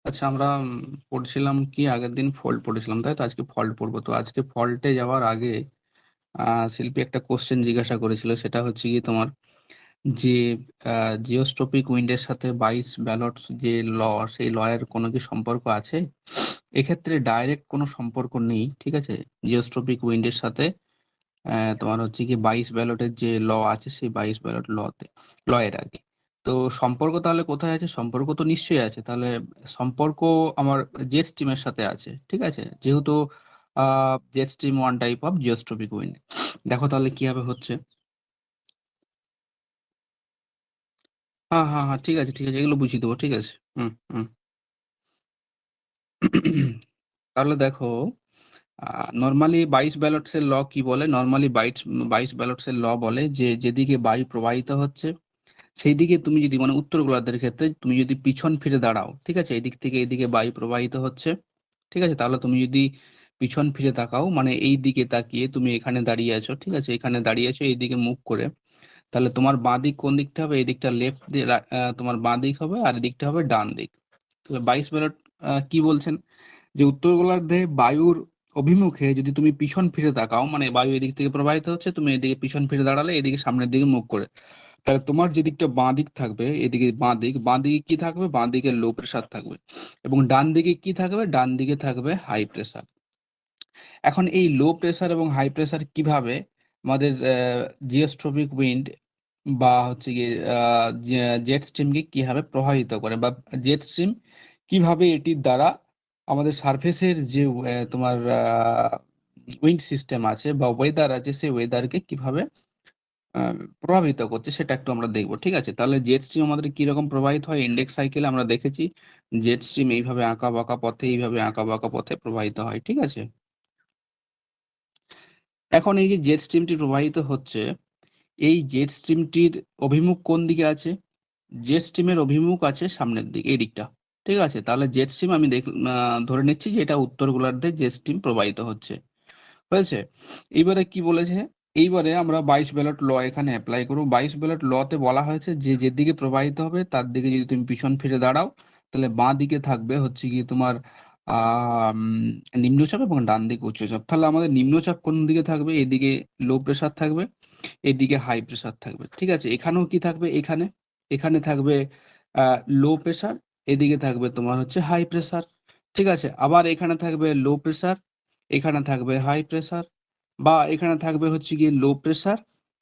আচ্ছা, আমরা পড়ছিলাম কি আগের দিন ফল্ট পড়েছিলাম, তাই তো? আজকে ফল্ট পড়বো। তো আজকে ফল্টে যাওয়ার আগে শিল্পী একটা কোশ্চেন জিজ্ঞাসা করেছিল, সেটা হচ্ছে কি তোমার যে জিওস্ট্রপিক উইন্ডের সাথে 22 ব্যালটস যে ল, সেই ল এর কোনো কি সম্পর্ক আছে? এক্ষেত্রে ডাইরেক্ট কোনো সম্পর্ক নেই, ঠিক আছে? জিওস্ট্রপিক উইন্ডের সাথে তোমার হচ্ছে কি 22 ব্যালটের যে ল আছে, সেই 22 ব্যালট ল এর আর কি। তো সম্পর্ক তাহলে কোথায় আছে? সম্পর্ক তো নিশ্চয়ই আছে। তাহলে সম্পর্ক আমার জেট স্ট্রিমের সাথে আছে, ঠিক আছে? যেহেতু jet stream one type of geostrophic wind. দেখো তাহলে কিভাবে হচ্ছে। হ্যাঁ হ্যাঁ হ্যাঁ, ঠিক আছে ঠিক আছে, এগুলো বুঝিয়ে দেবো, ঠিক আছে। হুম হুম। তাহলে দেখো, নর্মালি 22 ব্যালটসের ল কি বলে? নর্মালি 22 ব্যালটসের ল বলে যে যেদিকে বায়ু প্রবাহিত হচ্ছে সেই দিকে তুমি যদি, মানে উত্তর গোলার্ধের ক্ষেত্রে তুমি যদি পিছন ফিরে দাঁড়াও, ঠিক আছে, এদিক থেকে এইদিকে বায়ু প্রবাহিত হচ্ছে, ঠিক আছে, তাহলে তুমি যদি পিছন ফিরে তাকাও, মানে এই দিকে তাকিয়ে তুমি এখানে দাঁড়িয়ে আছো, ঠিক আছে, এখানে দাঁড়িয়ে আছো এইদিকে মুখ করে, তাহলে তোমার বাঁ দিক কোন দিকটা হবে? এই দিকটা লেফট দিয়ে তোমার বাঁ দিক হবে, আর এদিকটা হবে ডান দিক। তাহলে 22 ব্যালট কি বলছেন? যে উত্তর গোলার্ধে বায়ুর অভিমুখে যদি তুমি পিছন ফিরে তাকাও, মানে বায়ু এদিক থেকে প্রবাহিত হচ্ছে, তুমি এদিকে পিছন ফিরে দাঁড়ালে এদিকে সামনের দিকে মুখ করে, তাহলে তোমার যে দিকটা বাঁ দিক থাকবে, এদিকে বাঁ দিকে কি থাকবে? বাঁ দিকে লো প্রেসার থাকবে। এবং ডান দিকে কি থাকবে? ডান দিকে থাকবে হাই প্রেসার। এখন এই লো প্রেসার এবং হাই প্রেসার কিভাবে আমাদের জিওস্ট্রপিক উইন্ড বা হচ্ছে গিয়ে জেট স্ট্রিমকে কিভাবে প্রভাবিত করে, বা জেট স্ট্রিম কিভাবে এটির দ্বারা আমাদের সারফেসের যে তোমার উইন্ড সিস্টেম আছে বা ওয়েদার আছে, সেই ওয়েদারকে কিভাবে প্রভাবিত করছে, সেটা একটু আমরা দেখবো, ঠিক আছে? তাহলে জেট স্ট্রিম আমাদের কিরকম প্রবাহিত হয়? ইন্ডেক্স সাইকেলে আমরা দেখেছি জেট স্ট্রিম এইভাবে আঁকা বাঁকা পথে, এইভাবে আঁকা বাঁকা পথে প্রবাহিত হয়, ঠিক আছে? এখন এই যে জেট স্ট্রিমটি প্রবাহিত হচ্ছে, এই জেট স্ট্রিমটির অভিমুখ কোন দিকে আছে? জেট স্ট্রিমের অভিমুখ আছে সামনের দিকে, এই দিকটা, ঠিক আছে? তাহলে জেট স্ট্রিম আমি ধরে নিচ্ছি যে এটা উত্তর গোলার্ধে জেট স্ট্রিম প্রবাহিত হচ্ছে, হয়েছে? এইবারে কি বলেছে? এইবারে আমরা 22 ব্যালট ল এখানে অ্যাপ্লাই করব। 22 ব্যালট লতে বলা হয়েছে যে যেদিকে প্রবাহিত হবে তার দিকে যদি তুমি পিছন ফিরে দাঁড়াও, তাহলে বাঁ দিকে থাকবে হচ্ছে গিয়ে তোমার নিম্নচাপ, এবং ডান দিকে উচ্চচাপ। তাহলে আমাদের নিম্নচাপ কোন দিকে থাকবে? এদিকে লো প্রেসার থাকবে, এদিকে হাই প্রেসার থাকবে, ঠিক আছে? এখানেও কি থাকবে? এখানে এখানে থাকবে লো প্রেসার, এদিকে থাকবে তোমার হচ্ছে হাই প্রেসার, ঠিক আছে? আবার এখানে থাকবে লো প্রেসার, এখানে থাকবে হাই প্রেসার, বা এখানে থাকবে হচ্ছে গিয়ে লো প্রেসার,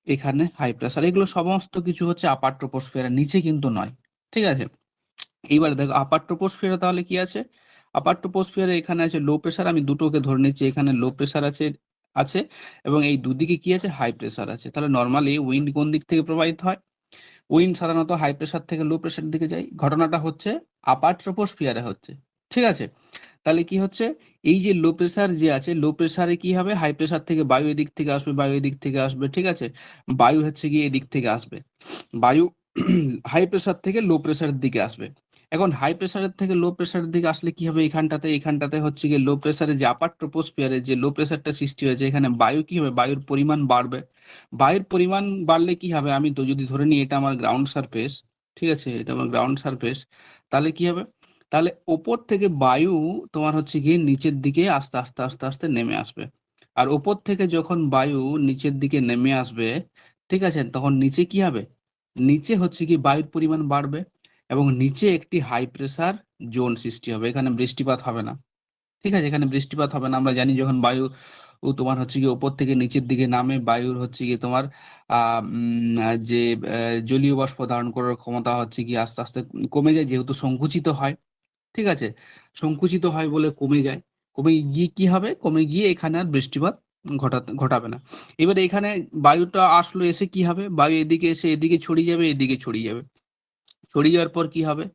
এখানে হাই প্রেসার। এগুলো সমস্ত কিছু হচ্ছে আপার ট্রোপোস্ফিয়ারের নিচে, কিন্তু নয়, ঠিক আছে? এইবার দেখো আপার ট্রোপোস্ফিয়ারে তাহলে কি আছে? আপার ট্রোপোস্ফিয়ারে এখানে আছে লো প্রেসার, আমি দুটোকে ধরে নিচ্ছি, এখানে লো প্রেসার আছে আছে এবং এই দুদিকে কি আছে? হাই প্রেসার আছে। তাহলে নর্মালি উইন্ড কোন দিক থেকে প্রবাহিত হয়? উইন্ড সাধারণত হাই প্রেসার থেকে লো প্রেসার দিকে যায়। ঘটনাটা হচ্ছে আপার ট্রোপোস্ফিয়ারে হচ্ছে, ঠিক আছে? তাহলে কি হচ্ছে? এই যে লো প্রেসার যে আছে, লো প্রেসারে কি হবে? হাই প্রেসার থেকে বায়ু এদিক থেকে আসবে, বায়ু এদিক থেকে আসবে, ঠিক আছে? বায়ু হচ্ছে গিয়ে এদিক থেকে আসবে। বায়ু হাই প্রেসার থেকে লো প্রেসারের দিকে আসবে। এখন হাই প্রেসারের থেকে লো প্রেসারের দিকে আসলে কি হবে? এখানটাতে হচ্ছে গিয়ে লো প্রেসারে যে আপার ট্রোপোস্ফিয়ারে যে লো প্রেসারটা সৃষ্টি হয়েছে, এখানে বায়ু কি হবে? বায়ুর পরিমাণ বাড়বে। বায়ুর পরিমাণ বাড়লে কি হবে? আমি তো যদি ধরে নিই এটা আমার গ্রাউন্ড সারফেস, ঠিক আছে? এটা আমার গ্রাউন্ড সারফেস, তাহলে কি হবে? তাহলে ওপর থেকে বায়ু তোমার হচ্ছে গিয়ে নিচের দিকে আস্তে আস্তে আস্তে আস্তে নেমে আসবে। আর ওপর থেকে যখন বায়ু নিচের দিকে নেমে আসবে, ঠিক আছে, তখন নিচে কি হবে? নিচে হচ্ছে কি বায়ুর পরিমাণ বাড়বে, এবং নিচে একটি হাই প্রেসার জোন সৃষ্টি হবে। এখানে বৃষ্টিপাত হবে না, ঠিক আছে? এখানে বৃষ্টিপাত হবে না। আমরা জানি যখন বায়ু তোমার হচ্ছে গিয়ে উপর থেকে নিচের দিকে নামে, বায়ুর হচ্ছে গিয়ে তোমার যে জলীয় বাষ্প ধারণ করার ক্ষমতা হচ্ছে গিয়ে আস্তে আস্তে কমে যায়, যেহেতু সংকুচিত হয়, ঠিক আছে? সংকুচিত হয় বলে কমে যায়। কমে গিয়ে কি হবে? কমে গিয়ে এখানে আর বৃষ্টিপাত ঘটাবে না। এবারে এখানে বায়ুটা আসলো, এসে কি হবে? বায়ু এদিকে এসে এদিকে ছড়িয়ে যাবে, এদিকে ছড়িয়ে যাবে। ছড়িয়ে যাওয়ার পর কি হবে?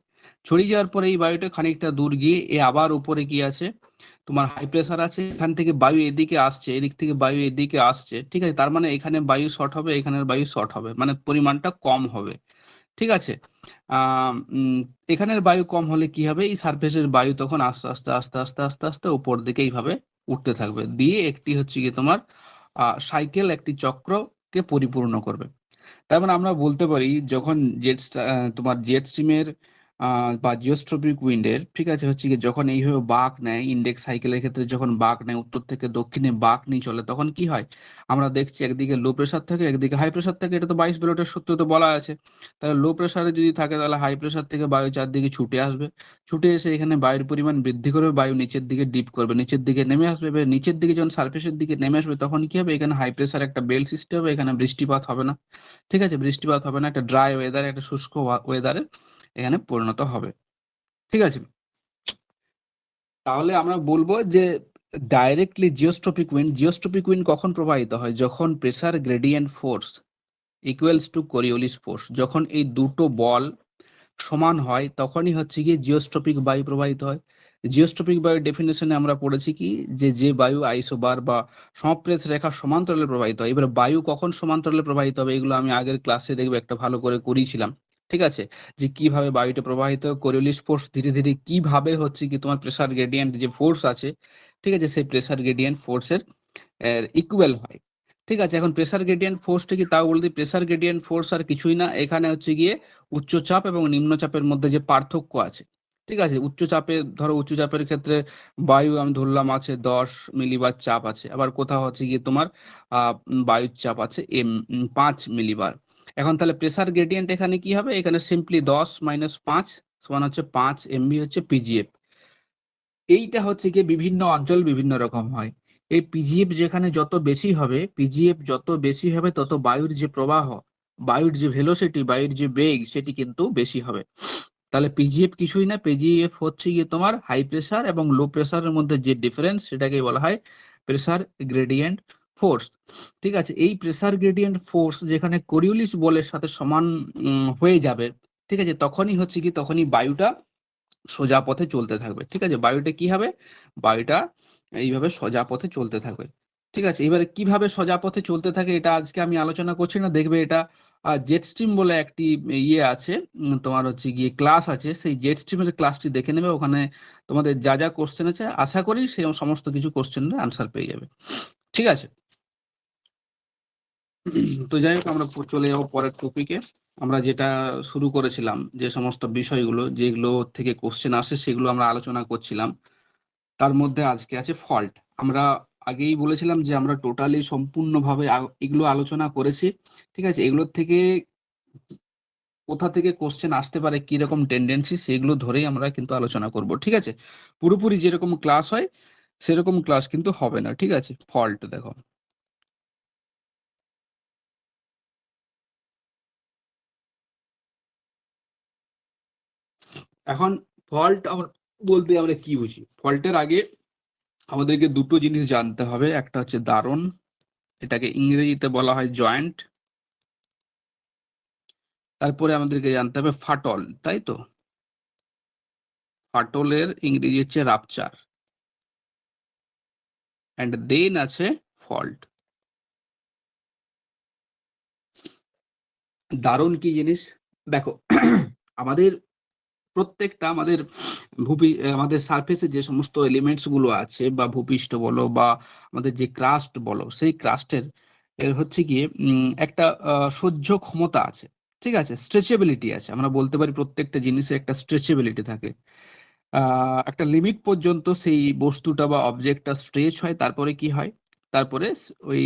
ছড়িয়ে যাওয়ার পরে এই বায়ুটা খানিকটা দূর গিয়ে আবার উপরে কি আছে? তোমার হাই প্রেসার আছে। এখান থেকে বায়ু এদিকে আসছে, এদিক থেকে বায়ু এদিকে আসছে, ঠিক আছে? তার মানে এখানে বায়ু শর্ট হবে, এখানের বায়ু শর্ট হবে, মানে পরিমাণটা কম হবে, ঠিক আছে? এখানের বায়ু কম হলে কি হবে? এই সারফেসের বায়ু তখন আস্তে আস্তে আস্তে আস্তে আস্তে আস্তে উপর দিকে এইভাবে উঠতে থাকবে, দিয়ে একটি হচ্ছে গিয়ে তোমার সাইকেল, একটি চক্রকে পরিপূর্ণ করবে। তার মানে আমরা বলতে পারি যখন তোমার জেট স্ট্রিমের বা জিওস্ট্রপিক উইন্ডের, ঠিক আছে, হচ্ছে কি যখন এইভাবে বাঁক নেয়, ইন্ডেক্স সাইকেলের ক্ষেত্রে যখন বাঁক নেয়, উত্তর থেকে দক্ষিণে বাঁক নিয়ে চলে, তখন কি হয়? আমরা দেখছি একদিকে লো প্রেশার থাকে, একদিকে হাই প্রেশার থাকে। এটা তো বাইশ বেলোটের সূত্রে বলা আছে। তাহলে লো প্রেশারে যদি থাকে, তাহলে হাই প্রেশার থেকে বায়ু চারদিকে ছুটে আসবে, ছুটে এসে এখানে বায়ুর পরিমাণ বৃদ্ধি করবে, বায়ু নিচের দিকে ডিপ করবে, নিচের দিকে নেমে আসবে। এবার নিচের দিকে যখন সার্ফেসের দিকে নেমে আসবে, তখন কি হবে? এখানে হাই প্রেশার একটা বেল সৃষ্টি হবে, এখানে বৃষ্টিপাত হবে না। ঠিক আছে, বৃষ্টিপাত হবে না, একটা ড্রাই ওয়েদার, একটা শুষ্ক ওয়েদারে এখানে পরিণত হবে। ঠিক আছে, তাহলে আমরা বলবো যে ডাইরেক্টলি জিওস্ট্রপিক উইন্ড কখন প্রবাহিত হয়? যখন pressure gradient force equals to Coriolis force, যখন এই দুটো বল সমান হয়, তখনই হচ্ছে গিয়ে জিওস্ট্রপিক বায়ু প্রবাহিত হয়। জিওস্ট্রপিক বায়ুর ডেফিনেশনে আমরা পড়েছি কি, যে বায়ু আইসোবার বা সমপ্রেস রেখা সমান্তরালে প্রবাহিত হয়। এবার বায়ু কখন সমান্তরালে প্রবাহিত হবে, এগুলো আমি আগের ক্লাসে দেখবে একটা ভালো করে করিয়েছিলাম। ঠিক আছে, যে কিভাবে বায়ুটা প্রবাহিত হয়, কোরিওলিস ফোর্স ধীরে ধীরে কিভাবে হচ্ছে কি তোমার প্রেসার গ্রেডিয়েন্ট যে ফোর্স আছে, ঠিক আছে, সেই প্রেসার গ্রেডিয়েন্ট ফোর্সের ইকুয়াল হয়। ঠিক আছে, এখন প্রেসার গ্রেডিয়েন্ট ফোর্সটা কি তাও বলতে, প্রেসার গ্রেডিয়েন্ট ফোর্স আর কিছুই না, এখানে হচ্ছে গিয়ে উচ্চচাপ এবং নিম্নচাপের মধ্যে যে পার্থক্য আছে। ঠিক আছে, উচ্চচাপে ধরো, উচ্চচাপের ক্ষেত্রে বায়ু আমি ধরলাম আছে 10 মিলিবার চাপ আছে, আবার কোথাও হচ্ছে গিয়ে তোমার বায়ুর চাপ আছে 5 মিলিবার। এখন তাহলে প্রেসার গ্রেডিয়েন্ট এখানে কি হবে? এখানে সিম্পলি 10 - 5 সমান হচ্ছে 5 MV হচ্ছে পিজিএফ। এইটা হচ্ছে গিয়ে বিভিন্ন অঞ্চল বিভিন্ন রকম হয়। এই পিজিএফ যেখানে যত বেশি হবে, পিজিএফ যত বেশি হবে, তত বায়ুর যে প্রবাহ, বায়ুর যে ভেলোসিটি, বায়ুর যে বেগ, সেটি কিন্তু বেশি হবে। তাহলে পিজিএফ কিছুই না, পিজিএফ হচ্ছে গিয়ে তোমার হাই প্রেসার এবং লো প্রেসারের মধ্যে যে ডিফারেন্স, সেটাকে বলা হয় প্রেসার গ্রেডিয়েন্ট ফোর্স। ঠিক আছে, এই প্রেসার গ্রেডিয়েন্ট ফোর্স যেখানে কোরিওলিস বলের সাথে সমান হয়ে যাবে, ঠিক আছে, তখনই হচ্ছে কি, তখনই বায়ুটা সোজা পথে চলতে থাকবে। ঠিক আছে, বায়ুটা কি হবে? বায়ুটা এইভাবে সোজা পথে চলতে থাকবে। ঠিক আছে, এবারে কিভাবে সোজা পথে চলতে থাকে এটা আজকে আমি আলোচনা করছি না। দেখবে এটা জেট স্ট্রিম বলে একটি ইয়ে আছে, তোমার হচ্ছে গিয়ে ক্লাস আছে, সেই জেট স্ট্রিমের ক্লাসটি দেখে নেবে। ওখানে তোমাদের যা যা কোশ্চেন আছে, আশা করি সেই সমস্ত কিছু কোশ্চেনের আনসার পেয়ে যাবে। ঠিক আছে, তো যাই হোক, আমরা চলে যাবো পরের টপিকে। আমরা যেটা শুরু করেছিলাম, যে সমস্ত বিষয়গুলো যেগুলো থেকে কোশ্চেন আসে, সেগুলো আমরা আলোচনা করছিলাম। তার মধ্যে আজকে আছে ফল্ট। আমরা আগেই বলেছিলাম যে আমরা টোটালি সম্পূর্ণভাবে এগুলো আলোচনা করেছি। ঠিক আছে, এগুলোর থেকে কোথা থেকে কোশ্চেন আসতে পারে, কি রকম টেন্ডেন্সি, সেগুলো ধরেই আমরা কিন্তু আলোচনা করব। ঠিক আছে, পুরোপুরি যেরকম ক্লাস হয় সেরকম ক্লাস কিন্তু হবে না। ঠিক আছে, ফল্ট দেখো, এখন ফল্ট আমরা বলতে আমরা কি বুঝি? ফল্টের আগে আমাদেরকে দুটো জিনিস জানতে হবে। একটা হচ্ছে দারণ, এটাকে ইংরেজিতে বলা হয় জয়েন্ট। তারপরে আমাদেরকে জানতে হবে ফাটল, তাই তো? ফাটলের ইংরেজি হচ্ছে রাপচার, অ্যান্ড দেন আছে ফল্ট। দারুণ কি জিনিস দেখো, আমাদের প্রত্যেকটা আমাদের আমাদের সারফেসে যে সমস্ত এলিমেন্টস গুলো আছে, বা ভূপৃষ্ঠ বলো বা আমাদের যে ক্রাস্ট বলো, সেই ক্রাস্টের এর হচ্ছে গিয়ে একটা সহ্য ক্ষমতা আছে। ঠিক আছে, স্ট্রেচেবিলিটি আছে। আমরা বলতে পারি প্রত্যেকটা জিনিসের একটা স্ট্রেচেবিলিটি থাকে। একটা লিমিট পর্যন্ত সেই বস্তুটা বা অবজেক্টটা স্ট্রেচ হয়, তারপরে কি হয়? তারপরে ওই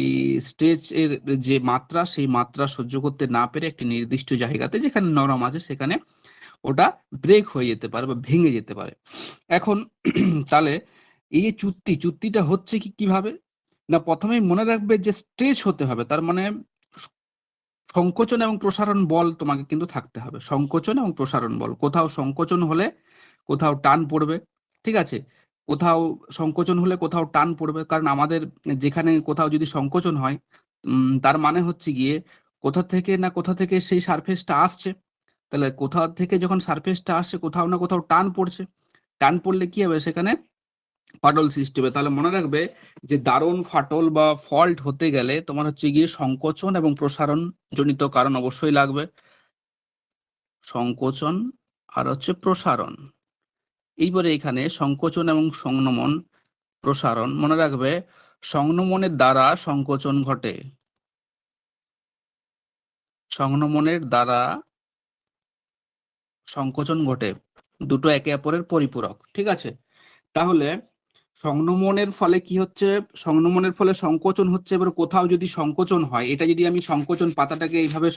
স্ট্রেচ এর যে মাত্রা, সেই মাত্রা সহ্য করতে না পেরে একটি নির্দিষ্ট জায়গাতে, যেখানে নরম আছে, সেখানে ওটা ব্রেক হয়ে যেতে পারে বা ভেঙে যেতে পারে। এখন তাহলে এই যে চুক্তিটা হচ্ছে কি কিভাবে? না, প্রথমেই মনে রাখবে যে স্ট্রেচ হতে হবে, তার মানে সংকোচন এবং প্রসারণ বল তোমাকে কিন্তু থাকতে হবে। সংকোচন এবং প্রসারণ বল, কোথাও সংকোচন হলে কোথাও টান পড়বে। ঠিক আছে, কোথাও সংকোচন হলে কোথাও টান পড়বে, কারণ আমাদের যেখানে কোথাও যদি সংকোচন হয়, তার মানে হচ্ছে গিয়ে কোথা থেকে সেই সারফেসটা আসছে। তাহলে কোথাও থেকে যখন সারফেসটা আসছে, কোথাও না কোথাও টান পড়ছে। টান পড়লে কি হবে? সেখানে ফাটল সৃষ্টি হবে। তাহলে মনে রাখবে যে দারুণ ফাটল বা ফল্ট হতে গেলে তোমার হচ্ছে গিয়ে সংকোচন এবং প্রসারণ জনিত কারণ অবশ্যই লাগবে। সংকোচন আর হচ্ছে প্রসারণ। এইবারে এখানে সংকোচন এবং সংনমন, প্রসারণ, মনে রাখবে সংনমনের দ্বারা সংকোচন ঘটে, সংনমনের দ্বারা সংকোচন ঘটে, দুটো একে অপরের পরিপূরক। ঠিক আছে, তাহলে সংনমনের ফলে কি হচ্ছে, সংনমনের ফলে সংকোচন হচ্ছে। এবার কোথাও যদি সংকোচন হয়, এটা যদি আমি সংকোচন পাতাটাকে এইভাবে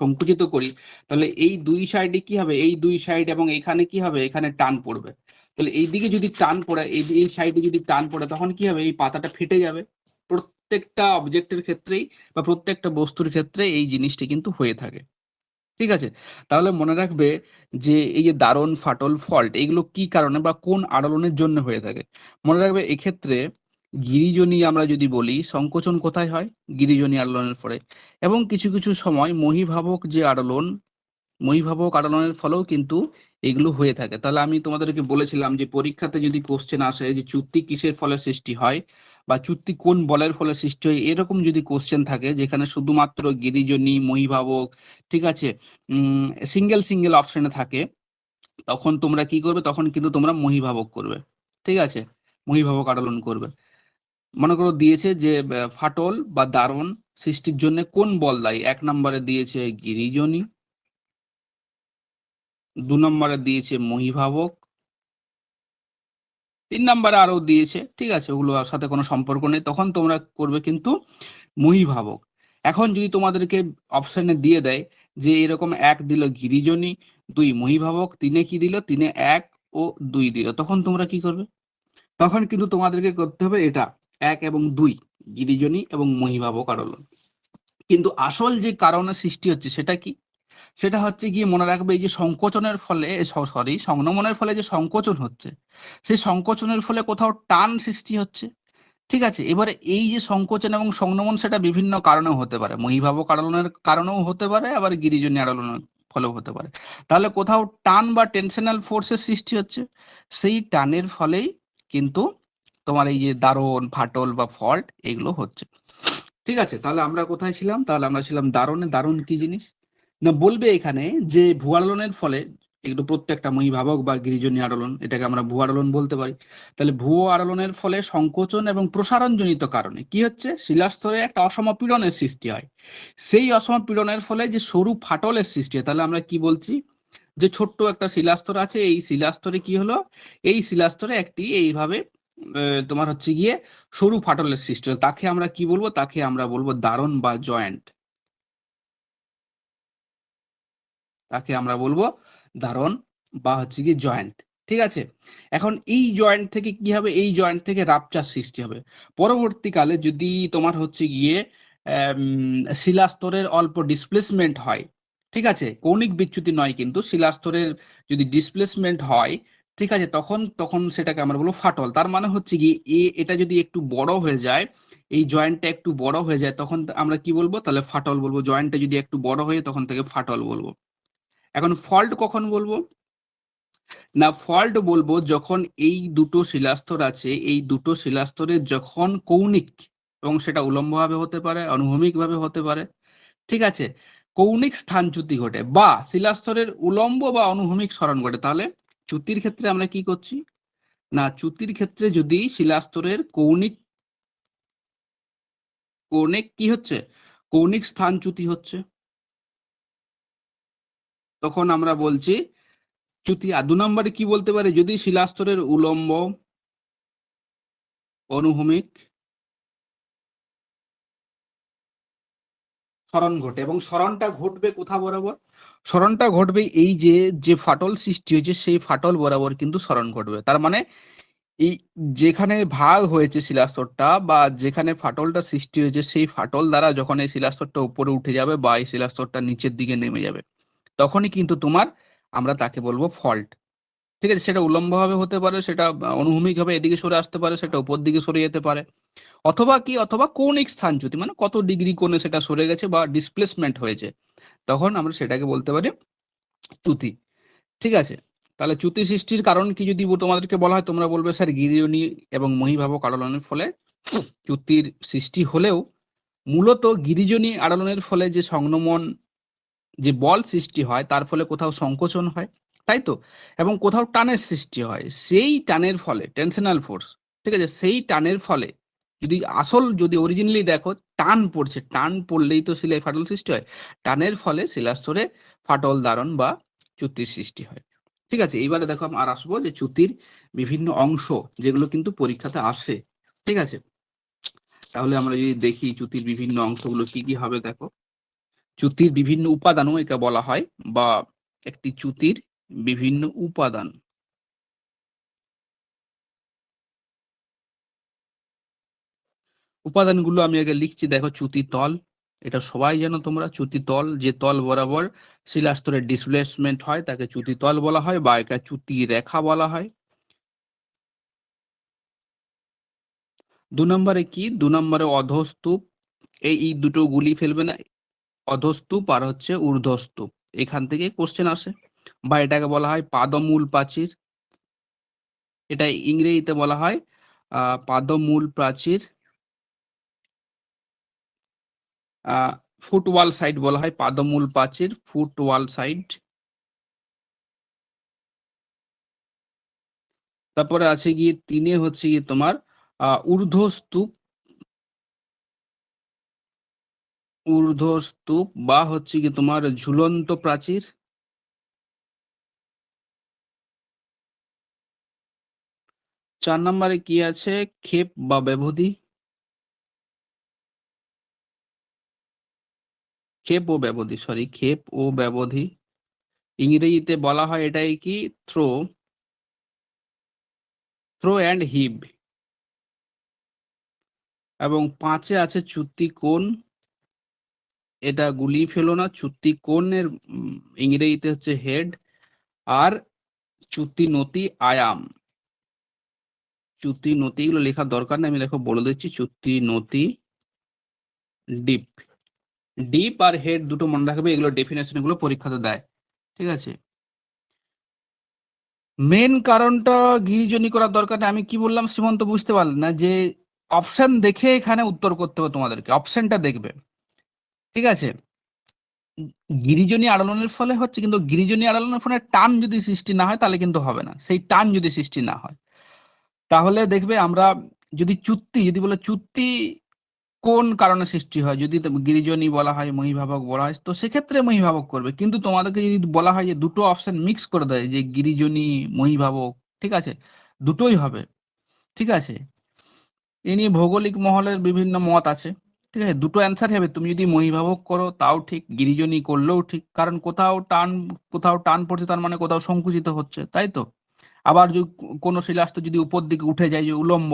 সংকুচিত করি, তাহলে এই দুই সাইডে কি হবে, এই দুই সাইড এবং এখানে কি হবে, এখানে টান পড়বে। তাহলে এইদিকে যদি টান পড়ে, এই সাইডে যদি টান পড়ে, তখন কি হবে, এই পাতাটা ফেটে যাবে। প্রত্যেকটা অবজেক্টের ক্ষেত্রেই বা প্রত্যেকটা বস্তুর ক্ষেত্রে এই জিনিসটি কিন্তু হয়ে থাকে। ঠিক আছে, তাহলে মনে রাখবে যে এই যে দারণ, ফাটল, ফল্ট, এগুলো কি কারণে বা কোন আলোড়নের জন্য হয়ে থাকে। মনে রাখবে এক্ষেত্রে গিরিজনী আমরা যদি বলি, সংকোচন কোথায় হয়, গিরিজনী আলোড়নের ফলে। এবং কিছু কিছু সময় মহীভাবক যে আলোড়ন, মহীভাবক আলোড়নের ফলেও কিন্তু এগুলো হয়ে থাকে। তাহলে আমি তোমাদেরকে বলেছিলাম যে পরীক্ষাতে যদি কোশ্চেন আসে যে চুক্তি কিসের ফলে সৃষ্টি হয় বা চুক্তি কোন বলের ফলে সৃষ্টি হয়, এরকম যদি কোশ্চেন থাকে যেখানে শুধুমাত্র গিরিজনী, মহীভাবক, ঠিক আছে, সিঙ্গেল সিঙ্গেল অপশনে থাকে, তখন তোমরা কি করবে, তখন কিন্তু তোমরা মহীভাবক করবে। ঠিক আছে, মহীভাবক আলোড়ন করবে। মনে করো দিয়েছে যে ফাটল বা দারণ সৃষ্টির জন্য কোন বল দায়ী, 1 নম্বরে দিয়েছে গিরিজনী, 2 নম্বরে দিয়েছে মহীভাবক, 3 নম্বরে আরো দিয়েছে। ঠিক আছে, ওগুলোর সাথে কোনো সম্পর্ক নেই, তখন তোমরা করবে কিন্তু মহীভাবক। এখন যদি তোমাদেরকে অপশনে দিয়ে দেয় যে এরকম 1 দিল গিরিজনী, 2 মহীভাবক, 3 কি দিল, 3 1 ও 2 দিল, তখন তোমরা কি করবে, তখন কিন্তু তোমাদেরকে করতে হবে এটা 1 এবং 2 গিরিজনী এবং মহীভাবক আলোড়ন। কিন্তু আসল যে কারণে সৃষ্টি হচ্ছে সেটা কি, সেটা হচ্ছে গিয়ে মনে রাখবে এই যে সংকোচনের ফলে, সরি সংনমনের ফলে যে সংকোচন হচ্ছে, সেই সংকোচনের ফলে কোথাও টান সৃষ্টি হচ্ছে। ঠিক আছে, এবারে এই যে সংকোচন এবং সংনমন সেটা বিভিন্ন কারণেও হতে পারে, মহীভাবক আলোড়নের কারণেও হতে পারে, আবার গিরিজনী আলোড়নের ফলেও হতে পারে। তাহলে কোথাও টান বা টেনশনাল ফোর্সের সৃষ্টি হচ্ছে, সেই টানের ফলেই কিন্তু তোমার এই যে দারণ, ফাটল বা ফল্ট এগুলো হচ্ছে। ঠিক আছে, তাহলে আমরা কোথায় ছিলাম, তাহলে আমরা ছিলাম দারণে। দারণ কি জিনিস না, বলবে এখানে যে ভূয়ালোড়নের ফলে, এগুলো প্রত্যেকটা মহীভাবক বা গিরিজনী আলোড়ন, এটাকে আমরা ভূ আলোড়ন বলতে পারি। তাহলে ভূ আলোড়নের ফলে সংকোচন এবং প্রসারণ জনিত কারণে কি হচ্ছে, শিলাস্তরে একটা অসমপীড়নের সৃষ্টি হয়। সেই অসমপীড়নের ফলে যে সরু ফাটলের সৃষ্টি হয়। তাহলে আমরা কি বলছি, যে ছোট্ট একটা শিলাস্তর আছে, এই শিলাস্তরে কি হলো, এই শিলাস্তরে একটি এইভাবে তোমার হচ্ছে গিয়ে সরু ফাটলের সৃষ্টি হলো, তাকে আমরা কি বলবো, তাকে আমরা বলবো দারণ বা জয়েন্ট, তাকে আমরা বলবো দারণ বা হচ্ছে কি জয়েন্ট। ঠিক আছে, এখন এই জয়েন্ট থেকে কি হবে, এই জয়েন্ট থেকে রাপচার সৃষ্টি হবে। পরবর্তীকালে যদি তোমার হচ্ছে গিয়ে শিলাস্তরের অল্প ডিসপ্লেসমেন্ট হয়, ঠিক আছে, কৌণিক বিচ্যুতি নয় কিন্তু শিলাস্তরের যদি ডিসপ্লেসমেন্ট হয়, ঠিক আছে, তখন তখন সেটাকে আমরা বলবো ফাটল। তার মানে হচ্ছে কি এটা যদি একটু বড় হয়ে যায়, এই জয়েন্টটা একটু বড় হয়ে যায়, তখন আমরা কি বলবো, তাহলে ফাটল বলবো। জয়েন্টটা যদি একটু বড় হয়ে, তখন থেকে ফাটল বলবো। এখন ফল্ট কখন বলবো, না ফল্ট বলবো যখন এই দুটো শিলাস্তর আছে, এই দুটো শিলাস্তরে যখন কৌণিক, এবং সেটা উলম্বভাবে হতে পারে, অনুভূমিক ভাবে হতে পারে, ঠিক আছে, কৌণিক স্থানচ্যুতি ঘটে বা শিলাস্তরের উলম্ব বা অনুভূমিক সরণ ঘটে। তাহলে চ্যুতির ক্ষেত্রে আমরা কি করছি, না চ্যুতির ক্ষেত্রে যদি শিলাস্তরের কৌণিক কৌণিক কি হচ্ছে, কৌণিক স্থানচ্যুতি হচ্ছে, তখন আমরা বলছি চ্যুতি। আর 2 নম্বরে কি বলতে পারে, যদি শিলাস্তরের উলম্ব, অনুভূমিক সরণ ঘটে। এবং সরণটা ঘটবে কোথা বরাবর, সরণটা ঘটবে এই যে যে ফাটল সৃষ্টি হয়েছে সেই ফাটল বরাবর কিন্তু সরণ ঘটবে। তার মানে এই যেখানে ভাগ হয়েছে শিলাস্তরটা বা যেখানে ফাটলটা সৃষ্টি হয়েছে, সেই ফাটল দ্বারা যখন এই শিলাস্তরটা উপরে উঠে যাবে বা এই শিলাস্তরটা নিচের দিকে নেমে যাবে, তখনই কিন্তু তোমার, আমরা তাকে বলবো ফল্ট। ঠিক আছে, সেটা উলম্বভাবে হতে পারে, সেটা অনুভূমিকভাবে এদিকে সরে আসতে পারে, সেটা উপর দিকে সরে যেতে পারে, অথবা কি, অথবা কৌণিক স্থানচ্যুতি, মানে কত ডিগ্রি কোণে সেটা সরে গেছে বা ডিসপ্লেসমেন্ট হয়েছে, তখন আমরা সেটাকে বলতে পারি চ্যুতি। ঠিক আছে, তাহলে চ্যুতি সৃষ্টির কারণ কি যদি তোমাদেরকে বলা হয়, তোমরা বলবে স্যার গিরিজনী এবং মহীভাবক আলোড়নের ফলে চ্যুতির সৃষ্টি হলেও মূলত গিরিজনী আলোড়নের ফলে যে সংনমন, যে বল সৃষ্টি হয়, তার ফলে কোথাও সংকোচন হয়, তাই তো, এবং কোথাও টানের সৃষ্টি হয়, সেই টানের ফলে টেনশনাল ফোর্স, ঠিক আছে, সেই টানের ফলে যদি আসল, যদি অরিজিনালি দেখো টান পড়ছে, টান পড়লেই তো শিলায় ফাটল সৃষ্টি হয়, টানের ফলে শিলাস্তরে ফাটল, দারণ বা চ্যুতির সৃষ্টি হয়। ঠিক আছে, এইবারে দেখো আর আসবো যে চ্যুতির বিভিন্ন অংশ যেগুলো কিন্তু পরীক্ষাতে আসে। ঠিক আছে, তাহলে আমরা যদি দেখি চ্যুতির বিভিন্ন অংশগুলো কি কি হবে, দেখো চ্যুতির বিভিন্ন উপাদানও একে বলা হয়, বা একটি চ্যুতির বিভিন্ন উপাদান। উপাদানগুলো আমি আগে লিখছি, দেখো চ্যুতি তল, এটা সবাই জানো তোমরা। চ্যুতি তল, যে তল বরাবর শিলাস্তরের ডিসপ্লেসমেন্ট হয় তাকে চ্যুতি তল বলা হয়, বা একে চ্যুতি রেখা বলা হয়। 2 নম্বরে কি, 2 নম্বরে অধস্তূপ। এই দুটো গুলি ফেলবে না, অধস্তূপ আর হচ্ছে ঊর্ধ্বস্তূপ, এখান থেকে কোশ্চেন আসে। বা এটাকে বলা হয় পাদমূল প্রাচীর, এটা ইংরেজিতে বলা হয় পাদমূল প্রাচীর। ফুটওয়াল সাইড বলা হয়, পাদমূল প্রাচীর ফুটওয়াল সাইড। তারপরে আছে গিয়ে 3 হচ্ছে গিয়ে তোমার ঊর্ধ্বস্তূপ, ঊর্ধ্বস্তূপ বা হচ্ছে গিয়ে তোমার ঝুলন্ত প্রাচীর। 4 নম্বরে কি আছে, ক্ষেপ বা ব্যবধি, ক্ষেপ ও ব্যবধি, সরি ক্ষেপ ও ব্যবধি, ইংরেজিতে বলা হয় এটাই কি থ্রো, থ্রো অ্যান্ড হিভ। এবং 5 আছে চ্যুতি কোণ, এটা গুলিয়ে ফেলো না, চ্যুতি কোণের ইংরেজিতে হচ্ছে হেড। আর চ্যুতি নতি আয়াম, চ্যুতি নতি এগুলো লেখার দরকার নেই, আমি দেখো বলে দিচ্ছি, চ্যুতি নতি ডিপ, ডিপ আর হেড দুটো মনে রাখবে, এগুলো ডেফিনেশন এগুলো পরীক্ষাতে দেয়। ঠিক আছে, মেন কারণটা গিরিজনী করার দরকার নেই। আমি কি বললাম শ্রীমন্ত, বুঝতে পারলেন না? যে অপশন দেখে এখানে উত্তর করতে হবে তোমাদেরকে, অপশনটা দেখবে। ঠিক আছে, গিরিজনী আড়ালনের ফলে হচ্ছে, কিন্তু গিরিজনী আড়ালনের ফলে টান যদি সৃষ্টি না হয় তাহলে কিন্তু হবে না। সেই টান যদি সৃষ্টি না হয় তাহলে দেখবে আমরা, যদি চুক্তি, যদি বলে চুক্তি কোন কারণে সৃষ্টি হয়, যদি গিরিজনী বলা হয়, মহীভাবক বলা হয়, তো সেক্ষেত্রে মহীভাবক করবে। কিন্তু তোমাদেরকে যদি বলা হয় যে দুটো অপশন মিক্স করে দেয়, যে গিরিজনী মহীভাবক, ঠিক আছে, দুটোই হবে। ঠিক আছে, এ নিয়ে ভৌগোলিক মহলের বিভিন্ন মত আছে। ঠিক আছে, দুটো অ্যান্সার হবে, তুমি যদি মহীভাবক করো তাও ঠিক, গিরিজনী করলেও ঠিক, কারণ কোথাও টান পড়ছে, তার মানে কোথাও সংকুচিত হচ্ছে, তাই তো। আবার যদি কোনো শিলাস্ত যদি উপর দিকে উঠে যায়, যে উলম্ব,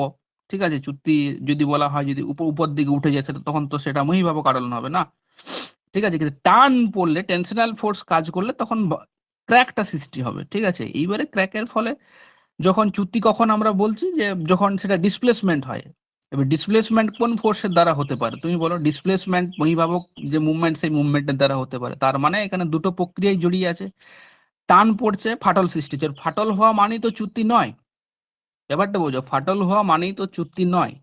ঠিক আছে, চুক্তি যদি বলা হয় যদি উপর দিকে উঠে যায়, সেটা তখন তো সেটা মহীভাবক আড়ালন হবে না। ঠিক আছে, কিন্তু টান পড়লে, টেনশনাল ফোর্স কাজ করলে তখন ক্র্যাকটা সৃষ্টি হবে। ঠিক আছে, এইবারে ক্র্যাকের ফলে যখন চ্যুতি, কখন আমরা বলছি যে যখন সেটা ডিসপ্লেসমেন্ট হয়। এবার ডিসপ্লেসমেন্ট কোন ফোর্সের দ্বারা হতে পারে, তুমি বলো। ডিসপ্লেসমেন্ট মহীভাবক যে মুভমেন্ট, সেই মুভমেন্টের দ্বারা হতে পারে। তার মানে এখানে দুটো প্রক্রিয়ায় জড়িয়ে আছে, টান পড়ছে, ফাটল সৃষ্টি হচ্ছে। ফাটল হওয়া মানেই তো চ্যুতি নয়, ব্যাপারটা বোঝো, ফাটল হওয়া মানেই তো চ্যুতি নয়।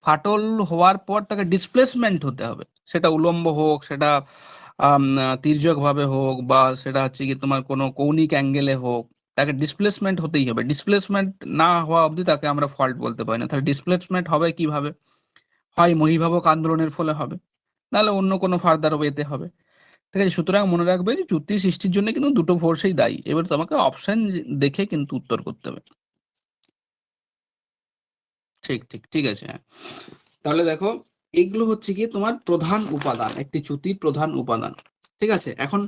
ফাটল হওয়ার পর তাকে ডিসপ্লেসমেন্ট হতে হবে, সেটা উলম্ব হোক, সেটা তির্যক ভাবে হোক, বা সেটা হচ্ছে কি তোমার কোনো কৌণিক অ্যাঙ্গেলে হোক, তাকে ডিসপ্লেসমেন্ট হতেই হবে। ডিসপ্লেসমেন্ট না হওয়া অবধি তাকে আমরা ফল্ট বলতে পারি না। তাহলে ডিসপ্লেসমেন্ট হবে কিভাবে, হয় মহীভাবক আন্দোলনের ফলে হবে, নাহলে অন্য কোনো ফার্দার ওয়েতে হবে। ঠিক আছে, সুতরাং মনে রাখবে যে চ্যুতি সৃষ্টির জন্য কিন্তু দুটো ফোর্সই দায়ী। এবার তোমাকে অপশন দেখে কিন্তু উত্তর করতে হবে। ঠিক ঠিক ঠিক আছে, হ্যাঁ। তাহলে দেখো, এগুলো হচ্ছে গিয়ে তোমার প্রধান উপাদান, একটি চ্যুতির প্রধান উপাদান। ঠিক আছে, এখন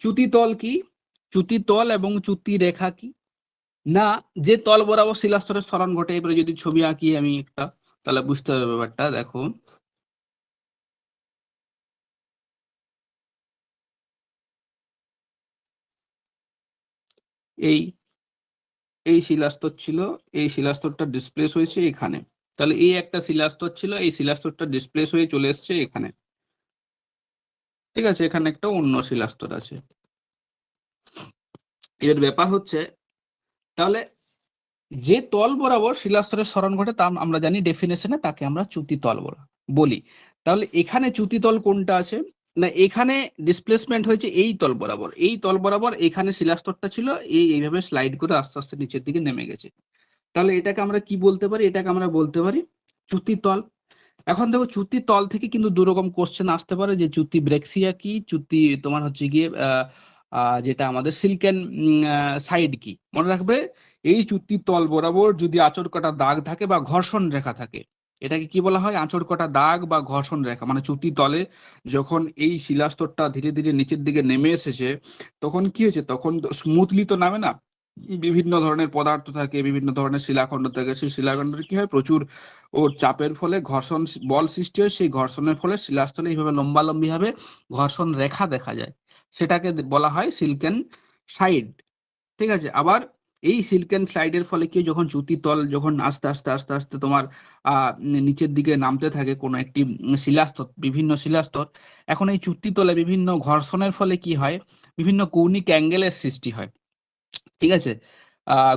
চ্যুতি তল কি, চ্যুতি তল এবং চ্যুতি রেখা কি, না যে তল বরাবর শিলাস্তরের সরণ ঘটে। এবারে যদি ছবি আঁকি আমি একটা, তাহলে বুঝতে হবে ব্যাপারটা। দেখো, এই এই শিলাস্তর ছিল, এই শিলাস্তরটা ডিসপ্লেস হয়েছে এখানে। তাহলে এই একটা শিলাস্তর ছিল, এই শিলাস্তরটা ডিসপ্লেস হয়ে চলে এসছে এখানে। ঠিক আছে, এখানে একটা অন্য শিলাস্তর আছে। এর ব্যাপার হচ্ছে, তাহলে যে তল বরাবর শিলাস্তরের সরণ ঘটে তা আমরা জানি ডেফিনেশনে, তাকে আমরা চ্যুতি তল বলি। তাহলে এখানে চ্যুতি তল কোনটা আছে, না এখানে ডিসপ্লেসমেন্ট হয়েছে এই তল বরাবর, এই তল বরাবর এখানে শিলাস্তরটা ছিল, এইভাবে স্লাইড করে আস্তে আস্তে নিচের দিকে নেমে গেছে। তাহলে এটাকে আমরা কি বলতে পারি, এটাকে আমরা বলতে পারি চ্যুতি তল। এখন দেখো, চ্যুতি তল থেকে কিন্তু দু রকম কোশ্চেন আসতে পারে, যে চ্যুতি ব্রেক্সিয়া কি, চ্যুতি তোমার হচ্ছে গিয়ে যেটা আমাদের সিল্কেন সাইড কি মনে রাখবে, এই চুক্তির তল বরাবর যদি আঁচড় কাটা দাগ থাকে বা ঘর্ষণ রেখা থাকে, এটাকে কি বলা হয়? আঁচড় কাটা দাগ বা ঘর্ষণ রেখা। মানে চুক্তি তলে যখন এই শিলাস্তরটা ধীরে ধীরে নিচের দিকে নেমে এসেছে, তখন কি হয়েছে? তখন স্মুথলি তো নামে না, বিভিন্ন ধরনের পদার্থ থাকে, বিভিন্ন ধরনের শিলাখণ্ড থাকে, সেই শিলাখণ্ডের কি হয়? প্রচুর ওর চাপের ফলে ঘর্ষণ বল সৃষ্টি হয়, সেই ঘর্ষণের ফলে শিলাস্তরে এইভাবে লম্বালম্বি ভাবে ঘর্ষণ রেখা দেখা যায়, সেটাকে বলা হয় সিল্কেন সাইড। ঠিক আছে। আবার এই সিল্কেন স্লাইডের ফলে কি, যখন চ্যুতি তল যখন আস্তে আস্তে আস্তে আস্তে তোমার নিচের দিকে নামতে থাকে কোনো একটি শিলাস্তর, বিভিন্ন শিলাস্তর, এখন এই চ্যুতি তলে বিভিন্ন ঘর্ষণের ফলে কি হয়? বিভিন্ন কৌণিক অ্যাঙ্গেলের সৃষ্টি হয়। ঠিক আছে।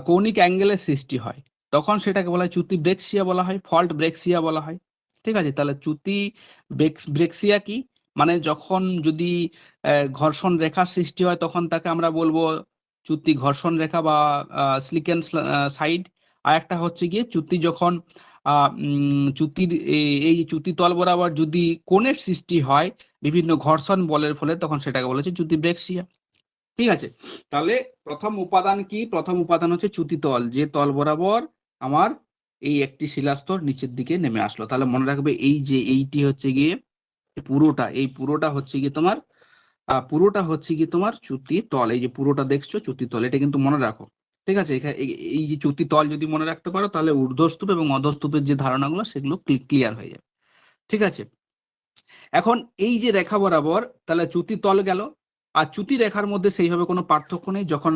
কৌণিক অ্যাঙ্গেলের সৃষ্টি হয়, তখন সেটাকে বলা হয় চ্যুতি ব্রেক্সিয়া বলা হয়, ফল্ট ব্রেক্সিয়া বলা হয়। ঠিক আছে। তাহলে চ্যুতি ব্রেক্সিয়া কি? মানে যখন যদি ঘর্ষণ রেখার সৃষ্টি হয়, তখন তাকে আমরা বলবো চ্যুতি ঘর্ষণ রেখা বা স্লিকেন সাইড। আর একটা হচ্ছে গিয়ে চ্যুতি যখন চ্যুতির এই চ্যুতি তল বরাবর যদি কোণের সৃষ্টি হয় বিভিন্ন ঘর্ষণ বলের ফলে, তখন সেটাকে বলা হচ্ছে চ্যুতি ব্রেক্সিয়া। ঠিক আছে। তাহলে প্রথম উপাদান কি? প্রথম উপাদান হচ্ছে চ্যুতি তল, যে তল বরাবর আমার এই একটি শিলাস্তর নিচের দিকে নেমে আসলো। তাহলে মনে রাখবে এই যে এইটি হচ্ছে গিয়ে পুরোটা, এই পুরোটা হচ্ছে গিয়ে তোমার পুরোটা হচ্ছে গিয়ে তোমার চ্যুতি তল। এই যে পুরোটা দেখছো চ্যুতি তল, এটা কিন্তু মনে রাখো। ঠিক আছে। এখানে এই যে চ্যুতি তল যদি মনে রাখতে পারো, তাহলে ঊর্ধ্বস্তূপ এবং অধস্তূপের যে ধারণাগুলো সেগুলো ক্লিয়ার হয়ে যাবে। ঠিক আছে। এখন এই যে রেখা বরাবর, তাহলে চ্যুতি তল গেল, আর চ্যুতি রেখার মধ্যে সেইভাবে কোনো পার্থক্য নেই। যখন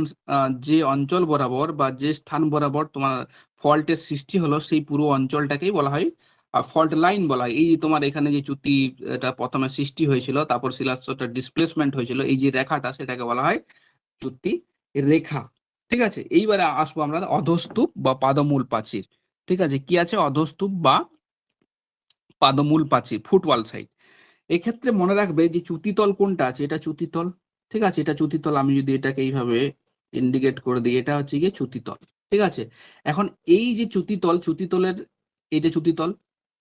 যে অঞ্চল বরাবর বা যে স্থান বরাবর তোমার ফল্টের সৃষ্টি হলো, সেই পুরো অঞ্চলটাকেই বলা হয় ফল্ট লাইন বলা হয়। এই যে তোমার এখানে যে চ্যুতি এটা প্রথমে সৃষ্টি হয়েছিল, তারপর শিলাস্তরটা ডিসপ্লেসমেন্ট হয়েছিল, এই যে রেখাটা, সেটাকে বলা হয় চ্যুতি রেখা। ঠিক আছে। এইবারে আসবো আমরা অধস্তূপ বা পাদমূল প্রাচীর। ঠিক আছে। কি আছে? অধস্তূপ বা পাদমূল প্রাচীর, ফুটওয়াল সাইড। এক্ষেত্রে মনে রাখবে যে চ্যুতিতল কোনটা আছে, এটা চ্যুতিতল। ঠিক আছে। এটা চ্যুতিতল। আমি যদি এটাকে এইভাবে ইন্ডিকেট করে দিই, এটা হচ্ছে গিয়ে চ্যুতিতল। ঠিক আছে। এখন এই যে চ্যুতিতল, চ্যুতিতলের এই যে চ্যুতিতল,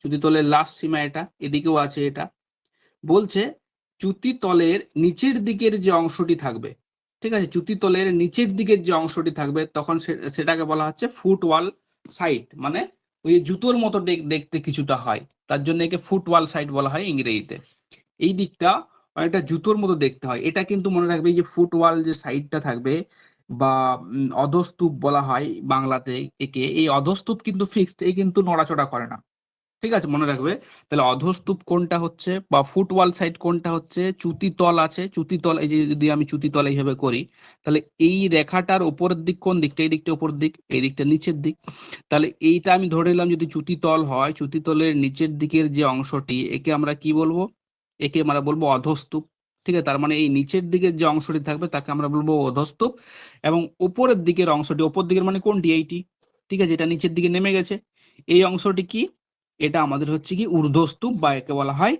চ্যুতিতলের লাস্ট সীমা এটা, এদিকেও আছে এটা। বলছে চ্যুতিতলের নিচের দিকের যে অংশটি থাকবে, ঠিক আছে, চ্যুতিতলের নিচের দিকের যে অংশটি থাকবে, তখন সেটাকে বলা হচ্ছে ফুটওয়াল সাইড। মানে ওই জুতোর মতো দেখতে কিছুটা হয়, তার জন্য একে ফুটওয়াল সাইড বলা হয় ইংরেজিতে। এই দিকটা অনেকটা জুতোর মতো দেখতে হয়। এটা কিন্তু মনে রাখবে, যে ফুটওয়াল যে সাইডটা থাকবে বা অধস্তূপ বলা হয় বাংলাতে একে, এই অধস্তূপ কিন্তু ফিক্সড, এই কিন্তু নড়াচড়া করে না। ঠিক আছে। মনে রাখবে। তাহলে অধস্তূপ কোনটা হচ্ছে বা ফুটওয়াল সাইড কোনটা হচ্ছে? চ্যুতিতল আছে, চ্যুতিতল। এই যে যদি আমি চ্যুতিতল এইভাবে করি, তাহলে এই রেখাটার উপরের দিক কোন দিকটা? এই দিকটা উপর দিক, এই দিকটা নিচের দিক। তাহলে এইটা আমি ধরে নিলাম যদি চ্যুতিতল হয়, চ্যুতিতলের নিচের দিকের যে অংশটি, একে আমরা কি বলবো? একে আমরা বলবো অধস্তূপ। ঠিক আছে। তার মানে এই নিচের দিকের যে অংশটি থাকবে, তাকে আমরা বলবো অধস্তূপ। এবং উপরের দিকের অংশটি, উপর দিকের মানে কোনটি? এইটি। ঠিক আছে। এটা নিচের দিকে নেমে গেছে, এই অংশটি কি? এটা আমাদের হচ্ছে কি ঊর্ধ্বস্তূপ, বা একে বলা হয়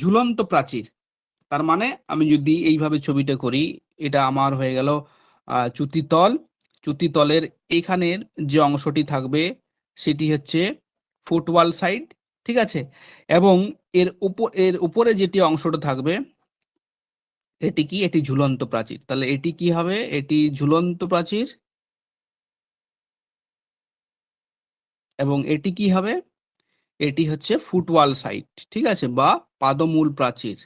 ঝুলন্ত প্রাচীর। তার মানে আমি যদি এইভাবে ছবিটা করি, এটা আমার হয়ে গেল চ্যুতিতল। চ্যুতিতলের এখানের যে অংশটি থাকবে, সেটি হচ্ছে ফুটওয়াল সাইড। ঠিক আছে। এবং এর উপরে যেটি অংশটা থাকবে, এটি কি? এটি ঝুলন্ত প্রাচীর। তাহলে এটি কি হবে? এটি ঝুলন্ত প্রাচীর। এবং এটি কি হবে? এটি হচ্ছে ফুটওয়াল সাইট। ঠিক আছে। বা পাদমূল প্রাচীর,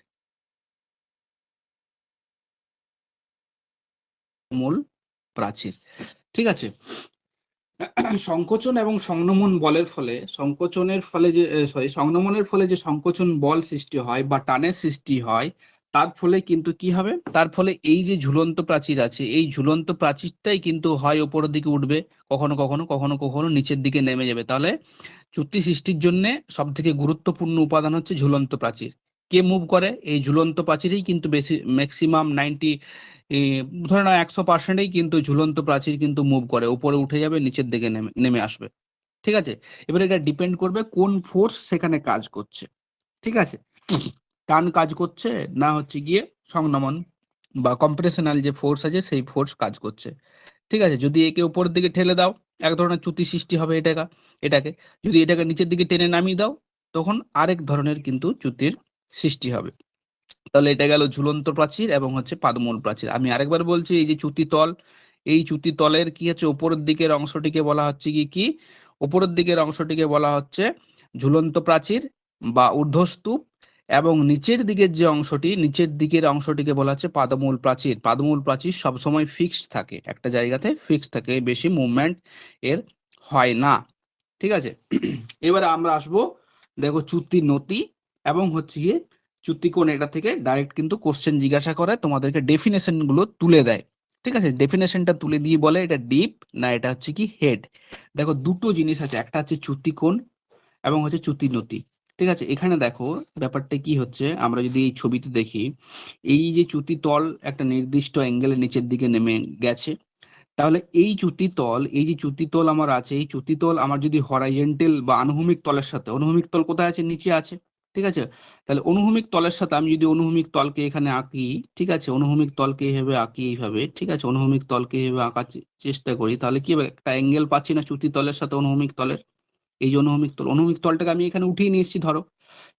মূল প্রাচীর। ঠিক আছে। সংকোচন এবং সংনমন বলের ফলে, সংকোচনের ফলে যে সংনমনের ফলে যে সংকোচন বল সৃষ্টি হয় বা টানের সৃষ্টি হয়, তার ফলে কিন্তু কি হবে? তার ফলে এই যে ঝুলন্ত প্রাচীর আছে, এই ঝুলন্ত প্রাচীরটাই কিন্তু হয় উপরের দিকে উঠবে, কখনো কখনো কখনো কখনো নিচের দিকে নেমে যাবে। তাহলে চুক্তি সৃষ্টির জন্য সব থেকে গুরুত্বপূর্ণ উপাদান হচ্ছে ঝুলন্ত প্রাচীর। কে মুভ করে? এই ঝুলন্ত প্রাচীরই কিন্তু বেশি, ম্যাক্সিমাম 90, ধরে নাও 100%ই কিন্তু ঝুলন্ত প্রাচীর কিন্তু মুভ করে, উপরে উঠে যাবে, নিচের দিকে নেমে নেমে আসবে। ঠিক আছে। এবার এটা ডিপেন্ড করবে কোন ফোর্স সেখানে কাজ করছে। ঠিক আছে। টান কাজ করছে, না হচ্ছে গিয়ে সংনমন বা কম্প্রেশনাল যে ফোর্স আছে সেই ফোর্স কাজ করছে। ঠিক আছে। যদি একে উপরের দিকে ঠেলে দাও, এক ধরনের চ্যুতি সৃষ্টি হবে এটাকে। যদি এটাকে নিচের দিকে টেনে নামিয়ে দাও, তখন আরেক ধরনের কিন্তু চ্যুতির সৃষ্টি হবে। তাহলে এটা গেল ঝুলন্ত প্রাচীর এবং হচ্ছে পাদমূল প্রাচীর। আমি আরেকবার বলছি, এই যে চ্যুতিতল, এই চ্যুতিতলের কি হচ্ছে উপরের দিকের অংশটিকে বলা হচ্ছে কি উপরের দিকের অংশটিকে বলা হচ্ছে ঝুলন্ত প্রাচীর বা ঊর্ধ্বস্তূপ, এবং নিচের দিকের যে অংশটি, নিচের দিকের অংশটিকে বলা হচ্ছে পাদমূল প্রাচীর। পাদমূল প্রাচীর সবসময় ফিক্সড থাকে, একটা জায়গাতে ফিক্সড থাকে, বেশি মুভমেন্ট এর হয় না। ঠিক আছে। এবারে আমরা আসবো, দেখো চ্যুতি নতি এবং হচ্ছে গিয়ে চ্যুতিকোণ, এটা থেকে ডাইরেক্ট কিন্তু কোশ্চেন জিজ্ঞাসা করে, তোমাদেরকে ডেফিনেশন গুলো তুলে দেয়। ঠিক আছে, ডেফিনেশনটা তুলে দিয়ে বলে এটা ডিপ না এটা হচ্ছে কি হেড। দেখো দুটো জিনিস আছে, একটা হচ্ছে চ্যুতিকোণ এবং হচ্ছে চ্যুতি নতি। ঠিক আছে, এখানে দেখো ব্যাপারটা কি হচ্ছে, আমরা যদি এই ছবিতে দেখি, এই যে চ্যুতি তল একটা নির্দিষ্ট অ্যাঙ্গেলের নিচের দিকে নেমে গেছে, তাহলে এই চ্যুতিতল, এই যে চ্যুতিতল আমার আছে, এই চ্যুতিতল আমার যদি হরাইজন্টাল বা আনুভূমিক তলের সাথে, অনুভূমিক তল কোথায় আছে, নিচে আছে। ঠিক আছে, তাহলে অনুভূমিক তলের সাথে আমি যদি অনুভূমিক তলকে এখানে আঁকি, ঠিক আছে, অনুভূমিক তলকে এইভাবে আঁকি, এইভাবে, ঠিক আছে, অনুভূমিক তলকে এইভাবে আঁকার চেষ্টা করি, তাহলে কি হবে, একটা অ্যাঙ্গেল পাচ্ছি না চ্যুতিতলের সাথে অনুভূমিক তলের। এই যে অনুভূমিক তল, অনুভূমিক তলটাকে আমি এখানে উঠিয়ে নিয়ে এসেছি ধরো,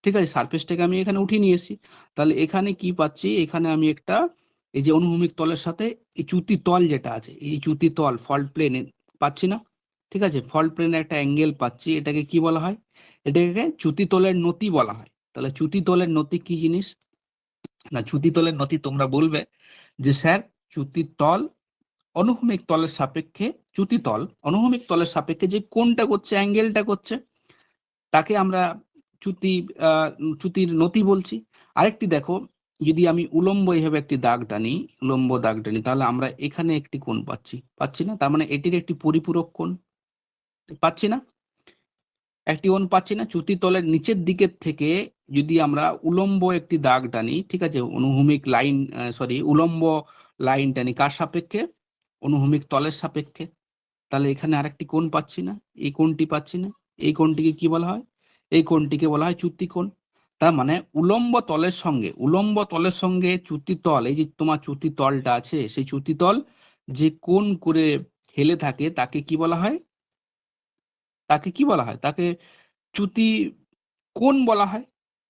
ঠিক আছে, সারফেসটাকে আমি এখানে উঠিয়ে নিয়ে এসেছি, তাহলে এখানে কি পাচ্ছি, এখানে আমি একটা, এই যে অনুভূমিক তলের সাথে এই চ্যুতি তল যেটা আছে, এই যে চ্যুতি তল ফল্ট প্লেনে পাচ্ছি না। ঠিক আছে, ফল্ট প্লেনে একটা অ্যাঙ্গেল পাচ্ছি, এটাকে কি বলা হয়, এটাকে চ্যুতি তলের নতি বলা হয়। তাহলে চ্যুতি তলের নতি কি জিনিস না, চ্যুতি তলের নতি তোমরা বলবে যে স্যার চ্যুতি তল অনুভূমিক তলের সাপেক্ষে, চ্যুতি তল অনুভূমিক তলের সাপেক্ষে যে কোনটা করছে, অ্যাঙ্গেলটা করছে, তাকে আমরা চ্যুতি চ্যুতির নতি বলছি। আরেকটি দেখো, যদি আমি উলম্ব এইভাবে একটি দাগ টানি, উলম্ব দাগ টানি, তাহলে আমরা এখানে একটি কোণ পাচ্ছি না, তার মানে এটির একটি পরিপূরক কোণ পাচ্ছি না, একটি কোণ পাচ্ছি না। চ্যুতি তলের নিচের দিকের থেকে যদি আমরা উলম্ব একটি দাগ টানি, ঠিক আছে, অনুভূমিক লাইন, সরি উলম্ব লাইন টানি, কার সাপেক্ষে, অনুভূমিক তলের সাপেক্ষে, তাহলে এখানে আরেকটি কোণ পাচ্ছি না, এই কোণটি পাচ্ছি না, এই কোণটিকে কি বলা হয়, এই কোণটিকে বলা হয় চ্যুতি কোণ। তার মানে উলম্ব তলের সঙ্গে, উলম্ব তলের সঙ্গে চ্যুতি তল, এই যে তোমার চ্যুতি তলটা আছে, সেই চ্যুতি তল যে কোণ করে হেলে থাকে তাকে কি বলা হয়, তাকে কি বলা হয়, তাকে চ্যুতি কোণ বলা হয়।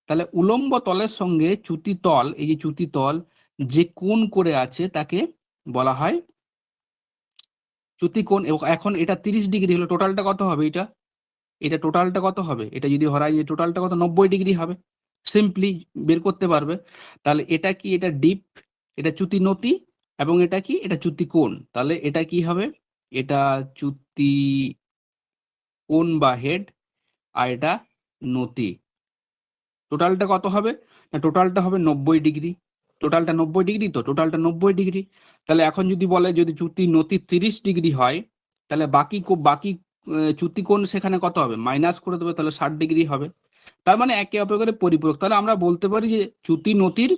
তাহলে উলম্ব তলের সঙ্গে চ্যুতি তল, এই যে চ্যুতি তল যে কোণ করে আছে তাকে বলা হয় চ্যুতি কোণ। এখন এটা 30 ডিগ্রি হলো, টোটালটা কত হবে, এটা এটা টোটালটা কত হবে, এটা যদি হরাই যে টোটালটা কত, 90 ডিগ্রি হবে, সিম্পলি বের করতে পারবে। তাহলে এটা কি, এটা ডিপ, এটা চ্যুতি নতি, এবং এটা কি, এটা চ্যুতি কোণ। তাহলে এটা কি হবে, এটা চ্যুতি কোণ বা হেড, আর এটা নতি। টোটালটা কত হবে না, টোটালটা হবে 90 ডিগ্রি, টোটালটা 90 ডিগ্রি, তো টোটালটা 90 ডিগ্রি। তাহলে এখন যদি বলে যদি চ্যুতি নতি 30 ডিগ্রি হয়, তাহলে বাকি চ্যুতি কোণ সেখানে কত হবে, মাইনাস করে দেবে, তাহলে 60 ডিগ্রি হবে। তার মানে একে অপরের পরিপূরক। তাহলে আমরা বলতে পারি যে চ্যুতি নতির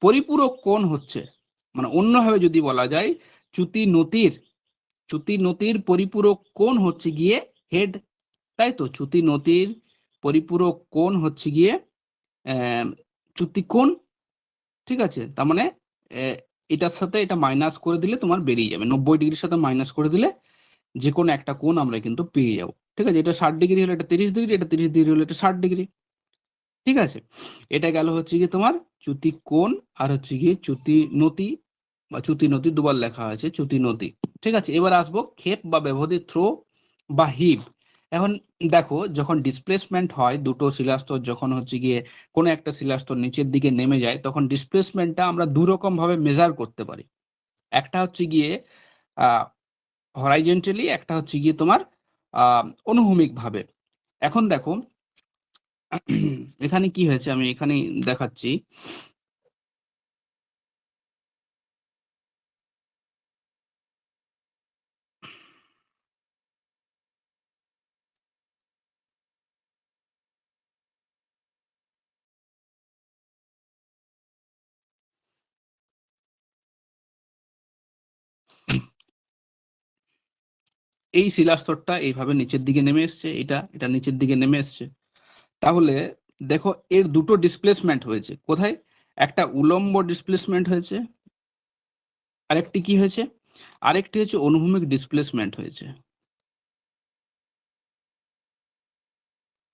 পরিপূরক কোণ হচ্ছে, মানে অন্যভাবে যদি বলা যায়, চ্যুতি নতির চ্যুতি নতির পরিপূরক কোণ হচ্ছে গিয়ে হেড, তাই তো, চ্যুতি নতির পরিপূরক কোণ হচ্ছে গিয়ে চ্যুতি কোণ। ঠিক আছে, তার মানে এটার সাথে এটা মাইনাস করে দিলে তোমার বেরিয়ে যাবে, 90 ডিগ্রির সাথে মাইনাস করে দিলে যে কোনো একটা কোণ আমরা কিন্তু পেয়ে যাবো। ঠিক আছে, এটা 60 ডিগ্রি হলে এটা 30 ডিগ্রি, এটা 30 ডিগ্রি হলে এটা 60 ডিগ্রি। ঠিক আছে, এটা গেল হচ্ছে গিয়ে তোমার চ্যুতি কোণ, আর হচ্ছে গিয়ে চ্যুতি নতি, বা চ্যুতি নতি দুবার লেখা হয়েছে চ্যুতি নতি। ঠিক আছে, এবার আসবো ক্ষেপ বা ব্যবধি থ্রো বা হিপ। এখন দেখো যখন ডিসপ্লেসমেন্ট হয়, দুটো শিলাস্তর যখন হচ্ছে গিয়ে কোনো একটা শিলাস্তর নিচের দিকে নেমে যায়, তখন ডিসপ্লেসমেন্টটা আমরা দু রকম ভাবে মেজার করতে পারি। একটা হচ্ছে গিয়ে হরাইজন্টালি, একটা হচ্ছে গিয়ে তোমার অনুভূমিক ভাবে। এখন দেখো এখানে কি হয়েছে, আমি এখানে দেখাচ্ছি। এই শিলাস্তরটা এইভাবে নিচের দিকে নেমে এসছে, এটা নিচের দিকে নেমে এসছে। তাহলে দেখো এর দুটো ডিসপ্লেসমেন্ট হয়েছে, কোথায়, একটা উলম্ব ডিসপ্লেসমেন্ট হয়েছে, আরেকটি কি হয়েছে, আরেকটি হচ্ছে অনুভূমিক ডিসপ্লেসমেন্ট হয়েছে।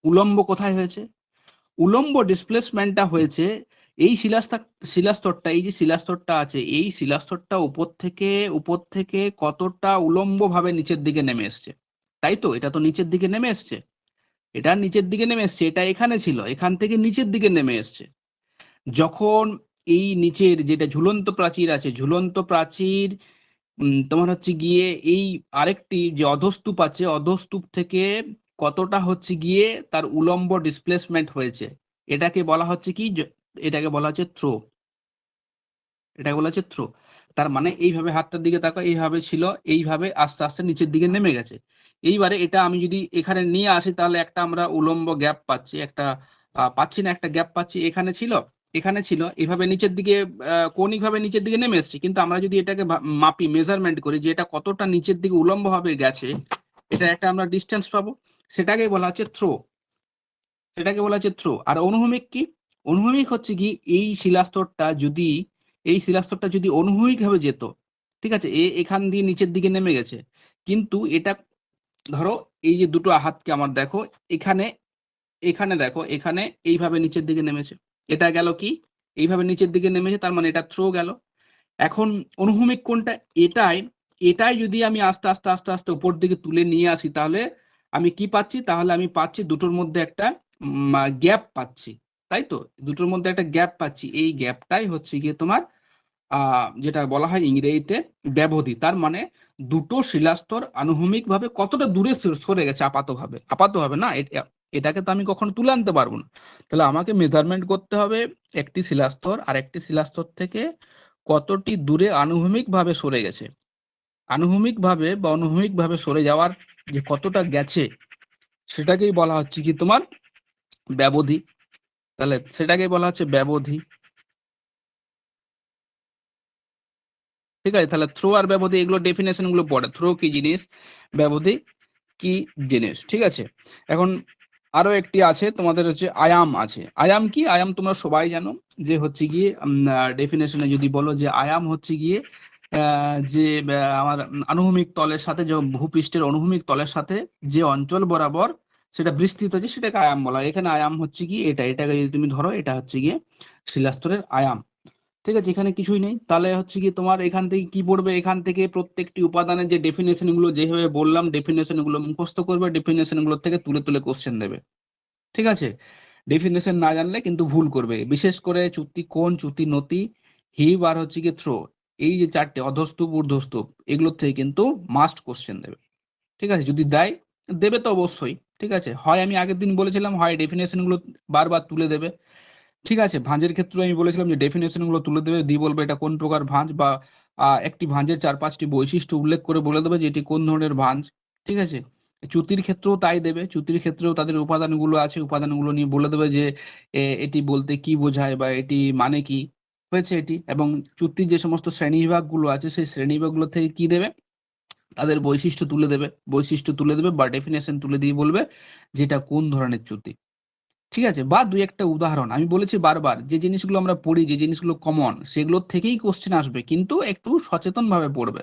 উলম্ব কোথায় হয়েছে, উলম্ব ডিসপ্লেসমেন্টটা হয়েছে এই শিলাস্তরটা, এই যে শিলাস্তরটা আছে, এই শিলাস্তরটা উপর থেকে কতটা উলম্ব ভাবে নিচের দিকে নেমে এসছে, তাই তো? এটা তো নিচের দিকে নেমে এসছে, এটা নিচের দিকে নেমে এসছে, এটা এখানে ছিল, এখান থেকে নিচের দিকে নেমে এসছে। যখন এই নিচের যেটা ঝুলন্ত প্রাচীর আছে, ঝুলন্ত প্রাচীর তোমার হচ্ছে গিয়ে এই আরেকটি যে অধস্তূপ আছে, অধস্তূপ থেকে কতটা হচ্ছে গিয়ে তার উলম্ব ডিসপ্লেসমেন্ট হয়েছে, এটাকে বলা হচ্ছে কি, এটাকে বলা হচ্ছে থ্রো, এটাকে বলা হচ্ছে থ্রো। তার মানে এইভাবে হাতটার দিকে তাকাও, এইভাবে ছিল, এইভাবে আস্তে আস্তে নিচের দিকে নেমে গেছে। এইবারে এটা আমি যদি এখানে নিয়ে আসি, তাহলে একটা আমরা উলম্ব গ্যাপ পাচ্ছি, একটা পাচ্ছি না, একটা গ্যাপ পাচ্ছি, এখানে ছিল, এখানে ছিল, এইভাবে নিচের দিকে কৌণিক ভাবে নিচের দিকে নেমে এসছে। কিন্তু আমরা যদি এটাকে মাপি, মেজারমেন্ট করি যে এটা কতটা নিচের দিকে উলম্ব ভাবে গেছে, এটা একটা আমরা ডিস্টেন্স পাবো, সেটাকেই বলা হচ্ছে থ্রো, সেটাকে বলা হচ্ছে থ্রো। আর অনুভূমিক কি? অনুভূমিক হচ্ছে কি, এই শিলাস্তরটা যদি অনুভূমিক ভাবে যেত, ঠিক আছে, এখান দিয়ে নিচের দিকে নেমে গেছে, কিন্তু এটা ধরো এই যে দুটো হাতকে আমার দেখো, এখানে এখানে দেখো, এখানে এইভাবে নিচের দিকে নেমেছে, এটা গেল কি, এইভাবে নিচের দিকে নেমেছে, তার মানে এটা থ্রো গেল। এখন অনুভূমিক কোনটা? এটাই, এটাই যদি আমি আস্তে আস্তে আস্তে আস্তে উপর দিকে তুলে নিয়ে আসি, তাহলে আমি কি পাচ্ছি? তাহলে আমি পাচ্ছি দুটোর মধ্যে একটা গ্যাপ পাচ্ছি, তাই তো? দুটোর মধ্যে একটা গ্যাপ পাচ্ছি, এই গ্যাপটাই হচ্ছে গিয়ে তোমার যেটা বলা হয় ইংরেজিতে ব্যবধি। তার মানে দুটো শিলাস্তর আনুভূমিক ভাবে কতটা দূরে সরে গেছে, আপাতভাবে না, এটাকে তো আমি কখনো তুলে আনতে পারবো না। তাহলে আমাকে মেজারমেন্ট করতে হবে একটি শিলাস্তর আর একটি শিলাস্তর থেকে কতটি দূরে আনুভূমিক ভাবে সরে গেছে, আনুভূমিক ভাবে বা অনুভূমিক ভাবে সরে যাওয়ার যে কতটা গেছে, সেটাকেই বলা হচ্ছে কি তোমার ব্যবধি। তাহলে সেটাকেই বলা হচ্ছে ব্যবধি, ঠিক আছে? তাহলে থ্রো আর ব্যবধি, এগুলো ডেফিনেশন গুলো পড়ে, থ্রো কি জিনিস, ব্যবধি কি জিনিস, ঠিক আছে? এখন আরো একটি আছে তোমাদের, হচ্ছে আয়াম আছে। আয়াম কি? আয়াম তোমরা সবাই জানো যে হচ্ছে গিয়ে ডেফিনেশনে যদি বলো যে আয়াম হচ্ছে গিয়ে যে আমার আনুভূমিক তলের সাথে, যে ভূপৃষ্ঠের অনুভূমিক তলের সাথে যে অঞ্চল বরাবর সেটা বিস্তৃত হচ্ছে, সেটাকে আয়াম বলা হয়। এখানে আয়াম হচ্ছে কি, এটাকে যদি তুমি ধরো, এটা হচ্ছে গিয়ে শিলাস্তরের আয়াম, ঠিক আছে? এখানে কিছুই নেই, তাহলে হচ্ছে কি তোমার এখান থেকে কি পড়বে, এখান থেকে প্রত্যেকটি উপাদানের যে ডেফিনেশন গুলো যেভাবে বললাম, ডেফিনেশন গুলো মুখস্থ করবে, ডেফিনেশন গুলো থেকে তুলে তুলে কোশ্চেন দেবে, ঠিক আছে? ডেফিনেশন না জানলে কিন্তু ভুল করবে, বিশেষ করে চ্যুতি কোণ, চ্যুতি নতি, হিব আর হচ্ছে কি থ্রো, এই যে চারটে অধস্তূপ ঊর্ধ্বস্তূপ, এগুলোর থেকে কিন্তু মাস্ট কোশ্চেন দেবে, ঠিক আছে? যদি দেয়, দেবে তো অবশ্যই, ঠিক আছে? হয় আমি আগের দিন বলেছিলাম, হয় ডেফিনেশন গুলো বারবার তুলে দেবে, ঠিক আছে? ভাঁজের ক্ষেত্রে আমি বলেছিলাম যে ডেফিনেশন গুলো তুলে দেবে, দিয়ে বলবে এটা কোন প্রকার ভাঁজ, বা একটি ভাঁজের 4-5টি বৈশিষ্ট্য উল্লেখ করে বলে দেবে যে এটি কোন ধরনের ভাঁজ, ঠিক আছে? চ্যুতির ক্ষেত্রেও তাই দেবে, চ্যুতির ক্ষেত্রেও তাদের উপাদানগুলো আছে, উপাদানগুলো নিয়ে বলে দেবে যে এটি বলতে কি বোঝায় বা এটি মানে কি হয়েছে এটি, এবং চ্যুতির যে সমস্ত শ্রেণীবিভাগগুলো আছে, সেই শ্রেণীবিভাগগুলো থেকে কি দেবে, তাদের বৈশিষ্ট্য তুলে দেবে বা ডেফিনেশন তুলে দিয়ে বলবে যে এটা কোন ধরনের চ্যুতি, ঠিক আছে? বা দুই একটা উদাহরণ, আমি বলেছি বারবার, যে জিনিসগুলো আমরা পড়ি, যে জিনিসগুলো কমন, সেগুলোর থেকেই কোশ্চেন আসবে, কিন্তু একটু সচেতন ভাবে পড়বে,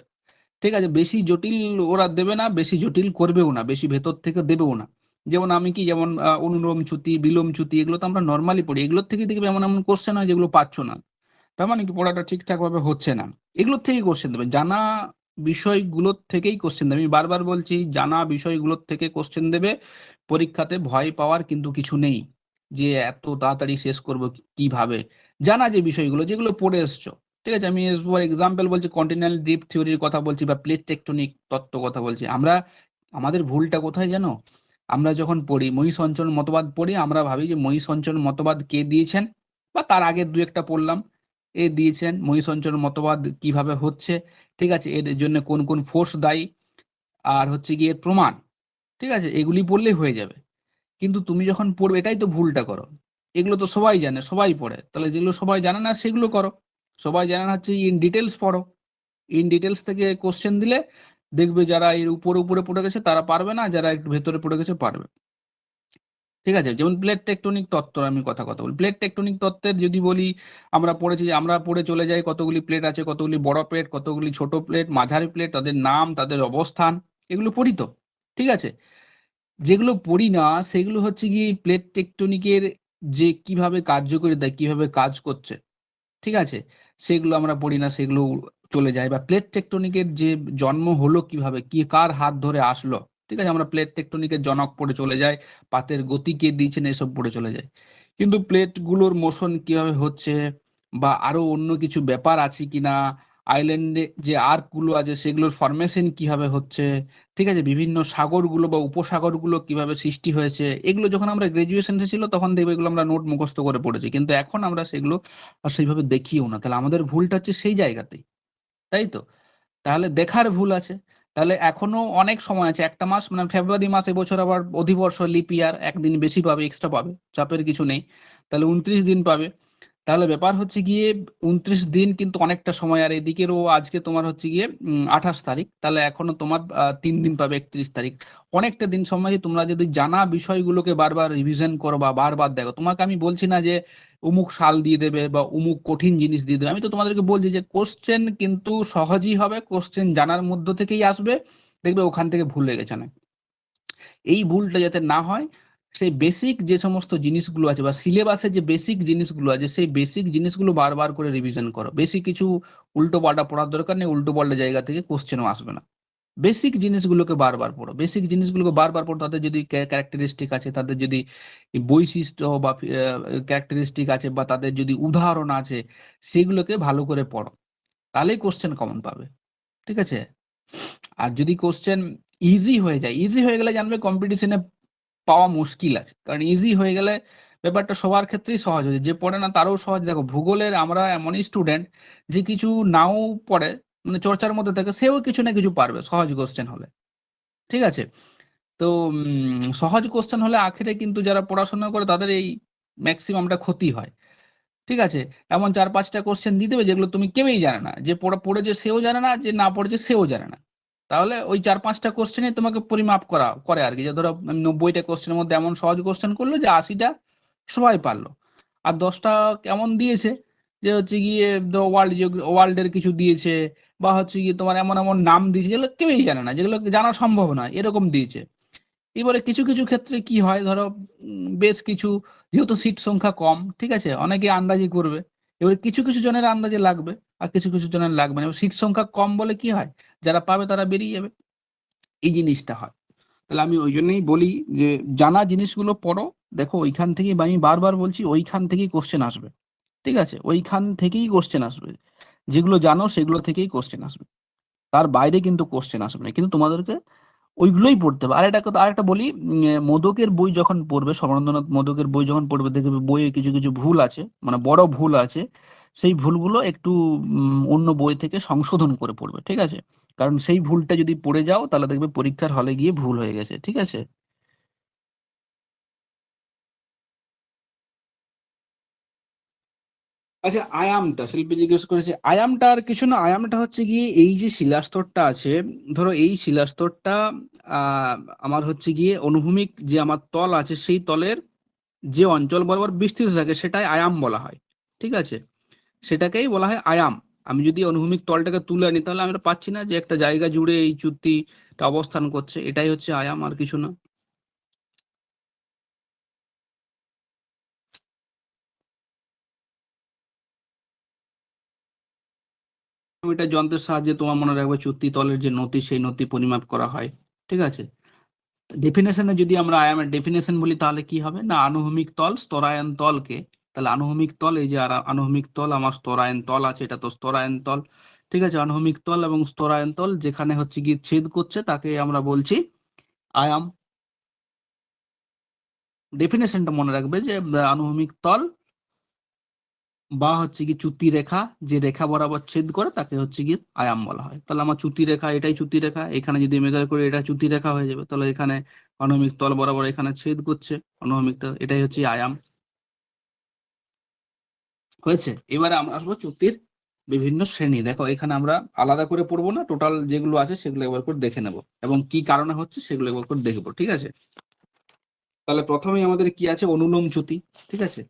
ঠিক আছে? বেশি জটিল ওরা দেবে না, বেশি জটিল করবেও না, বেশি ভেতর থেকে দেবেও না। যেমন আমি কি, যেমন অনুলোম চ্যুতি, বিলোম চ্যুতি, এগুলো তো আমরা নর্মালি পড়ি, এগুলোর থেকে দেখবে এমন এমন কোশ্চেন হয় যেগুলো পাচ্ছ না, তার মানে কি পড়াটা ঠিকঠাক ভাবে হচ্ছে না। এগুলোর থেকেই কোশ্চেন দেবে, জানা বিষয়গুলোর থেকেই কোশ্চেন দেবে, আমি বারবার বলছি, জানা বিষয়গুলোর থেকে কোশ্চেন দেবে। পরীক্ষাতে ভয় পাওয়ার কিন্তু কিছু নেই, যে এত তাড়াতাড়ি শেষ করব কিভাবে, জানা যে বিষয়গুলো যেগুলো পড়ে এসছো, ঠিক আছে? আমি ফর এক্সাম্পল বলছি, কন্টিনেন্টাল ড্রিফট থিওরির কথা বলছি, বা প্লেট টেকটনিক তত্ত্ব কথা বলছি। আমরা, আমাদের ভুলটা কোথায় জানো? আমরা যখন পড়ি মহিষ অঞ্চল মতবাদ পড়ি, আমরা ভাবি যে মহিষ অঞ্চল মতবাদ কে দিয়েছেন, বা তার আগে দু একটা পড়লাম, এ দিয়েছেন মহিষ অঞ্চল মতবাদ কিভাবে হচ্ছে, ঠিক আছে, এর জন্য কোন কোন ফোর্স দায়ী, আর হচ্ছে গিয়ে প্রমাণ, ঠিক আছে, এগুলি পড়লেই হয়ে যাবে। কিন্তু তুমি যখন পড়বে, এটাই তো ভুলটা করো, এগুলো তো সবাই জানে, সবাই পড়ে, তাহলে যেগুলো সবাই জানে না সেগুলো করো। সবাই জানে না হচ্ছে ইন ডিটেলস পড়ো, ইন ডিটেলস থেকে কোশ্চেন দিলে দেখবে যারা এর উপরে উপরে পড়ে গেছে তারা পারবে না, যারা একটু ভেতরে পড়ে গেছে পারবে, ঠিক আছে? যেমন প্লেট টেকটনিক তত্ত্ব, আমি কথা বলি, প্লেট টেকটনিক তত্ত্বের যদি বলি, আমরা পড়েছি যে, আমরা পড়ে চলে যাই কতগুলি প্লেট আছে, কতগুলি বড় প্লেট, কতগুলি ছোট প্লেট, মাঝারি প্লেট, তাদের নাম, তাদের অবস্থান, এগুলো পড়ি তো, ঠিক আছে? যেগুলো পড়ি না সেগুলো হচ্ছে কি প্লেট টেকটনিকের যে কিভাবে কার্যকারিতা কিভাবে কাজ করছে, ঠিক আছে, সেগুলো আমরা পড়ি না, সেগুলো চলে যায়। বা প্লেট টেকটনিকের যে জন্ম হলো কিভাবে, কি কার হাত ধরে আসলো, ঠিক আছে, আমরা প্লেট টেকটনিকের জনক পড়ে চলে যাই, পাতের গতি কে দিয়েছেন এসব পড়ে চলে যায়। কিন্তু প্লেট গুলোর মোশন কিভাবে হচ্ছে, বা আরো অন্য কিছু ব্যাপার আছে কিনা, আইল্যান্ডে যে আর্ক গুলো আছে সেগুলোর ফরমেশন কিভাবে হচ্ছে, ঠিক আছে, বিভিন্ন সাগরগুলো বা উপসাগরগুলো কিভাবে সৃষ্টি হয়েছে, এগুলো যখন আমরা গ্রাজুয়েশনে ছিল তখন দেখবে এগুলো আমরা নোট মুখস্থ করে পড়েছি, কিন্তু এখন আমরা সেগুলো আর সেইভাবে দেখিও না। তাহলে আমাদের ভুলটা হচ্ছে সেই জায়গাতেই, তাই তো? তাহলে দেখার ভুল আছে। তাহলে এখনো অনেক সময় আছে। একটা মাস মানে ফেব্রুয়ারি মাস এবছর আবার অধিবর্ষ লিপ ইয়ার, ১ দিন বেশি পাবে, এক্সট্রা পাবে। চাপের কিছু নেই। তাহলে ২৯ দিন পাবে। তাহলে ব্যাপার হচ্ছে গিয়ে ২৯ দিন কিন্তু অনেকটা সময়। আর এদিকেরও আজকে তোমার হচ্ছে গিয়ে ২৮ তারিখ। তাহলে এখনো তোমার ৩ দিন পাবে ৩১ তারিখ। অনেকটা দিন সময় তোমরা যদি জানা বিষয়গুলোকে বারবার রিভিশন করো বা বারবার দেখো। তোমাকে আমি বলছি না যে অমুক সাল দিয়ে দেবে বা অমুক কঠিন জিনিস দিয়ে দেবে। আমি তো তোমাদেরকে বলছি যে কোশ্চেন কিন্তু সহজই হবে। কোশ্চেন জানার মধ্য থেকেই আসবে। দেখবে ওখান থেকে ভুল হয়ে গেছে অনেক। এই ভুলটা যাতে না হয়, সেই বেসিক যে সমস্ত জিনিসগুলো আছে বা সিলেবাসে যে বেসিক জিনিসগুলো আছে সেই বেসিক জিনিসগুলো বারবার করে রিভিশন করো। বেশি কিছু উল্টো পাল্টা পড়ার দরকার নেই। উল্টো পাল্টা জায়গা থেকে কোশ্চেনও আসবে না। বেসিক জিনিসগুলোকে বারবার পড়ো। বেসিক জিনিসগুলোকে বারবার পড়ো। তাদের যদি ক্যারেক্টারিস্টিক আছে, তাদের যদি বৈশিষ্ট্য বা ক্যারেক্টারিস্টিক আছে, বা তাদের যদি উদাহরণ আছে, সেগুলোকে ভালো করে পড়ো। তাহলেই কোশ্চেন কমন পাবে। ঠিক আছে? আর যদি কোশ্চেন ইজি হয়ে যায়, ইজি হয়ে গেলে জানবে কম্পিটিশনে পাওয়া মুশকিল আছে। কারণ ইজি হয়ে গেলে ব্যাপারটা সবার ক্ষেত্রেই সহজ হয়ে যায়। যে পড়ে না তারও সহজ। দেখো ভূগোলের আমরা এমনই স্টুডেন্ট যে কিছু নাও পড়ে, মানে চর্চার মধ্যে থাকে, সেও কিছু না কিছু পারবে সহজ কোশ্চেন হলে। ঠিক আছে? তো সহজ কোশ্চেন হলে আখেরে কিন্তু যারা পড়াশোনা করে তাদের এই ম্যাক্সিমামটা ক্ষতি হয়। ঠিক আছে? এমন ৪-৫ টা কোশ্চেন দিয়ে দেবে যেগুলো তুমি কেউই জানে না। যে পড়েছে সেও জানে না, যে না পড়েছে সেও জানে না। তাহলে ওই ৪-৫ টা কোশ্চেনই তোমাকে পরিমাপ করে আরকি। যে ধরো ৯০ টা কোশ্চেনের মধ্যে এমন সহজ কোশ্চেন করলো যে ৮০ টা সবাই পারল। আর ১০ টা কেমন দিয়েছে যে হচ্ছে গিয়ে ওয়ার্ল্ডের কিছু দিয়েছে, বা হচ্ছে গিয়ে তোমার এমন নাম দিয়েছে যেগুলো কেউই জানে না, যেগুলো জানা সম্ভব নয়, এরকম দিয়েছে। এবারে কিছু, কিছু ক্ষেত্রে কি হয়, ধরো বেশ কিছু, যেহেতু সিট সংখ্যা কম, ঠিক আছে? অনেকে আন্দাজি করবে। এবারে কিছু, কিছু জনের আন্দাজে লাগবে, আর কিছু, কিছু জনের লাগবে না। এবার সিট সংখ্যা কম বলে কি হয়? যারা পাবে তারা বেরিয়ে যাবে। এই জিনিসটা হয়। তাহলে আমি ওইজন্যই বলি যে জানা জিনিসগুলো পড়ো। দেখো ওইখান থেকেই, বা আমি বারবার বলছি ওইখান থেকেই কোশ্চেন আসবে। ঠিক আছে? ওইখান থেকেই কোশ্চেন আসবে। যেগুলো জানো সেগুলো থেকেই কোশ্চেন আসবে। তার বাইরে কিন্তু কোশ্চেন আসবে না। কিন্তু তোমাদেরকে ওইগুলোই পড়তে হবে। আরেকটা কথা, আরেকটা বলি, মোদকের বই যখন পড়বে, সমানন্দ মোদকের বই যখন পড়বে দেখবে বইয়ে কিছু, কিছু ভুল আছে, মানে বড় ভুল আছে। সেই ভুলগুলো একটু অন্য বই থেকে সংশোধন করে পড়বে। ঠিক আছে? কারণ সেই ভুলটা যদি পড়ে যাও তাহলে দেখবে পরীক্ষার হলে গিয়ে ভুল হয়ে গেছে। ঠিক আছে? আচ্ছা, আয়ামটা শিল্পী জিজ্ঞেস করেছে। আয়ামটা আর কিছু না। আয়ামটা হচ্ছে গিয়ে এই যে শিলাস্তরটা আছে, ধরো এই শিলাস্তরটা আহ আমার হচ্ছে গিয়ে অনুভূমিক যে আমার তল আছে সেই তলের যে অঞ্চল বরাবর বিস্তৃত থাকে সেটাই আয়াম বলা হয়। ঠিক আছে? সেটাকেই বলা হয় আয়াম। আমি যদি অনুভূমিক তলটাকে তুলে আনি তাহলে আমরা পাচ্ছি না যে একটা জায়গা জুড়ে এই চুক্তিটা অবস্থান করছে, এটাই হচ্ছে আয়াম, আর কিছু না। এটা যন্ত্রের সাহায্যে তোমার মনে রাখবে চুক্তি তলের যে নতি সেই নতি পরিমাপ করা হয়। ঠিক আছে? ডেফিনেশনে যদি আমরা আয়ামের ডেফিনেশন বলি তাহলে কি হবে না, আনুভূমিক তল স্তরায়ন তলকে, তাহলে আনুভূমিক তল, এই যে আনুভূমিক তল আমার স্তরায়ন তল আছে, এটা তো স্তরায়ন তল। ঠিক আছে? আনুভূমিক তল এবং স্তরায়ন তল যেখানে হচ্ছে গিয়ে ছেদ করছে তাকে আমরা বলছি আয়াম। ডেফিনেশনটা মনে রাখবে যে আনুভূমিক তল বা হচ্ছে কি চ্যুতি রেখা, যে রেখা বরাবর ছেদ করে তাকে হচ্ছে কি আয়াম বলা হয়। তাহলে আমার চ্যুতি রেখা, এটাই চ্যুতি রেখা, এখানে যদি মেজার করে এটা চ্যুতি রেখা হয়ে যাবে, তাহলে এখানে অনুভূমিক তল বরাবর এখানে ছেদ করছে অনুভূমিকটা, এটাই হচ্ছে আয়াম। হয়েছে? এবারে আমরা আসবো চ্যুতির বিভিন্ন শ্রেণী। দেখো এখানে আমরা আলাদা করে পড়বো না, টোটাল যেগুলো আছে সেগুলো একবার করে দেখে নেব এবং কি কারণে হচ্ছে সেগুলো একবার করে দেখবো। ঠিক আছে? তাহলে প্রথমেই আমাদের কি আছে, অনুলোম চ্যুতি। ঠিক আছে?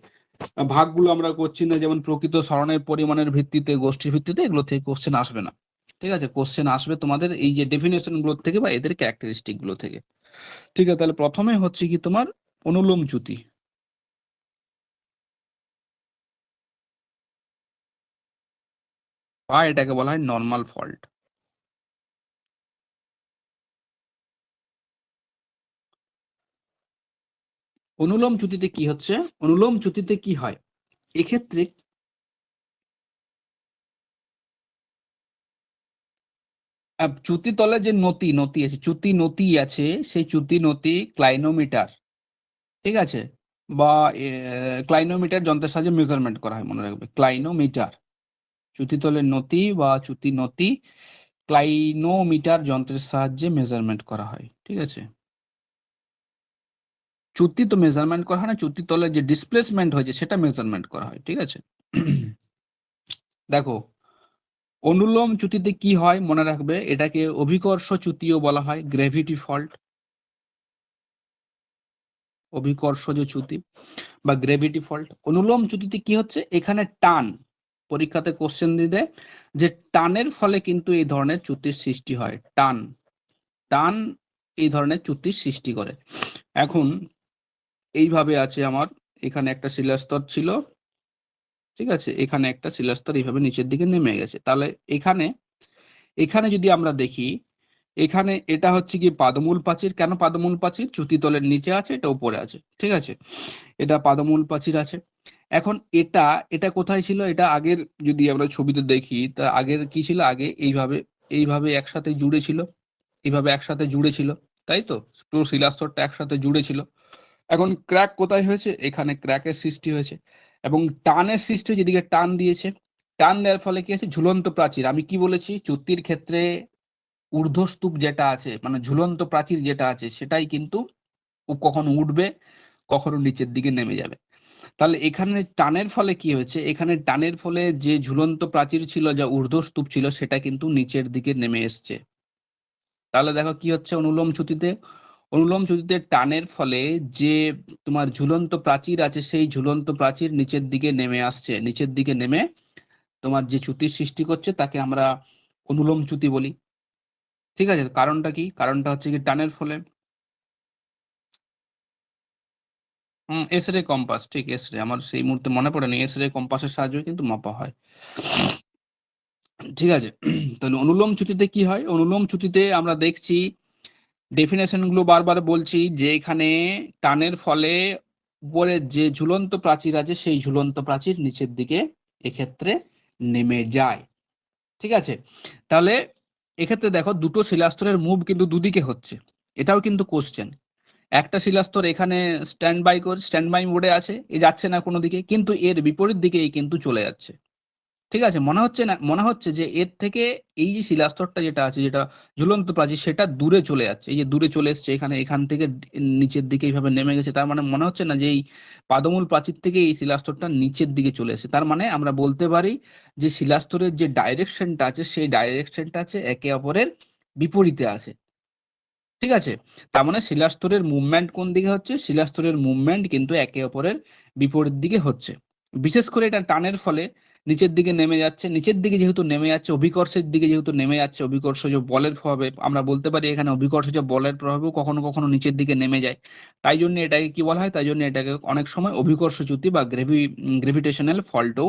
ভাগগুলো আমরা করছি না, যেমন প্রকৃত সরণের পরিমাণের ভিত্তিতে, গোষ্ঠীর ভিত্তিতে, এগুলো থেকে কোশ্চেন আসবে না। ঠিক আছে? কোশ্চেন আসবে তোমাদের এই যে ডেফিনেশন গুলো থেকে বা এদের ক্যারেক্টারিস্টিক গুলো থেকে। ঠিক আছে? তাহলে প্রথমে হচ্ছে কি তোমার অনুলোম চ্যুতি। বা এটাকে বলা হয় নর্মাল ফল্ট। অনুলোম চ্যুতিতে কি হচ্ছে, অনুলোম চ্যুতিতে কি হয় এক্ষেত্রে চ্যুতি তলে যে নতি নতি আছে, চ্যুতি নতি আছে, সেই চ্যুতি নতি ক্লাইনোমিটার, ঠিক আছে, বা ক্লাইনোমিটার যন্ত্রের সাহায্যে মেজারমেন্ট করা হয়, মনে রাখবে ক্লাইনোমিটার, চ্যুতি তলের নতি বা চ্যুতি নতি ক্লাইনোমিটার যন্ত্রের সাহায্যে মেজারমেন্ট করা হয়, ঠিক আছে। চ্যুতি তো মেজারমেন্ট করা হয় না, চ্যুতি তলে যে ডিসপ্লেসমেন্ট হয়েছে সেটা মেজারমেন্ট করা হয়, ঠিক আছে। দেখো অনুলোম চ্যুতিতে কি হয় মনে রাখবে, এটাকে অভিকর্ষ চ্যুতিও বলা হয়, গ্র্যাভিটি ফল্ট, অভিকর্ষজ চ্যুতি বা গ্র্যাভিটি ফল্ট। অনুলোম চ্যুতিতে কি হচ্ছে, এখানে টান, পরীক্ষাতে কোশ্চেন দিতে যে টানের ফলে কিন্তু এই ধরনের চ্যুতির সৃষ্টি হয়, টান, টান এই ধরনের চ্যুতির সৃষ্টি করে। এখন এইভাবে আছে আমার, এখানে একটা শিলাস্তর ছিল, ঠিক আছে, এখানে একটা শিলাস্তর এইভাবে নিচের দিকে নেমে গেছে, তাহলে এখানে এখানে যদি আমরা দেখি, এখানে এটা হচ্ছে কি পাদমূল প্রাচীর, কেন পাদমূল প্রাচীর, চ্যুতি তলের নিচে আছে, এটা উপরে আছে, ঠিক আছে, এটা পাদমূল প্রাচীর আছে। এখন এটা এটা কোথায় ছিল, এটা আগের যদি আমরা ছবিতে দেখি, তা আগের কি ছিল, আগে এইভাবে এইভাবে একসাথে জুড়ে ছিল, এইভাবে একসাথে জুড়ে ছিল, তাই তো, পুরো শিলাস্তরটা একসাথে জুড়ে ছিল। এখন ক্র্যাক কোথায় হয়েছে, এখানে ক্র্যাকের সৃষ্টি হয়েছে, এবং টানের সৃষ্টি হয়েছে, এদিকে টান দিয়েছে, টান দেওয়ার ফলে কি আছে, ঝুলন্ত প্রাচীর, আমি কি বলেছি, চ্যুতির ক্ষেত্রে ঊর্ধ্বস্তূপ যেটা আছে, মানে ঝুলন্ত প্রাচীর যেটা আছে, সেটাই কিন্তু কখনো উঠবে, কখনো নিচের দিকে নেমে যাবে। তাহলে এখানে টানের ফলে কি হয়েছে, এখানে টানের ফলে যে ঝুলন্ত প্রাচীর ছিল, যা ঊর্ধ্বস্তূপ ছিল, সেটা কিন্তু নিচের দিকে নেমে এসছে। তাহলে দেখো কি হচ্ছে অনুলোম চ্যুতিতে, অনুলোম চ্যুতিতে টানের ফলে যে তোমার ঝুলন্ত প্রাচীর আছে, সেই ঝুলন্ত প্রাচীর নিচের দিকে নেমে আসছে, নিচের দিকে নেমে তোমার যে চ্যুতির সৃষ্টি করছে তাকে আমরা অনুলোম চ্যুতি বলি, ঠিক আছে। কারণটা কি, কারণটা হচ্ছে কি টানের ফলে, এস রে কম্পাস, ঠিক, এস রে, আমার সেই মুহূর্তে মনে পড়েনি, এস রে কম্পাসের সাহায্যে কিন্তু মাপা হয়, ঠিক আছে। তাহলে অনুলোম চ্যুতিতে কি হয়, অনুলোম চ্যুতিতে আমরা দেখছি ডেফিনেশন গুলো বারবার বলছি, যে এখানে টানের ফলে উপরে যে ঝুলন্ত প্রাচীর আছে, সেই ঝুলন্ত প্রাচীর নিচের দিকে এক্ষেত্রে নেমে যায়, ঠিক আছে। তাহলে এক্ষেত্রে দেখো দুটো শিলাস্তরের মুভ কিন্তু দুদিকে হচ্ছে, এটাও কিন্তু কোশ্চেন। একটা শিলাস্তর এখানে স্ট্যান্ড বাই মোডে আছে, এ যাচ্ছে না কোনো দিকে, কিন্তু এর বিপরীত দিকে এই কিন্তু চলে যাচ্ছে, ঠিক আছে। মনে হচ্ছে না, মনে হচ্ছে যে এর থেকে এই যে শিলাস্তরটা যেটা আছে, যেটা ঝুলন্ত প্রাচীর, সেটা দূরে চলে যাচ্ছে, এই যে দূরে চলে এসছে, এখানে এখান থেকে নিচের দিকে এইভাবে নেমে গেছে, তার মানে মনে হচ্ছে না যে এই পাদমূল প্রাচীর থেকে এই শিলাস্তরটা নিচের দিকে চলে এসেছে, তার মানে আমরা বলতে পারি যে শিলাস্তরের যে ডাইরেকশনটা আছে, সেই ডাইরেকশনটা আছে একে অপরের বিপরীতে আছে, ঠিক আছে। তার মানে শিলাস্তরের মুভমেন্ট কোন দিকে হচ্ছে, শিলাস্তরের মুভমেন্ট কিন্তু একে অপরের বিপরীত দিকে হচ্ছে। বিশেষ করে এটা টানের ফলে নিচের দিকে নেমে যাচ্ছে, নিচের দিকে যেহেতু নেমে যাচ্ছে, অভিকর্ষের দিকে যেহেতু নেমে যাচ্ছে, অভিকর্ষজ বলের প্রভাবে আমরা বলতে পারি এখানে অভিকর্ষজ বলের প্রভাবেও কখনো কখনো নিচের দিকে নেমে যায়, তাই জন্য এটাকে কি বলা হয়, তাই জন্য এটাকে অনেক সময় অভিকর্ষ চ্যুতি বা গ্রেভিটেশনাল ফল্টও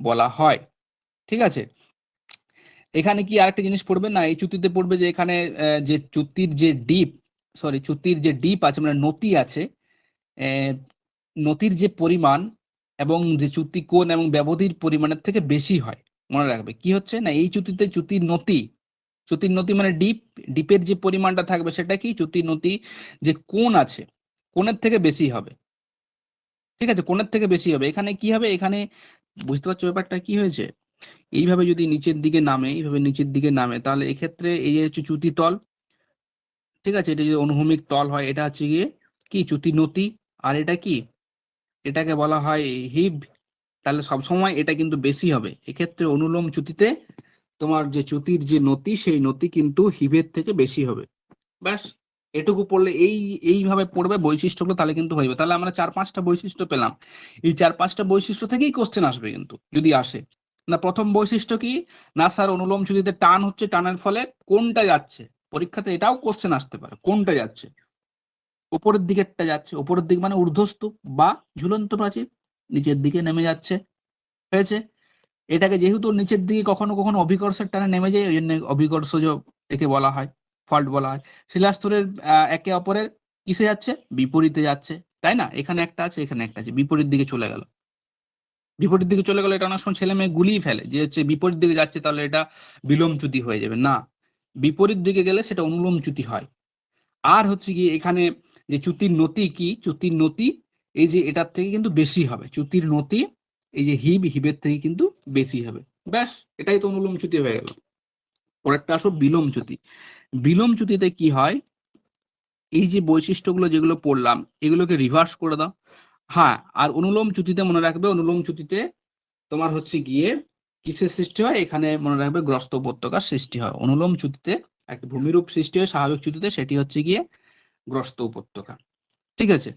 বলা হয়, ঠিক আছে। এখানে কি আরেকটা জিনিস পড়বে না, এই চ্যুতিতে পড়বে যে এখানে যে চ্যুতির যে ডিপ, সরি চ্যুতির যে ডিপ আছে, মানে নতি আছে, আহ, নতির যে পরিমাণ এবং যে চ্যুতি কোণ এবং ব্যবধির পরিমাণের থেকে বেশি হয়, মনে রাখবে কি হচ্ছে না, এই চ্যুতিতে চ্যুতির নতি, চ্যুতির নতি মানে ডিপ, ডিপের যে পরিমাণটা থাকবে সেটা কি, চ্যুতির নতি যে কোণ আছে, কোণের থেকে বেশি হবে, ঠিক আছে, কোণের থেকে বেশি হবে। এখানে কি হবে, এখানে বুঝতে পারছো ব্যাপারটা কি হয়েছে, এইভাবে যদি নিচের দিকে নামে, এইভাবে নিচের দিকে নামে, তাহলে এক্ষেত্রে এই যে হচ্ছে চ্যুতি তল, ঠিক আছে, এটা যদি অনুভূমিক তল হয়, এটা হচ্ছে গিয়ে কি চ্যুতি নতি, আর এটা কি, এটাকে বলা হয় হিব, তাহলে সবসময় এটা কিন্তু বেশি হবে, এক্ষেত্রে অনুলোম চ্যুতিতে তোমার যে চ্যুতির যে নতি, সেই নতি কিন্তু হিবের থেকে বেশি হবে, ব্যাস। এটুকু পড়লে এইভাবে পড়বে বৈশিষ্ট্যগুলো, তাহলে কিন্তু হইবে। তাহলে আমরা 4-5টা বৈশিষ্ট্য পেলাম, এই 4-5টা বৈশিষ্ট্য থেকেই কোশ্চেন আসবে কিন্তু, যদি আসে না। প্রথম বৈশিষ্ট্য কি, না স্যার অনুলোম চ্যুতিতে টান হচ্ছে, টানের ফলে কোনটা যাচ্ছে, পরীক্ষাতে এটাও কোশ্চেন আসতে পারে, কোনটা যাচ্ছে, উপরের দিকেরটা যাচ্ছে, উপরের দিক মানে ঊর্ধ্বস্তূপ বা ঝুলন্ত প্রাচীর, নিচের দিকে নেমে যাচ্ছে, হয়েছে। এটাকে যেহেতু নিচের দিকে কখনো কখনো অভিকর্ষের টানে নেমে যায়, ওই জন্য অভিকর্ষজ একে বলা হয়, ফল্ট বলা হয়। শিলাস্তরের একে অপরের কিসে যাচ্ছে, বিপরীতে যাচ্ছে, তাই না? এখানে একটা আছে, এখানে একটা আছে, বিপরীত দিকে চলে গেল। বিপরীত দিকে চলে গেলে এটা অনেক সময় ছেলে মেয়ে গুলিয়ে ফেলে যে হচ্ছে বিপরীত দিকে যাচ্ছে, তাহলে এটা বিলোমচ্যুতি হয়ে যাবে। না, বিপরীত দিকে গেলে সেটা অনুলোমচ্যুতি হয়। আর হচ্ছে গিয়ে এখানে যে চ্যুতির নতি, কি চ্যুতির নতি, এই যে এটার থেকে কিন্তু বেশি হবে চ্যুতির নতি, এই যে হিবের থেকে কিন্তু বেশি হবে। ব্যাস, এটাই তো অনুলোমচ্যুতি হয়ে গেল। পরেরটা আসো বিলোমচ্যুতি। বিলোমচ্যুতিতে কি হয়, এই যে বৈশিষ্ট্যগুলো যেগুলো পড়লাম এগুলোকে রিভার্স করে দাও। হ্যাঁ, আর অনুলোমচ্যুতিতে মনে রাখবে, অনুলোমচ্যুতিতে তোমার হচ্ছে গিয়ে কিসের সৃষ্টি হয়, এখানে মনে রাখবে গ্রস্ত উপত্যকার সৃষ্টি হয়। অনুলোমচ্যুতিতে একটা ভূমিরূপ সৃষ্টি হয়, স্বাভাবিক চ্যুতিতে সেটি হচ্ছে গিয়ে গ্রস্ত উপত্যকা। ঠিক আছে।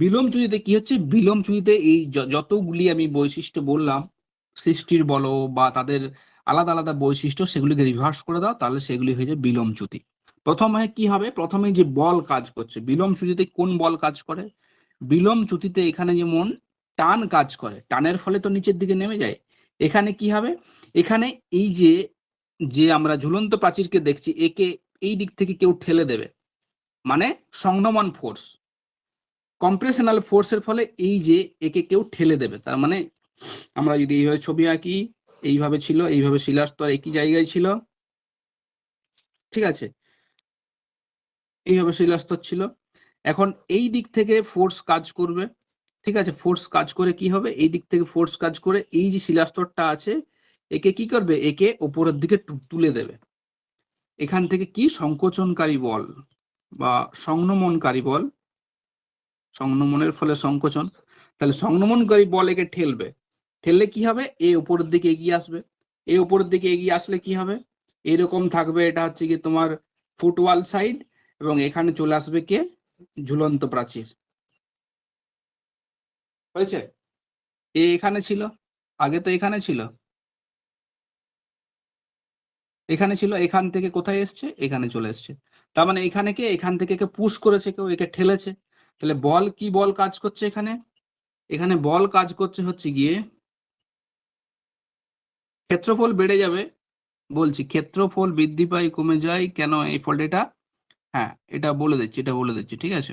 বিলোমচ্যুতিতে কি হচ্ছে, বিলোমচ্যুতিতে এই যতগুলি আমি বৈশিষ্ট্য বললাম সৃষ্টির বলো বা তাদের আলাদা আলাদা বৈশিষ্ট্য, সেগুলিকে রিভার্স করে দাও, তাহলে সেগুলি হয়ে যায় বিলোমচ্যুতি। প্রথমে কি হবে, প্রথমে যে বল কাজ করছে, বিলোমচ্যুতিতে কোন বল কাজ করে, বিলোমচ্যুতিতে এখানে যেমন টান কাজ করে, টানের ফলে তো নিচের দিকে নেমে যায়। এখানে কি হবে, এখানে এই যে যে আমরা ঝুলন্ত প্রাচীরকে দেখছি, একে এই দিক থেকে কেউ ঠেলে দেবে, মানে সংনমন ফোর্স, কম্প্রেশনাল ফোর্সের ফলে এই যে একে কেউ ঠেলে দেবে। তার মানে আমরা যদি এইভাবে ছবি আঁকি, এইভাবে ছিল, এইভাবে শিলাস্তর একই জায়গায় ছিল, ঠিক আছে, এইভাবে শিলাস্তর ছিল, এখন এই দিক থেকে ফোর্স কাজ করবে, ঠিক আছে, ফোর্স কাজ করে কি হবে, এই দিক থেকে ফোর্স কাজ করে এই যে শিলাস্তরটা আছে একে কি করবে, একে উপরের দিকে তুলে দেবে। এখান থেকে কি সংকোচনকারী বল বা সংনমনকারী বল, সংনমনের ফলে সংকোচন, তাহলে সংনমনকারী বল একে ঠেলবে, ঠেললে কি হবে, এ উপরের দিকে এগিয়ে আসবে, এ উপরের দিকে এগিয়ে আসলে কি হবে, এরকম থাকবে, এটা হচ্ছে কি তোমার ফুটওয়াল সাইড, এবং এখানে চলে আসবে কে, ঝুলন্ত প্রাচীর। হয়েছে, এ এখানে ছিল, আগে তো এখানে ছিল, এখানে ছিল, এখান থেকে কোথায় এসছে, এখানে চলে এসছে। তার মানে এখানে কে, এখান থেকে কে পুশ করেছে কেউ, একে ঠেলেছে। তাহলে বল কি বল কাজ করছে এখানে, এখানে বল কাজ করছে হচ্ছে গিয়ে ক্ষেত্রফল বেড়ে যাবে, বলছি ক্ষেত্রফল বৃদ্ধি পায় কমে যায় কেন, এই ফলটা, এটা হ্যাঁ এটা বলে দিচ্ছি, এটা বলে দিচ্ছি, ঠিক আছে।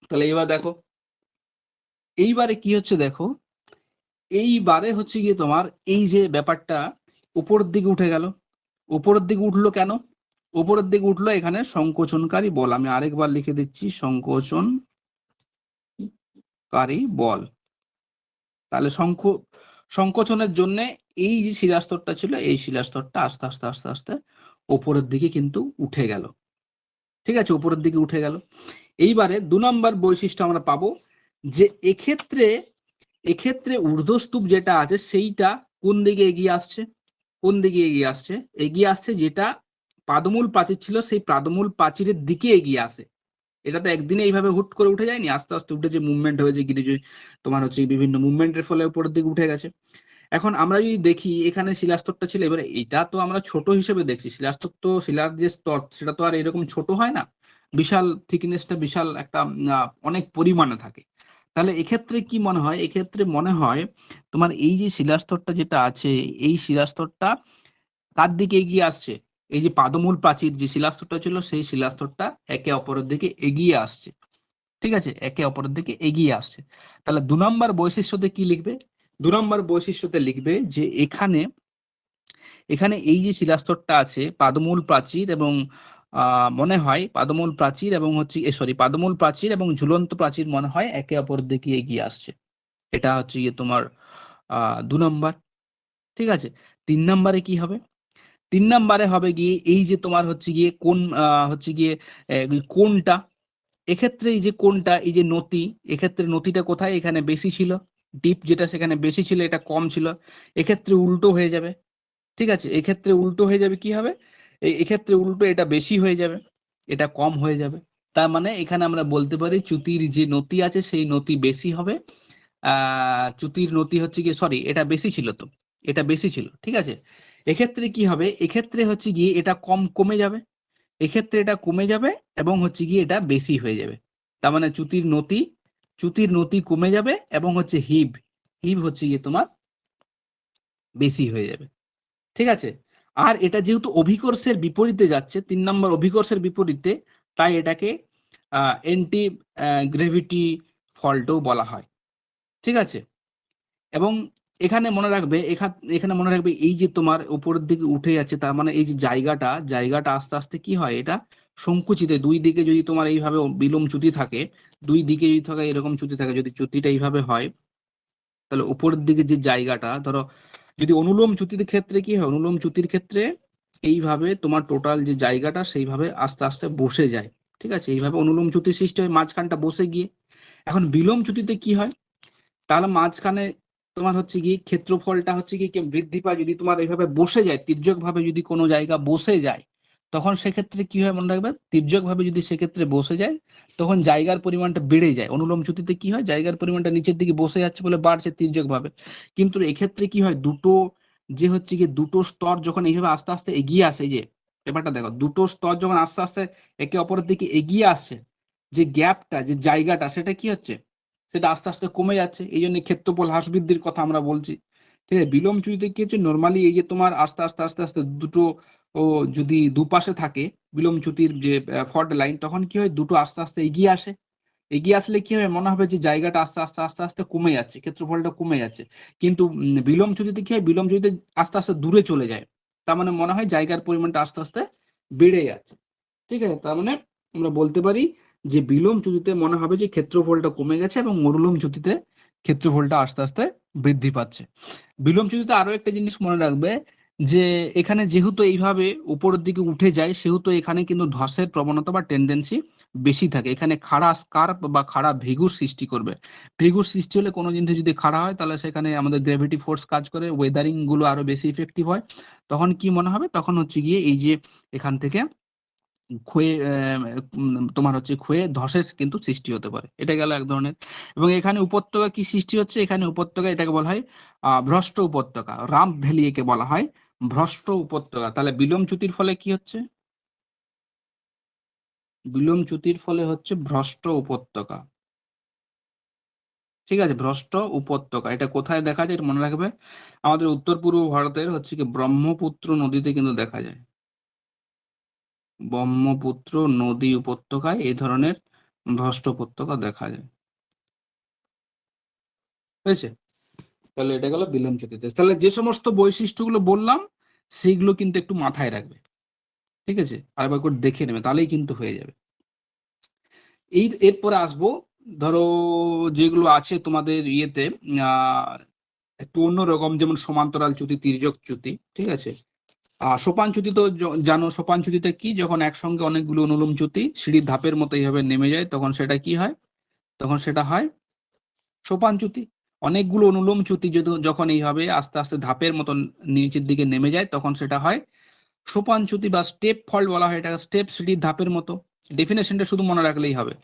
তাহলে এবার দেখো, এইবারে কি হচ্ছে দেখো, এইবারে হচ্ছে গিয়ে তোমার এই যে ব্যাপারটা উপরের দিকে উঠে গেল, উপরের দিকে উঠলো কেন, উপরের দিকে উঠলো এখানে সংকোচনকারী বল, আমি আরেকবার লিখে দিচ্ছি, সংকোচনকারী বল। তাহলে সংকোচনের জন্য এই যে শিলাস্তরটা ছিল, এই শিলাস্তরটা আস্তে আস্তে আস্তে আস্তে উপরের দিকে কিন্তু উঠে গেল, ঠিক আছে, উপরের দিকে উঠে গেল। এইবারে 2 নম্বর বৈশিষ্ট্য আমরা পাবো যে এক্ষেত্রে, এক্ষেত্রে ঊর্ধ্বস্তূপ যেটা আছে সেইটা কোন দিকে এগিয়ে আসছে, কোন দিকে এগিয়ে আসছে, এগিয়ে আসছে যেটা পাদমূল প্রাচীর ছিল সেই পাদমূল প্রাচীরের দিকে এগিয়ে আসে। এটা তো একদিনে এইভাবে হুট করে উঠে যায়নি, আস্তে আস্তে উঠে যে মুভমেন্ট হয়েছে, গিরিজে তোমার হচ্ছে বিভিন্ন মুভমেন্টের ফলে উপরের দিকে উঠে গেছে। এখন আমরা যদি দেখি এখানে শিলাস্তরটা ছিল, এবারে এটা তো আমরা ছোট হিসেবে দেখছি, শিলাস্তর তো শিলার যে স্তর সেটা তো আর এরকম ছোট হয় না, বিশাল থিকনেসটা, বিশাল একটা অনেক পরিমাণে থাকে। তাহলে এক্ষেত্রে কি মনে হয়, এক্ষেত্রে মনে হয় তোমার এই যে শিলাস্তরটা যেটা আছে, এই শিলাস্তরটা কার দিকে এগিয়ে আসছে, এই যে পাদমূল প্রাচীর যে শিলাস্তরটা ছিল সেই শিলাস্তরটা একে অপরের দিকে এগিয়ে আসছে, ঠিক আছে, একে অপরের দিকে এগিয়ে আসছে। তাহলে 2 নম্বর বৈশিষ্ট্যতে কি লিখবে, 2 নম্বর বৈশিষ্ট্যতে লিখবে যে এখানে, এখানে এই যে শিলাস্তরটা আছে পাদমূল প্রাচীর এবং মনে হয় পাদমূল প্রাচীর এবং হচ্ছে সরি পাদমূল প্রাচীর এবং ঝুলন্ত প্রাচীর মনে হয় একে অপরের দিকে এগিয়ে আসছে। এটা হচ্ছে গিয়ে তোমার 2 নম্বর, ঠিক আছে। 3 নম্বরে কি হবে, 3 নম্বরে হবে গিয়ে এই যে তোমার হচ্ছে গিয়ে কোন হচ্ছে গিয়ে কোনটা, এক্ষেত্রে এই যে কোনটা, এই যে নতি, এক্ষেত্রে নতিটা কোথায়, এখানে বেশি ছিল, ডিপ যেটা সেখানে বেশি ছিল, এটা কম ছিল, এক্ষেত্রে উল্টো হয়ে যাবে, ঠিক আছে, এক্ষেত্রে উল্টো হয়ে যাবে, কি হবে, এক্ষেত্রে উল্টো, এটা বেশি হয়ে যাবে, এটা কম হয়ে যাবে। তার মানে এখানে আমরা বলতে পারি চ্যুতির যে নতি আছে সেই নতি বেশি হবে, চ্যুতির নতি হচ্ছে গিয়ে, সরি এটা বেশি ছিল তো, এটা বেশি ছিল, ঠিক আছে। এক্ষেত্রে কি হবে, এক্ষেত্রে হচ্ছে গিয়ে এটা কমে যাবে, এক্ষেত্রে এটা কমে যাবে এবং হচ্ছে গিয়ে এটা বেশি হয়ে যাবে। তার মানে চ্যুতির নতি কমে যাবে এবং হচ্ছে হিব হচ্ছে গিয়ে তোমার বেশি হয়ে যাবে। ঠিক আছে? আর এটা যেহেতু অভিকর্ষের বিপরীতে যাচ্ছে, ৩ নম্বর অভিকর্ষের বিপরীতে, তাই এটাকে অ্যান্টি গ্র্যাভিটি ফল্টও বলা হয়। ঠিক আছে? এবং এখানে মনে রাখবে এখানে মনে রাখবে এই যে তোমার উপরের দিকে উঠে যাচ্ছে, তার মানে এই যে জায়গাটা আস্তে, আস্তে কি হয়? এটা সংকুচিত, ২ দিকে যদি তোমার এইভাবে বিলোম চ্যুতি থাকে, ২ দিকে যদি থাকে এরকম চ্যুতি থাকে, যদি চ্যুতিটা এইভাবে হয়, তাহলে উপরের দিকে যে জায়গাটা ধরো, যদি অনুলোম চ্যুতির ক্ষেত্রে কি হয়? অনুলোম চ্যুতির ক্ষেত্রে এইভাবে তোমার টোটাল যে জায়গাটা সেইভাবে আস্তে, আস্তে বসে যায়। ঠিক আছে? এইভাবে অনুলোম চ্যুতির সৃষ্টি হয় মাঝখানটা বসে গিয়ে। এখন বিলোম চ্যুতিতে কি হয়? তাহলে মাঝখানে তোমার হচ্ছে গিয়ে ক্ষেত্রফলটা হচ্ছে গিয়ে বৃদ্ধি পায়, যদি তোমার এইভাবে বসে যায়, তির্যকভাবে যদি কোনো জায়গা বসে যায়, তখন সেক্ষেত্রে কি হয় মনে রাখবে? তির্যকভাবে যদি সেক্ষেত্রে বসে যায়, তখন জায়গার পরিমাণটা বেড়ে যায়। অনুলোম চ্যুতিতে কি হয়? জায়গার পরিমাণটা নিচের দিকে বসে যাচ্ছে বলে বাড়ছে তির্যকভাবে। কিন্তু এক্ষেত্রে কি হয়? যে হচ্ছে গিয়ে দুটো স্তর যখন এইভাবে আস্তে, আস্তে এগিয়ে আসে, এই যে ব্যাপারটা দেখো, দুটো স্তর যখন আস্তে, আস্তে একে অপরের দিকে এগিয়ে আসছে, যে গ্যাপটা, যে জায়গাটা, সেটা কি হচ্ছে? সেটা আস্তে, আস্তে কমে যাচ্ছে। এইজন্য ক্ষেত্রফল হ্রাস বৃদ্ধির কথা আমরা বলছি। ঠিক আছে? বিলোম চ্যুতিতে কি হচ্ছে? নরমালি এই যে তোমার আস্তে, আস্তে, আস্তে, আস্তে দুটো যদি দুপাশে থাকে বিলোম চ্যুতির যে ফল্ট লাইন, তখন কি হয়? দুটো আস্তে, আস্তে এগিয়ে আসে। এগিয়ে আসলে কি হয়? মনে হবে যে জায়গাটা আস্তে, আস্তে, আস্তে, আস্তে কমে যাচ্ছে। ক্ষেত্রফলটা কমে যাচ্ছে। কিন্তু বিলোম চ্যুতিতে কি হয়? বিলোম চ্যুতিতে আস্তে, আস্তে দূরে চলে যায়। তার মানে মনে হয় জায়গার পরিমাণটা আস্তে, আস্তে বেড়ে যাচ্ছে। ঠিক আছে? তার মানে আমরা বলতে পারি যে বিলোম চ্যুতিতে মনে হবে যে ক্ষেত্রফলটা কমে গেছে, এবং অনুলোম চ্যুতিতে ক্ষেত্রফলটা আস্তে, আস্তে বৃদ্ধি পাচ্ছে। বিলোম চ্যুতিতে আরো একটা জিনিস মনে রাখবে, যে এখানে যেহেতু এইভাবে উপরের দিকে উঠে যায়, সেহেতু এখানে কিন্তু ধসের প্রবণতা বা টেনডেন্সি বেশি থাকে। এখানে খাড়া স্কার্প বা খাড়া ভৃগুর সৃষ্টি করবে। ভৃগুর সৃষ্টি হলে কোনো জিনিস যদি খাড়া হয়, তাহলে সেখানে আমাদের গ্র্যাভিটি ফোর্স কাজ করে, ওয়েদারিং গুলো আরো বেশি ইফেক্টিভ হয়। তখন কি মনে হবে? তখন হচ্ছে গিয়ে এই যে এখান থেকে ক্ষয়ে তোমার হচ্ছে ক্ষয়ে ধসের কিন্তু সৃষ্টি হতে পারে। এটা গেল এক ধরনের। এবং এখানে উপত্যকা কি সৃষ্টি হচ্ছে? এখানে উপত্যকা, এটাকে বলা হয় ভ্রষ্ট উপত্যকা। রাম্প ভ্যালি একে বলা হয়, ভ্রষ্ট উপত্যকা। তাহলে বিলোম চ্যুতির ফলে কি হচ্ছে? বিলোম চ্যুতির ফলে হচ্ছে ভ্রষ্ট উপত্যকা। ঠিক আছে? ভ্রষ্ট উপত্যকা। এটা কোথায় দেখা যায়? এটা মনে রাখবে। আমাদের উত্তর-পূর্ব ভারতের হচ্ছে কি ব্রহ্মপুত্র নদীতে কিন্তু দেখা যায়। ব্রহ্মপুত্র নদী উপত্যকায় এই ধরনের ভ্রষ্ট উপত্যকা দেখা যায়। হয়েছে? তাহলে এটা গেল বিলোম চ্যুতিতে। তাহলে যে সমস্ত বৈশিষ্ট্যগুলো বললাম, সেইগুলো কিন্তু একটু মাথায় রাখবে। ঠিক আছে? আরেকবার করে দেখে নেবে, তাহলেই কিন্তু হয়ে যাবে। এরপরে আসবো, ধরো যেগুলো আছে তোমাদের ইয়েতে, আ একটু অন্যরকম, যেমন সমান্তরাল চ্যুতি, তির্যক চ্যুতি। ঠিক আছে? সোপান চ্যুতি তো জানো, সোপান চ্যুতিটা কি? যখন একসঙ্গে অনেকগুলো অনুলোম চ্যুতি সিঁড়ির ধাপের মতো এইভাবে নেমে যায়, তখন সেটা কি হয়? তখন সেটা হয় সোপান চ্যুতি। অনেকগুলো অনুলোম চ্যুতি যখন এইভাবে আস্তে, আস্তে ধাপের মতন নিচের দিকে নেমে যায়, তখন সেটা হয় সোপান চ্যুতি বা স্টেপ ফল্ট বলা হয় এটাকে। স্টেপ সিঁড়ির ধাপের মতো। ডেফিনেশনটা শুধু মনে রাখলেই হবে।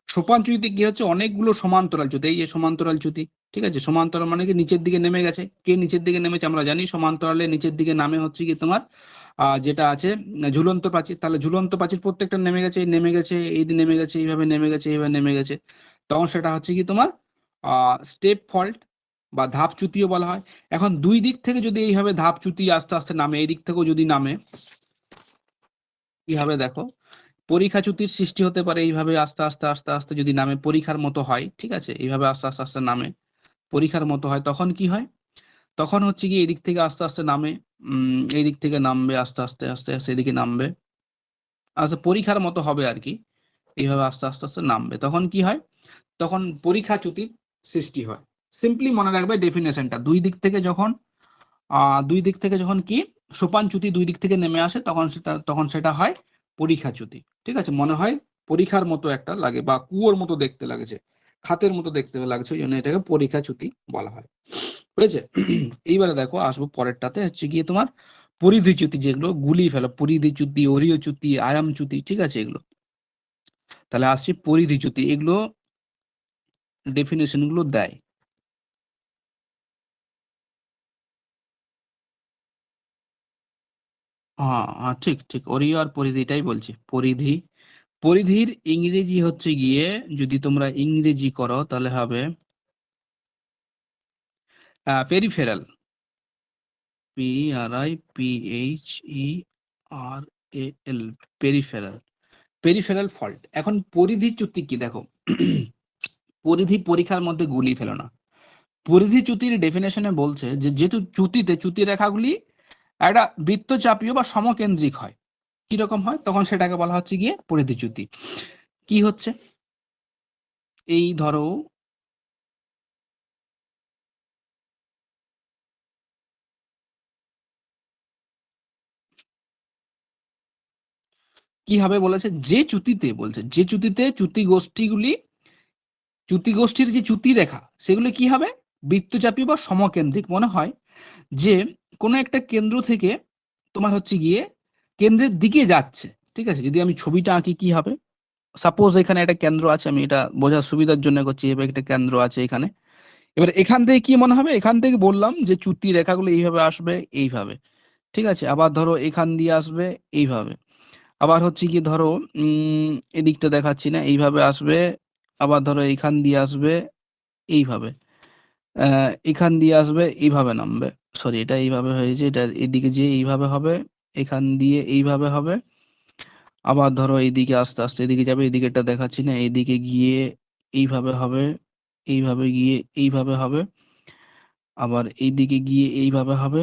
সোপান চ্যুতিতে কি হচ্ছে? অনেকগুলো সমান্তরাল চ্যুতি। এই যে সমান্তরাল চ্যুতি, ঠিক আছে? সমান্তরাল মানে কি? নিচের দিকে নেমে গেছে। কে নিচের দিকে নেমেছে আমরা জানি। সমান্তরালে নিচের দিকে নামে হচ্ছে কি তোমার যেটা আছে ঝুলন্ত প্রাচীর। তাহলে ঝুলন্ত প্রাচীর প্রত্যেকটা নেমে গেছে, নেমে গেছে, এই নেমে গেছে, এইভাবে নেমে গেছে, এইভাবে নেমে গেছে। তখন সেটা হচ্ছে কি তোমার স্টেপ ফল্ট বা ধাপচ্যুতিও বলা হয়। এখন ২ দিক থেকে যদি এইভাবে ধাপচ্যুতি আস্তে, আস্তে নামে, এই দিক থেকেও যদি নামে, কি হবে দেখো? পরিখাচ্যুতির সৃষ্টি হতে পারে এইভাবে আস্তে, আস্তে, আস্তে, আস্তে যদি নামে, পরিখার মতো হয়। ঠিক আছে? এইভাবে আস্তে, আস্তে, আস্তে নামে, পরিখার মতো হয়। তখন কি হয়? তখন হচ্ছে গিয়ে এদিক থেকে আস্তে, আস্তে নামে, এই দিক থেকে নামবে আস্তে, আস্তে, আস্তে, আস্তে এদিকে নামবে। আচ্ছা, পরিখার মতো হবে আরকি। এইভাবে আস্তে, আস্তে, আস্তে নামবে। তখন কি হয়? তখন পরিখাচ্যুতির সৃষ্টি হয়। সিম্পলি মনে রাখবে ডেফিনিশনটা। ২ দিক থেকে যখন ২ দিক থেকে যখন কি সোপানচ্যুতি ২ দিক থেকে নেমে আসে, তখন সেটা হয় পরিখাচ্যুতি। ঠিক আছে? মনে হয় পরিখার মতো একটা লাগে বা কুয়োর মতো দেখতে লাগছে, খাতের মতো দেখতে লাগছে। ওইজন্য এটাকে পরিখাচ্যুতি বলা হয়। হয়েছে? এইবারে দেখো আসবো পরেরটাতে, হচ্ছে গিয়ে তোমার পরিধিচ্যুতি, যেগুলো গুলিয়ে ফেলো। পরিধিচ্যুতি, অরিয়চ্যুতি, আয়ামচ্যুতি, ঠিক আছে এগুলো? তাহলে আসছি পরিধিচ্যুতি। এগুলো ডেফিনিশন গুলো দেয়। ঠিক, ঠিক। অরিয় আর পরিধি, এটাই বলছি। পরিধি। পরিধির ইংরেজি হচ্ছে গিয়ে, যদি তোমরা ইংরেজি করো তাহলে হবে পেরিফেরাল। PRIPHERAL, peripheral fault. এখন পরিধি চ্যুতি কি দেখো, পরিধি পরীক্ষার মধ্যে গুলিয়ে ফেলো না। পরিধি চ্যুতির ডেফিনেশনে বলছে যে যেহেতু চ্যুতি রেখাগুলি একটা বৃত্তচাপীয় বা সমকেন্দ্রিক হয়, কিরকম হয় তখন সেটাকে বলা হচ্ছে গিয়ে পরিধি চ্যুতি। কি হচ্ছে, এই ধরো কি হবে বলেছে, যে চ্যুতিতে বলছে যে চ্যুতিতে চ্যুতি গোষ্ঠীর যে চ্যুতি রেখা সেগুলো কি হবে বৃত্তচাপী বা সমকেন্দ্রিক। মনে হয় যে কোনো একটা কেন্দ্র থেকে তোমার হচ্ছে গিয়ে কেন্দ্রের দিকে যাচ্ছে। ঠিক আছে, যদি আমি ছবিটা আঁকি কি হবে, সাপোজ এখানে একটা কেন্দ্র আছে, আমি এটা বোঝার সুবিধার জন্য করছি, এবার একটা কেন্দ্র আছে এখানে। এবার এখান থেকে কি মনে হবে, এখান থেকে বললাম যে চ্যুতি রেখাগুলো এইভাবে আসবে এইভাবে। ঠিক আছে, আবার ধরো এখান দিয়ে আসবে এইভাবে, আবার হচ্ছে কি ধরো এদিকটা দেখাচ্ছি না, এইভাবে আসবে, আবার ধরো এইখান দিয়ে আসবে এইভাবে, এখান দিয়ে আসবে এইভাবে নামবে। সরি, এটা এইভাবে হয়েছে, এটা এদিকে যেয়ে এইভাবে হবে, এখান দিয়ে এইভাবে হবে, আবার ধরো এইদিকে আস্তে আস্তে এদিকে যাবে, এদিকে এটা দেখাচ্ছি না, এইদিকে গিয়ে এইভাবে হবে, এইভাবে গিয়ে এইভাবে হবে, আবার এইদিকে গিয়ে এইভাবে হবে।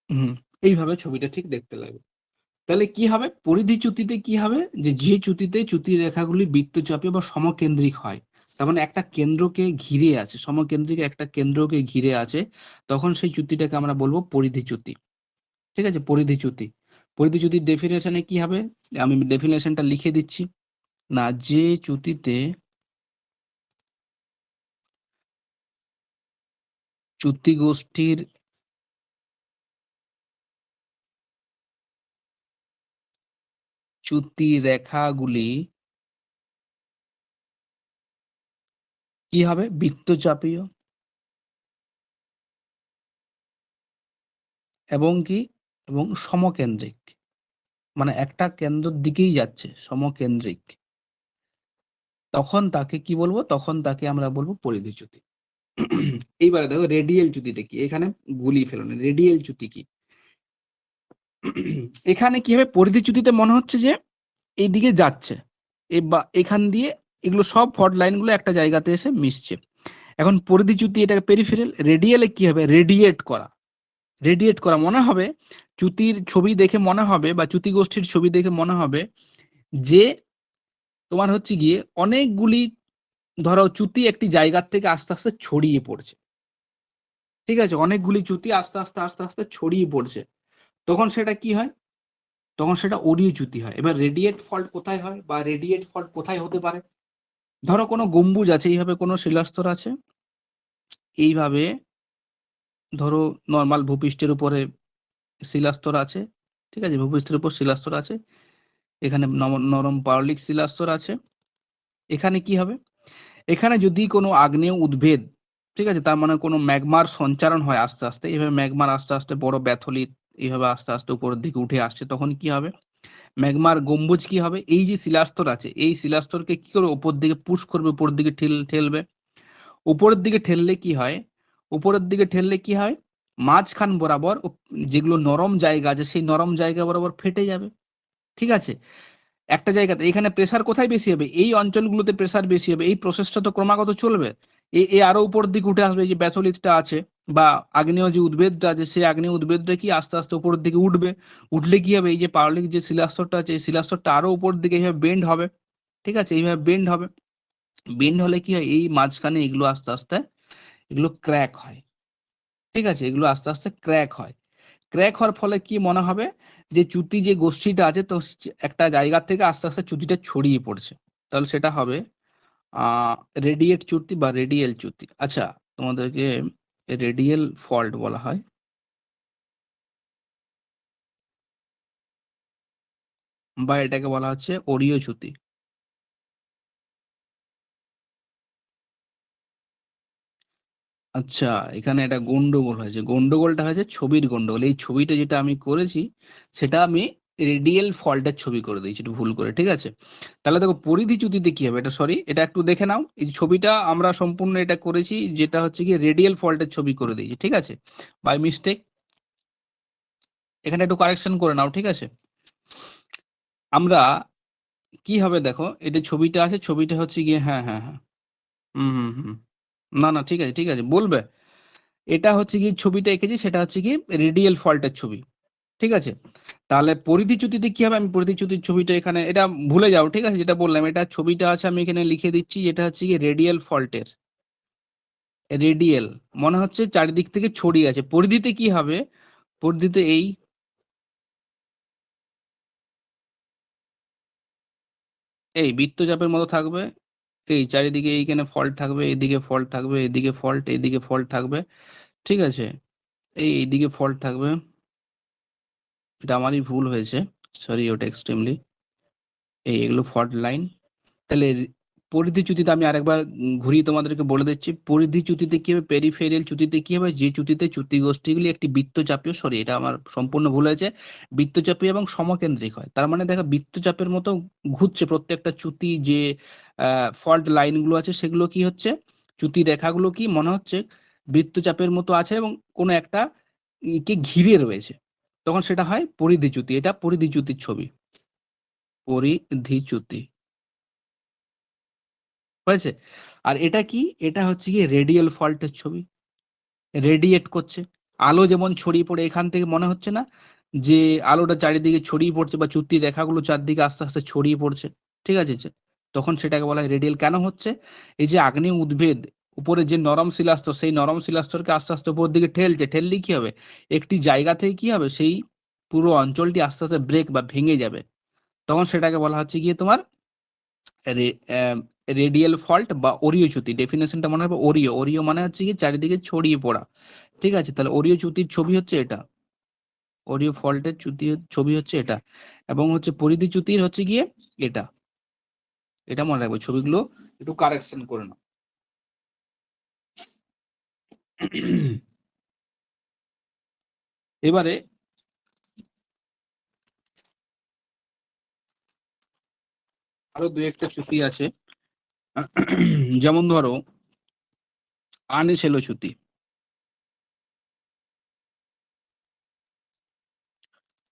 হুম, এইভাবে ছবিটা ঠিক দেখতে লাগবে। তাহলে কি হবে, পরিধি চ্যুতিতে কি হবে, যে যে চ্যুতিতে চ্যুতি রেখাগুলি বৃত্তচাপী বা সমকেন্দ্রিক হয়, তার মানে একটা কেন্দ্রকে ঘিরে আছে, সমকেন্দ্রিক একটা কেন্দ্রকে ঘিরে আছে, তখন সেই চ্যুতিটাকে আমরা বলবো পরিধি চ্যুতি। ঠিক আছে, পরিধি চ্যুতি। পরিধি চ্যুতির ডেফিনেশনে কি হবে, আমি ডেফিনেশনটা লিখে দিচ্ছি, না যে চ্যুতিতে চ্যুতি গোষ্ঠীর চ্যুতি রেখাগুলি কি হবে বৃত্তচাপীয় এবং কি এবং সমকেন্দ্রিক, মানে একটা কেন্দ্রের দিকেই যাচ্ছে, সমকেন্দ্রিক, তখন তাকে কি বলবো, তখন তাকে আমরা বলবো পরিধি চ্যুতি। এইবারে দেখো রেডিয়াল চ্যুতিটা কি, এখানে গুলিয়ে ফেলো না, রেডিয়াল চ্যুতি কি। এখানে কি হবে, পরিধি চ্যুতিতে মনে হচ্ছে যে এইদিকে যাচ্ছে, বা এখান দিয়ে এগুলো সব ফল্ট লাইনগুলো একটা জায়গাতে এসে মিশছে। এখন পরিধি চ্যুতি, এটাকে পেরিফেরাল। রেডিয়ালে কি হবে, রেডিয়েট করা, রেডিয়েট করা মনে হবে, চ্যুতির ছবি দেখে মনে হবে বা চ্যুতি গোষ্ঠীর ছবি দেখে মনে হবে যে তোমার হচ্ছে গিয়ে অনেকগুলি ধরো চ্যুতি একটি জায়গার থেকে আস্তে আস্তে ছড়িয়ে পড়ছে। ঠিক আছে, অনেকগুলি চ্যুতি আস্তে আস্তে আস্তে আস্তে ছড়িয়ে পড়ছে, তখন সেটা কি হয়, তখন সেটা অরীয় চ্যুতি হয়। এবার রেডিয়েট ফল্ট কোথায় হয় বা রেডিয়েট ফল্ট কোথায় হতে পারে, ধরো কোনো গম্বুজ আছে, এইভাবে কোনো শিলাস্তর আছে, এইভাবে ধরো নর্মাল ভূপৃষ্ঠের উপরে শিলাস্তর আছে। ঠিক আছে, ভূপৃষ্ঠের উপর শিলাস্তর আছে, এখানে নরম পাললিক শিলাস্তর আছে। এখানে কি হবে, এখানে যদি কোনো আগ্নেয় উদ্ভিদ, ঠিক আছে, তার মানে কোনো ম্যাগমার সঞ্চারণ হয় আস্তে আস্তে, এইভাবে ম্যাগমার আস্তে আস্তে বড় ব্যাথলিট এইভাবে আস্তে আস্তে উপরের দিকে উঠে আসছে, তখন কি হবে, ম্যাগমার গম্বুজ কি হবে, এই যে শিলাস্তর আছে এই শিলাস্তরকে কি করে উপর দিকে পুশ করবে, উপর দিকে ঠেলবে। উপরের দিকে ঠেললে কি হয়, উপরের দিকে ঠেললে কি হয়, মাঝখান বরাবর যেগুলো নরম জায়গা আছে সেই নরম জায়গা বরাবর ফেটে যাবে। ঠিক আছে, একটা জায়গাতে এখানে প্রেসার কোথায় বেশি হবে, এই অঞ্চলগুলোতে প্রেসার বেশি হবে, এই প্রসেসটা তো ক্রমাগত চলবে। এ আরো উপর দিকে উঠে আসবে, এই যে ব্যাথলিটটা আছে বা আগ্নেয় যে উদ্ভিদটা আছে, সেই আগ্নেয় উদ্ভিদটা কি আস্তে আস্তে উপরের দিকে উঠবে। উঠলে কি হবে, এই যে পাললিক যে শিলাস্তরটা আছে এই শিলাস্তরটা আরো উপর দিকে এইভাবে বেন্ড হবে। ঠিক আছে, এইভাবে বেন্ড হবে, বেন্ড হলে কি হয়, এই মাঝখানে এগুলো আস্তে আস্তে এগুলো ক্র্যাক হয়। ঠিক আছে, এগুলো আস্তে আস্তে ক্র্যাক হয়, ক্র্যাক হওয়ার ফলে কি মনে হবে, যে চ্যুতি যে গোষ্ঠীটা আছে তো একটা জায়গা থেকে আস্তে আস্তে চ্যুতিটা ছড়িয়ে পড়ছে, তাহলে সেটা হবে আহ রেডিয়েট চ্যুতি বা রেডিয়েল চ্যুতি। আচ্ছা, তোমাদেরকে রেডিয়েল ফল্ট বলা হয়, বা এটাকে বলা হচ্ছে অরীয় চ্যুতি। আচ্ছা, এখানে একটা গন্ডগোল হয়েছে, গন্ডগোলটা হয়েছে ছবির গন্ডগোল। এই ছবিটা যেটা আমি করেছি সেটা আমি রেডিয়াল ফল্টের ছবি করে দিয়েছি একটু ভুল করে, ঠিক আছে? তাহলে দেখো পরিধি চ্যুতিতে কি হবে, এটা সরি, এটা একটু দেখে নাও। এই যে ছবিটা আমরা সম্পূর্ণ এটা করেছি, যেটা হচ্ছে গিয়ে রেডিয়াল ফল্টের ছবি করে দিয়েছি, ঠিক আছে? বাই মিস্টেক, এখানে একটু কারেকশন করে নাও, ঠিক আছে? আমরা কি হবে দেখো, এটা ছবিটা আছে, ছবিটা হচ্ছে গিয়ে হ্যাঁ, হ্যাঁ, হ্যাঁ। হুম, হুম, হুম। না, না, ঠিক আছে, ঠিক আছে, বলবে। এটা হচ্ছে গিয়ে ছবিটা এঁকেছি, সেটা হচ্ছে গিয়ে রেডিয়াল ফল্টের ছবি। ঠিক আছে? তাহলে পরিধিচ্যুতিতে কি হবে? আমি পরিধিচ্যুতির ছবিটা এখানে, এটা ভুলে যাও, ঠিক আছে? যেটা বললাম, এটা ছবিটা আছে, আমি এখানে লিখে দিচ্ছি, এটা হচ্ছে গিয়ে রেডিয়াল ফল্টের। রেডিয়াল মনে হচ্ছে চারিদিক থেকে ছড়িয়ে আছে। পরিধিতে কি হবে? পরিধিতে এই বৃত্তচাপের মতো থাকবে। এই চারিদিকে এইখানে ফল্ট থাকবে, এদিকে ফল্ট থাকবে, এদিকে ফল্ট, এদিকে ফল্ট থাকবে। ঠিক আছে? এইদিকে ফল্ট থাকবে। এটা আমারই ভুল হয়েছে। সরি ওটা এক্সট্রিমলি। এগুলো ফল্ট লাইন। তাহলে পরিধিচ্যুতিতে আমি আরেকবার ঘুরিয়ে তোমাদেরকে বলে দিচ্ছি। পরিধিচ্যুতিতে কি হবে? পেরিফেরিয়াল চ্যুতিতে কি হবে? যে চ্যুতিতে চ্যুতি গোষ্ঠীগুলি একটি বৃত্তচাপীয়, সরি এটা আমার সম্পূর্ণ ভুল হয়েছে, বৃত্তচাপীয় এবং সমকেন্দ্রিক হয়। তার মানে দেখো বৃত্তচাপের মতো ঘুরছে প্রত্যেকটা চ্যুতি, যে ফল্ট লাইনগুলো আছে সেগুলো কি হচ্ছে? চ্যুতি রেখাগুলো কি মনে হচ্ছে বৃত্তচাপের মতো আছে এবং কোনো একটা কে ঘিরে রয়েছে। তখন সেটা হয় পরিধিচ্যুতি। এটা পরিধিচ্যুতির ছবি। পরিধিচ্যুতি। হয়েছে? আর এটা কি? এটা হচ্ছে গিয়ে রেডিয়াল ফল্টের ছবি। রেডিয়েট করছে। আলো যেমন ছড়িয়ে পড়ে, এখান থেকে মনে হচ্ছে না যে আলোটা চারিদিকে ছড়িয়ে পড়ছে, বা চ্যুতির রেখাগুলো চারদিকে আস্তে, আস্তে ছড়িয়ে পড়ছে। ঠিক আছে? তখন সেটাকে বলা হয় রেডিয়াল। কেন হচ্ছে? এই যে আগ্নেয় উদ্ভিদ উপরে যে নরম শিলাস্তর, সেই নরম শিলাস্তরকে আস্তে, আস্তে উপরের দিকে ঠেলছে। ঠেললেই কি হবে? একটি জায়গা থেকে কি হবে? সেই পুরো অঞ্চলটি আস্তে, আস্তে ব্রেক বা ভেঙে যাবে। তখন সেটাকে বলা হচ্ছে গিয়ে তোমার রে রেডিয়াল ফল্ট বা অরীয় চ্যুতি। ডেফিনিশনটা মনে রাখবে অরীয়। অরীয় মানে হচ্ছে গিয়ে চারিদিকে ছড়িয়ে পড়া। ঠিক আছে? তাহলে অরীয় চ্যুতির ছবি হচ্ছে এটা। অরীয় ফল্টের ছবি হচ্ছে এটা। এবং হচ্ছে পরিধি চ্যুতির হচ্ছে গিয়ে এটা। এটা মনে রাখবে। ছবিগুলো একটু কারেকশন করে নাও। এবারে আরো ২-১ টা চ্যুতি আছে। যেমন ধরো আনেসেলো চ্যুতি।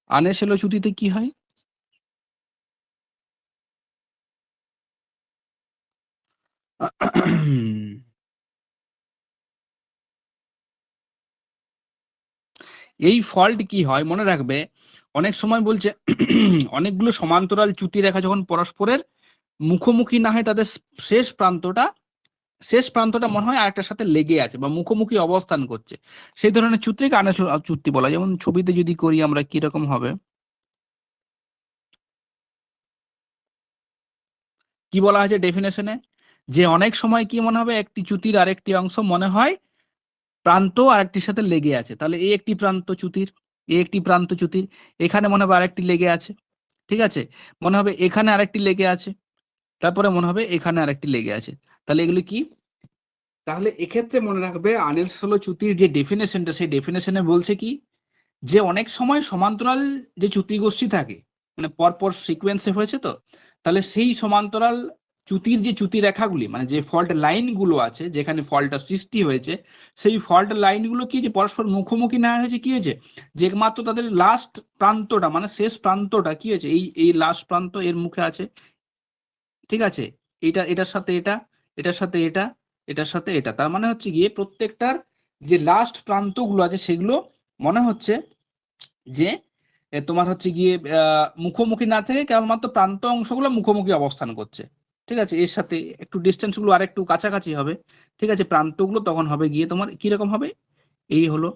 আনেসেলো চ্যুতিতে কি হয়? এই ফল্ট কি হয় মনে রাখবে, অনেক সময় বলছে অনেকগুলো সমান্তরাল চ্যুতি রেখা যখন পরস্পরের মুখোমুখি না হয়, তাদের শেষ প্রান্তটা মনে হয় আরেকটার সাথে লেগে আছে বা মুখোমুখি অবস্থান করছে, সেই ধরনের চ্যুতিকে আনেসেলো চ্যুতি বলা হয়। যেমন ছবিতে যদি করি আমরা, কিরকম হবে, কি বলা হয়েছে ডেফিনেশনে, যে অনেক সময় কি মনে হবে, একটি চ্যুতির আরেকটি অংশ মনে হয় প্রান্ত আরেকটির সাথে লেগে আছে। তাহলে এই একটি প্রান্ত চ্যুতির, এই একটি প্রান্ত চ্যুতির, এখানে মনে হবে আরেকটি লেগে আছে। ঠিক আছে? মনে হবে এখানে আরেকটি লেগে আছে। তারপরে মনে হবে এখানে আরেকটি লেগে আছে। তাহলে এগুলো কি? তাহলে এক্ষেত্রে মনে রাখবে আনেলসোলো চ্যুতির যে ডেফিনেশনটা, সেই ডেফিনেশনে বলছে কি, যে অনেক সময় সমান্তরাল যে চ্যুতি গোষ্ঠী থাকে, মানে পরপর সিকোয়েন্সে হয়েছে তো, তাহলে সেই সমান্তরাল চ্যুতির যে চ্যুতি রেখাগুলি, মানে যে ফল্ট লাইন গুলো আছে, যেখানে ফল্টটা সৃষ্টি হয়েছে, সেই ফল্ট লাইনগুলো কি, যে পরস্পর মুখোমুখি না হয়েছে, কি হয়েছে, যে একমাত্র তাদের লাস্ট প্রান্তটা, মানে শেষ প্রান্তটা কি হয়েছে, এই লাস্ট প্রান্ত এর মুখে আছে। ঠিক আছে? এটার সাথে এটা, এটার সাথে এটা, এটার সাথে এটা। তার মানে হচ্ছে গিয়ে প্রত্যেকটার যে লাস্ট প্রান্তগুলো আছে, সেগুলো মনে হচ্ছে যে তোমার হচ্ছে গিয়ে মুখোমুখি না থেকে কেবলমাত্র প্রান্ত অংশগুলো মুখোমুখি অবস্থান করছে। ঠিক আছে? এর সাথে একটু ডিসটেন্স গুলো আরেকটু কাছাকাছি হবে। ঠিক আছে? প্রান্তগুলো তখন হবে গিয়ে তোমার কিরকম হবে? এই হলো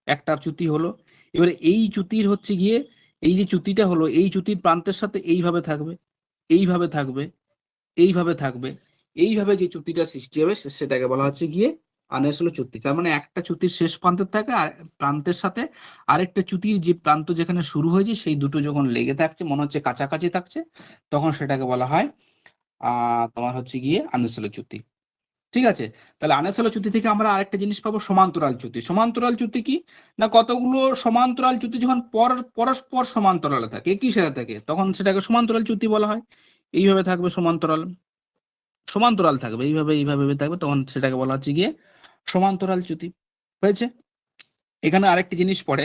একটা চ্যুতি হলো। এবারে এই চ্যুতির হচ্ছে গিয়ে, এই যে চ্যুতিটা হলো, এই চ্যুতির প্রান্তের সাথে এইভাবে থাকবে, এইভাবে থাকবে, এইভাবে থাকবে। এইভাবে যে চ্যুতিটা সৃষ্টি হবে সেটাকে বলা হচ্ছে গিয়ে আনেসোলো চ্যুতি। তার মানে একটা চ্যুতির শেষ প্রান্তের থাকে আর প্রান্তের সাথে আরেকটা চ্যুতির যে প্রান্ত যেখানে শুরু হয়েছে, সেই দুটো যখন লেগে থাকছে, মনে হচ্ছে কাছাকাছি থাকছে, তখন সেটাকে বলা হয় তোমার হচ্ছে গিয়ে আনেসোলো চ্যুতি। ঠিক আছে, তাহলে আনেসেলো চ্যুতি থেকে আমরা আরেকটা জিনিস পাবো, সমান্তরাল চ্যুতি। সমান্তরাল চ্যুতি কি না, কতগুলো সমান্তরাল চ্যুতি যখন পরস্পর সমান্তরালে থাকে, একই সাথে থাকে, তখন সেটাকে সমান্তরাল চ্যুতি বলা হয়। এইভাবে থাকবে সমান্তরাল, সমান্তরাল থাকবে এইভাবে এইভাবে থাকবে, তখন সেটাকে বলা হচ্ছে গিয়ে সমান্তরাল চ্যুতি। হয়েছে। এখানে আরেকটি জিনিস পড়ে,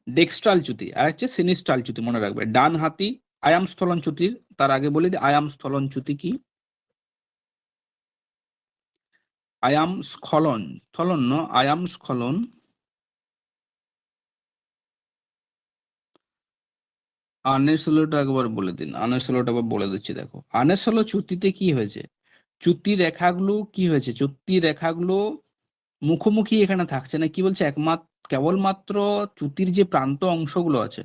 ডেক্সট্রাল চ্যুতি আর হচ্ছে সিনিস্ট্রাল চ্যুতি, মনে রাখবে। ডান হাতি আয়াম স্থলন চ্যুতির, তার আগে বলি আয়াম স্থলন চ্যুতি কি। আয়াম স্খলন, স্থলন ন, আয়াম স্খলন। আনেসেলোটা একবার বলে দিন, আনেসেলোটা একবার বলে দিচ্ছি, দেখো আনেসেলো চ্যুতিতে কি হয়েছে, চ্যুতি রেখাগুলো কি হয়েছে, চ্যুতি রেখাগুলো মুখোমুখি এখানে থাকছে না, কি বলছে, কেবলমাত্র চ্যুতির যে প্রান্ত অংশগুলো আছে,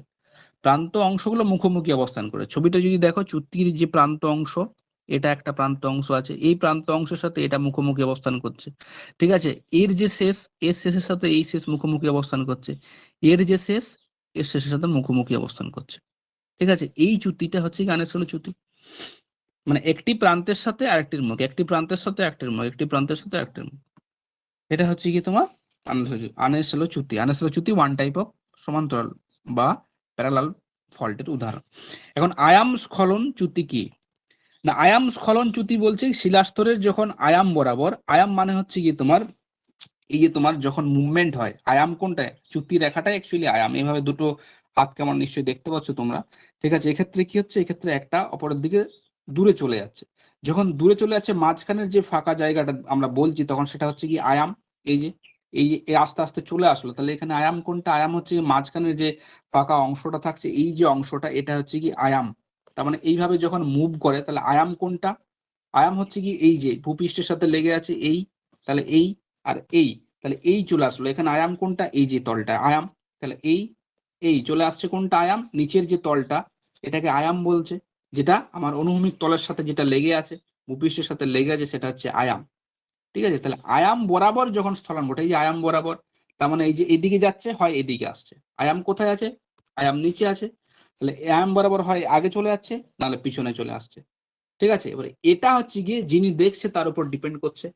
প্রান্ত অংশগুলো মুখোমুখি অবস্থান করে। ছবিটা যদি দেখো, চ্যুতির যে প্রান্ত অংশ, এটা একটা প্রান্ত অংশ আছে, এই প্রান্ত অংশের সাথে এটা মুখোমুখি অবস্থান করছে। ঠিক আছে, এর যে শেষ, এর শেষের সাথে এই শেষ মুখোমুখি অবস্থান করছে, এর যে শেষ, এর শেষের সাথে মুখোমুখি অবস্থান করছে। ঠিক আছে, এই চ্যুতিটা হচ্ছে আনেসেলো চ্যুতি, মানে একটি প্রান্তের সাথে আরেকটির মুখ, একটি প্রান্তের সাথে একটির মুখ, একটি প্রান্তের সাথে একটির মুখ, এটা হচ্ছে কি তোমার আনেসেলো চ্যুতি। আনেসেলো চ্যুতি ওয়ান টাইপ অফ সমান্তরাল বা প্যারালাল ফল্টের উদাহরণ। এখন আয়াম স্খলন চ্যুতি কি না, আয়াম স্খলন চ্যুতি বলছে শিলাস্তরের যখন আয়াম বরাবর, আয়াম মানে হচ্ছে কি তোমার এই যে তোমার যখন মুভমেন্ট হয়, আয়াম কোনটা, চ্যুতি রেখাটা অ্যাকচুয়ালি আয়াম, এইভাবে দুটো হাত কেমন নিশ্চয়ই দেখতে পাচ্ছ তোমরা। ঠিক আছে, এক্ষেত্রে কি হচ্ছে, এক্ষেত্রে একটা অপরের দিকে দূরে চলে যাচ্ছে, যখন দূরে চলে যাচ্ছে মাঝখানের যে ফাঁকা জায়গাটা আমরা বলছি, তখন সেটা হচ্ছে কি আয়াম। এই যে এই আস্তে আস্তে চলে আসলো, তাহলে এখানে আয়াম কোনটা, আয়াম হচ্ছে মাঝখানের যে ফাঁকা অংশটা থাকছে, এই যে অংশটা, এটা হচ্ছে কি আয়াম। তার মানে এইভাবে যখন মুভ করে, তাহলে আয়াম কোনটা, আয়াম হচ্ছে কি এই যে ভূপৃষ্ঠের সাথে লেগে আছে এই, তাহলে এই আর এই, তাহলে এই চলে আসলো, এখানে আয়াম কোনটা, এই যে তলটা আয়াম, তাহলে এই চলে আসছে কোনটা আয়াম, নিচের যে তলটা, এটাকে আয়াম বলছে, যেটা আমার অনুভূমিক তলের সাথে যেটা লেগে আছে, ভূপৃষ্ঠের সাথে লেগে আছে, সেটা হচ্ছে আয়াম। ঠিক আছে, তাহলে আয়াম বরাবর যখন স্থলন ঘটে, এই যে আয়াম বরাবর, তার মানে এই যে এদিকে যাচ্ছে, হয় এদিকে আসছে, আয়াম কোথায় আছে, আয়াম নিচে আছে, তাহলে আয়াম বরাবর হয় আগে চলে যাচ্ছে, নাহলে পিছনে চলে আসছে। ঠিক আছে, এবারে এটা হচ্ছে গিয়ে যিনি দেখছে তার উপর ডিপেন্ড করছে।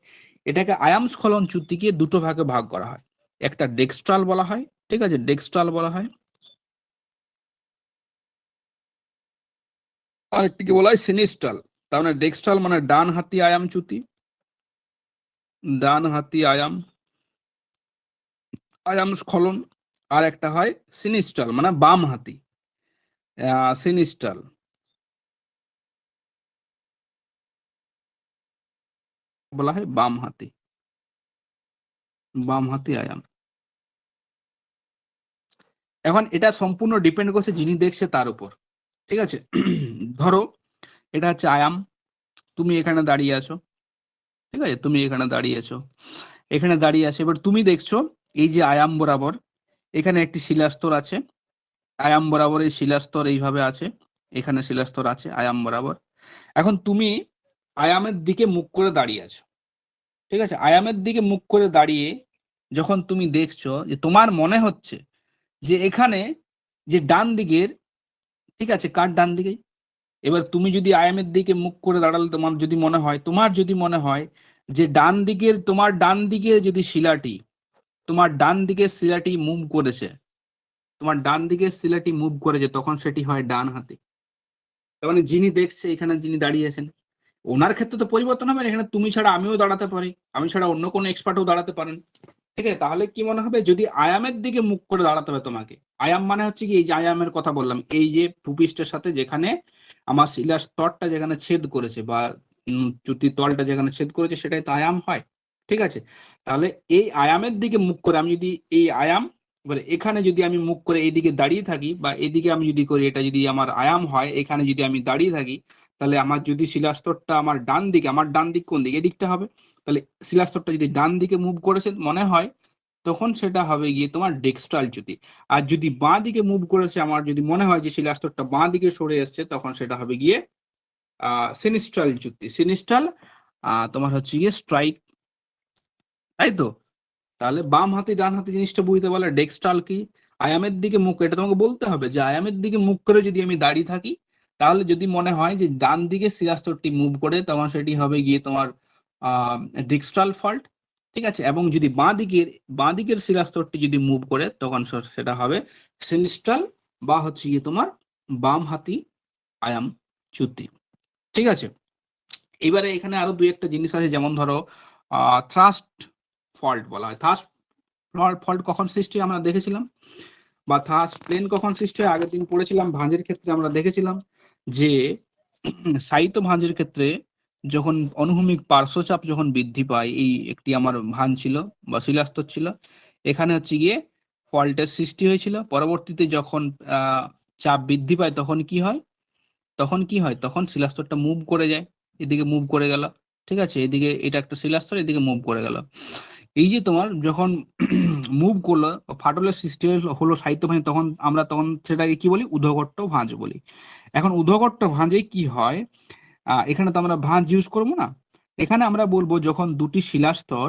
এটাকে আয়াম স্খলন চ্যুতিকে দুটো ভাগে ভাগ করা হয়, একটা ডেক্সট্রাল বলা হয়, ঠিক আছে, ডেক্সট্রাল বলা হয়, আর একটিকে বলা হয় সিনিস্ট্রাল। তার মানে ডেক্সট্রাল মানে ডান হাতি আয়াম চ্যুতি, ডান হাতি আয়াম আয়াম স্খলন, আর একটা হয় সিনিস্ট্রাল মানে বাম হাতি সিনিস্ট্রাল বলা হয়, বাম হাতি আয়াম। এখন এটা সম্পূর্ণ ডিপেন্ড করছে যিনি দেখছে তার উপর। ঠিক আছে, ধরো এটা হচ্ছে আয়াম, তুমি এখানে দাঁড়িয়ে আছো, ঠিক আছে, তুমি এখানে দাঁড়িয়ে আছো, এখানে দাঁড়িয়ে আছে, এবার তুমি দেখছো এই যে আয়াম বরাবর এখানে একটি শিলাস্তর আছে, আয়াম বরাবর এই শিলাস্তর এইভাবে আছে, এখানে শিলাস্তর আছে আয়াম বরাবর। এখন তুমি আয়ামের দিকে মুখ করে দাঁড়িয়ে আছো, ঠিক আছে, আয়ামের দিকে মুখ করে দাঁড়িয়ে যখন তুমি দেখছো, যে তোমার মনে হচ্ছে যে এখানে যে ডান দিকের, ঠিক আছে, কার ডান দিকে, এবার তুমি যদি আয়ামের দিকে মুখ করে দাঁড়ালে তোমার যদি মনে হয়, যে ডান দিকের, তোমার ডান দিকে যদি শিলাটি, তোমার ডান দিকের শিলাটি মুভ করেছে, তোমার ডান দিকের শিলাটি মুভ করেছে, তখন সেটি হয় ডান হাতে। তার মানে যিনি দেখছে, এখানে যিনি দাঁড়িয়ে আছেন, ওনার ক্ষেত্রে তো পরিবর্তন হবে না, এখানে তুমি ছাড়া আমিও দাঁড়াতে পারি, আমি ছাড়া অন্য কোনো এক্সপার্টও দাঁড়াতে পারেন। ঠিক আছে, তাহলে কি মনে হবে, যদি আয়ামের দিকে মুখ করে দাঁড়াতে হবে তোমাকে, আয়াম মানে হচ্ছে কি এই যে আয়ামের কথা বললাম, এই যে ভূপৃষ্ঠের সাথে যেখানে আমার শিলার স্তরটা যেখানে ছেদ করেছে, বা চ্যুতির তলটা যেখানে ছেদ করেছে, সেটাই তো আয়াম হয়। ঠিক আছে, তাহলে এই আয়ামের দিকে মুখ করে আমি যদি এই আয়াম, এবারে এখানে যদি আমি মুখ করে এইদিকে দাঁড়িয়ে থাকি, বা এদিকে আমি যদি করি, এটা যদি আমার আয়াম হয়, এখানে যদি আমি দাঁড়িয়ে থাকি, তাহলে আমার যদি শিলাস্তরটা আমার ডান দিকে, আমার ডান দিক কোন দিকে, এদিকটা হবে, তাহলে শিলাস্তরটা যদি ডান দিকে মুভ করেছে মনে হয়, তখন সেটা হবে গিয়ে তোমার ডেক্সট্রাল চ্যুতি। আর যদি বাঁ দিকে মুভ করেছে, আমার যদি মনে হয় যে শিলাস্তরটা বাঁ দিকে সরে এসছে, তখন সেটা হবে গিয়ে সিনিস্ট্রাল চ্যুতি। সিনিস্ট্রাল তোমার হচ্ছে গিয়ে স্ট্রাইক, তাই তো। তাহলে বাম হাতি ডান হাতি জিনিসটা বুঝতে পারলে, ডেক্সট্রাল কি, আয়ামের দিকে মুখ, এটা তোমাকে বলতে হবে যে আয়ামের দিকে মুখ করে যদি আমি দাঁড়িয়ে থাকি, তাহলে যদি মনে হয় যে ডান দিকে শিলাস্তরটি মুভ করে, তখন সেটি হবে গিয়ে তোমার ডিক্সট্রাল ফল্ট, ঠিক আছে, এবং যদি বাঁ দিকের শিলাস্তরটি যদি মুভ করে তখন সেটা হবে সিনিস্ট্রাল বা হচ্ছে গিয়ে তোমার বাম হাতি আয়াম চ্যুতি, ঠিক আছে। এবারে এখানে আরো দুই একটা জিনিস আছে, যেমন ধরো থ্রাস্ট ফল্ট বলা হয়। থ্রাস্ট ফল্ট কখন সৃষ্টি হয় আমরা দেখেছিলাম, বা থ্রাস্ট প্লেন কখন সৃষ্টি হয় আগের দিন পড়েছিলাম। ভাঁজের ক্ষেত্রে আমরা দেখেছিলাম যে সাহিত্য ভাঁজের ক্ষেত্রে যখন অনুভূমিক পার্শ্বচাপ যখন বৃদ্ধি পায়, এই একটি আমার ভাঁজ ছিল বা শিলাস্তর ছিল, এখানে হচ্ছে গিয়ে ফল্টের সৃষ্টি হয়েছিল। পরবর্তীতে যখন চাপ বৃদ্ধি পায় তখন কি হয়, তখন শিলাস্তরটা মুভ করে যায়, এদিকে মুভ করে গেল, ঠিক আছে, এদিকে এটা একটা শিলাস্তর, এদিকে মুভ করে গেল। এই যে তোমার যখন মুভ করলো, ফাটলের সৃষ্টি হলো সাহিত্য ভাঁজে, তখন সেটাকে কি বলি, উধঘট্ট ভাঁজ বলি। এখন উধঘট্ট ভাঁজে কি হয়, এখানে তো আমরা ভাঁজ ইউজ করবো না, এখানে আমরা বলবো যখন দুটি শিলাস্তর,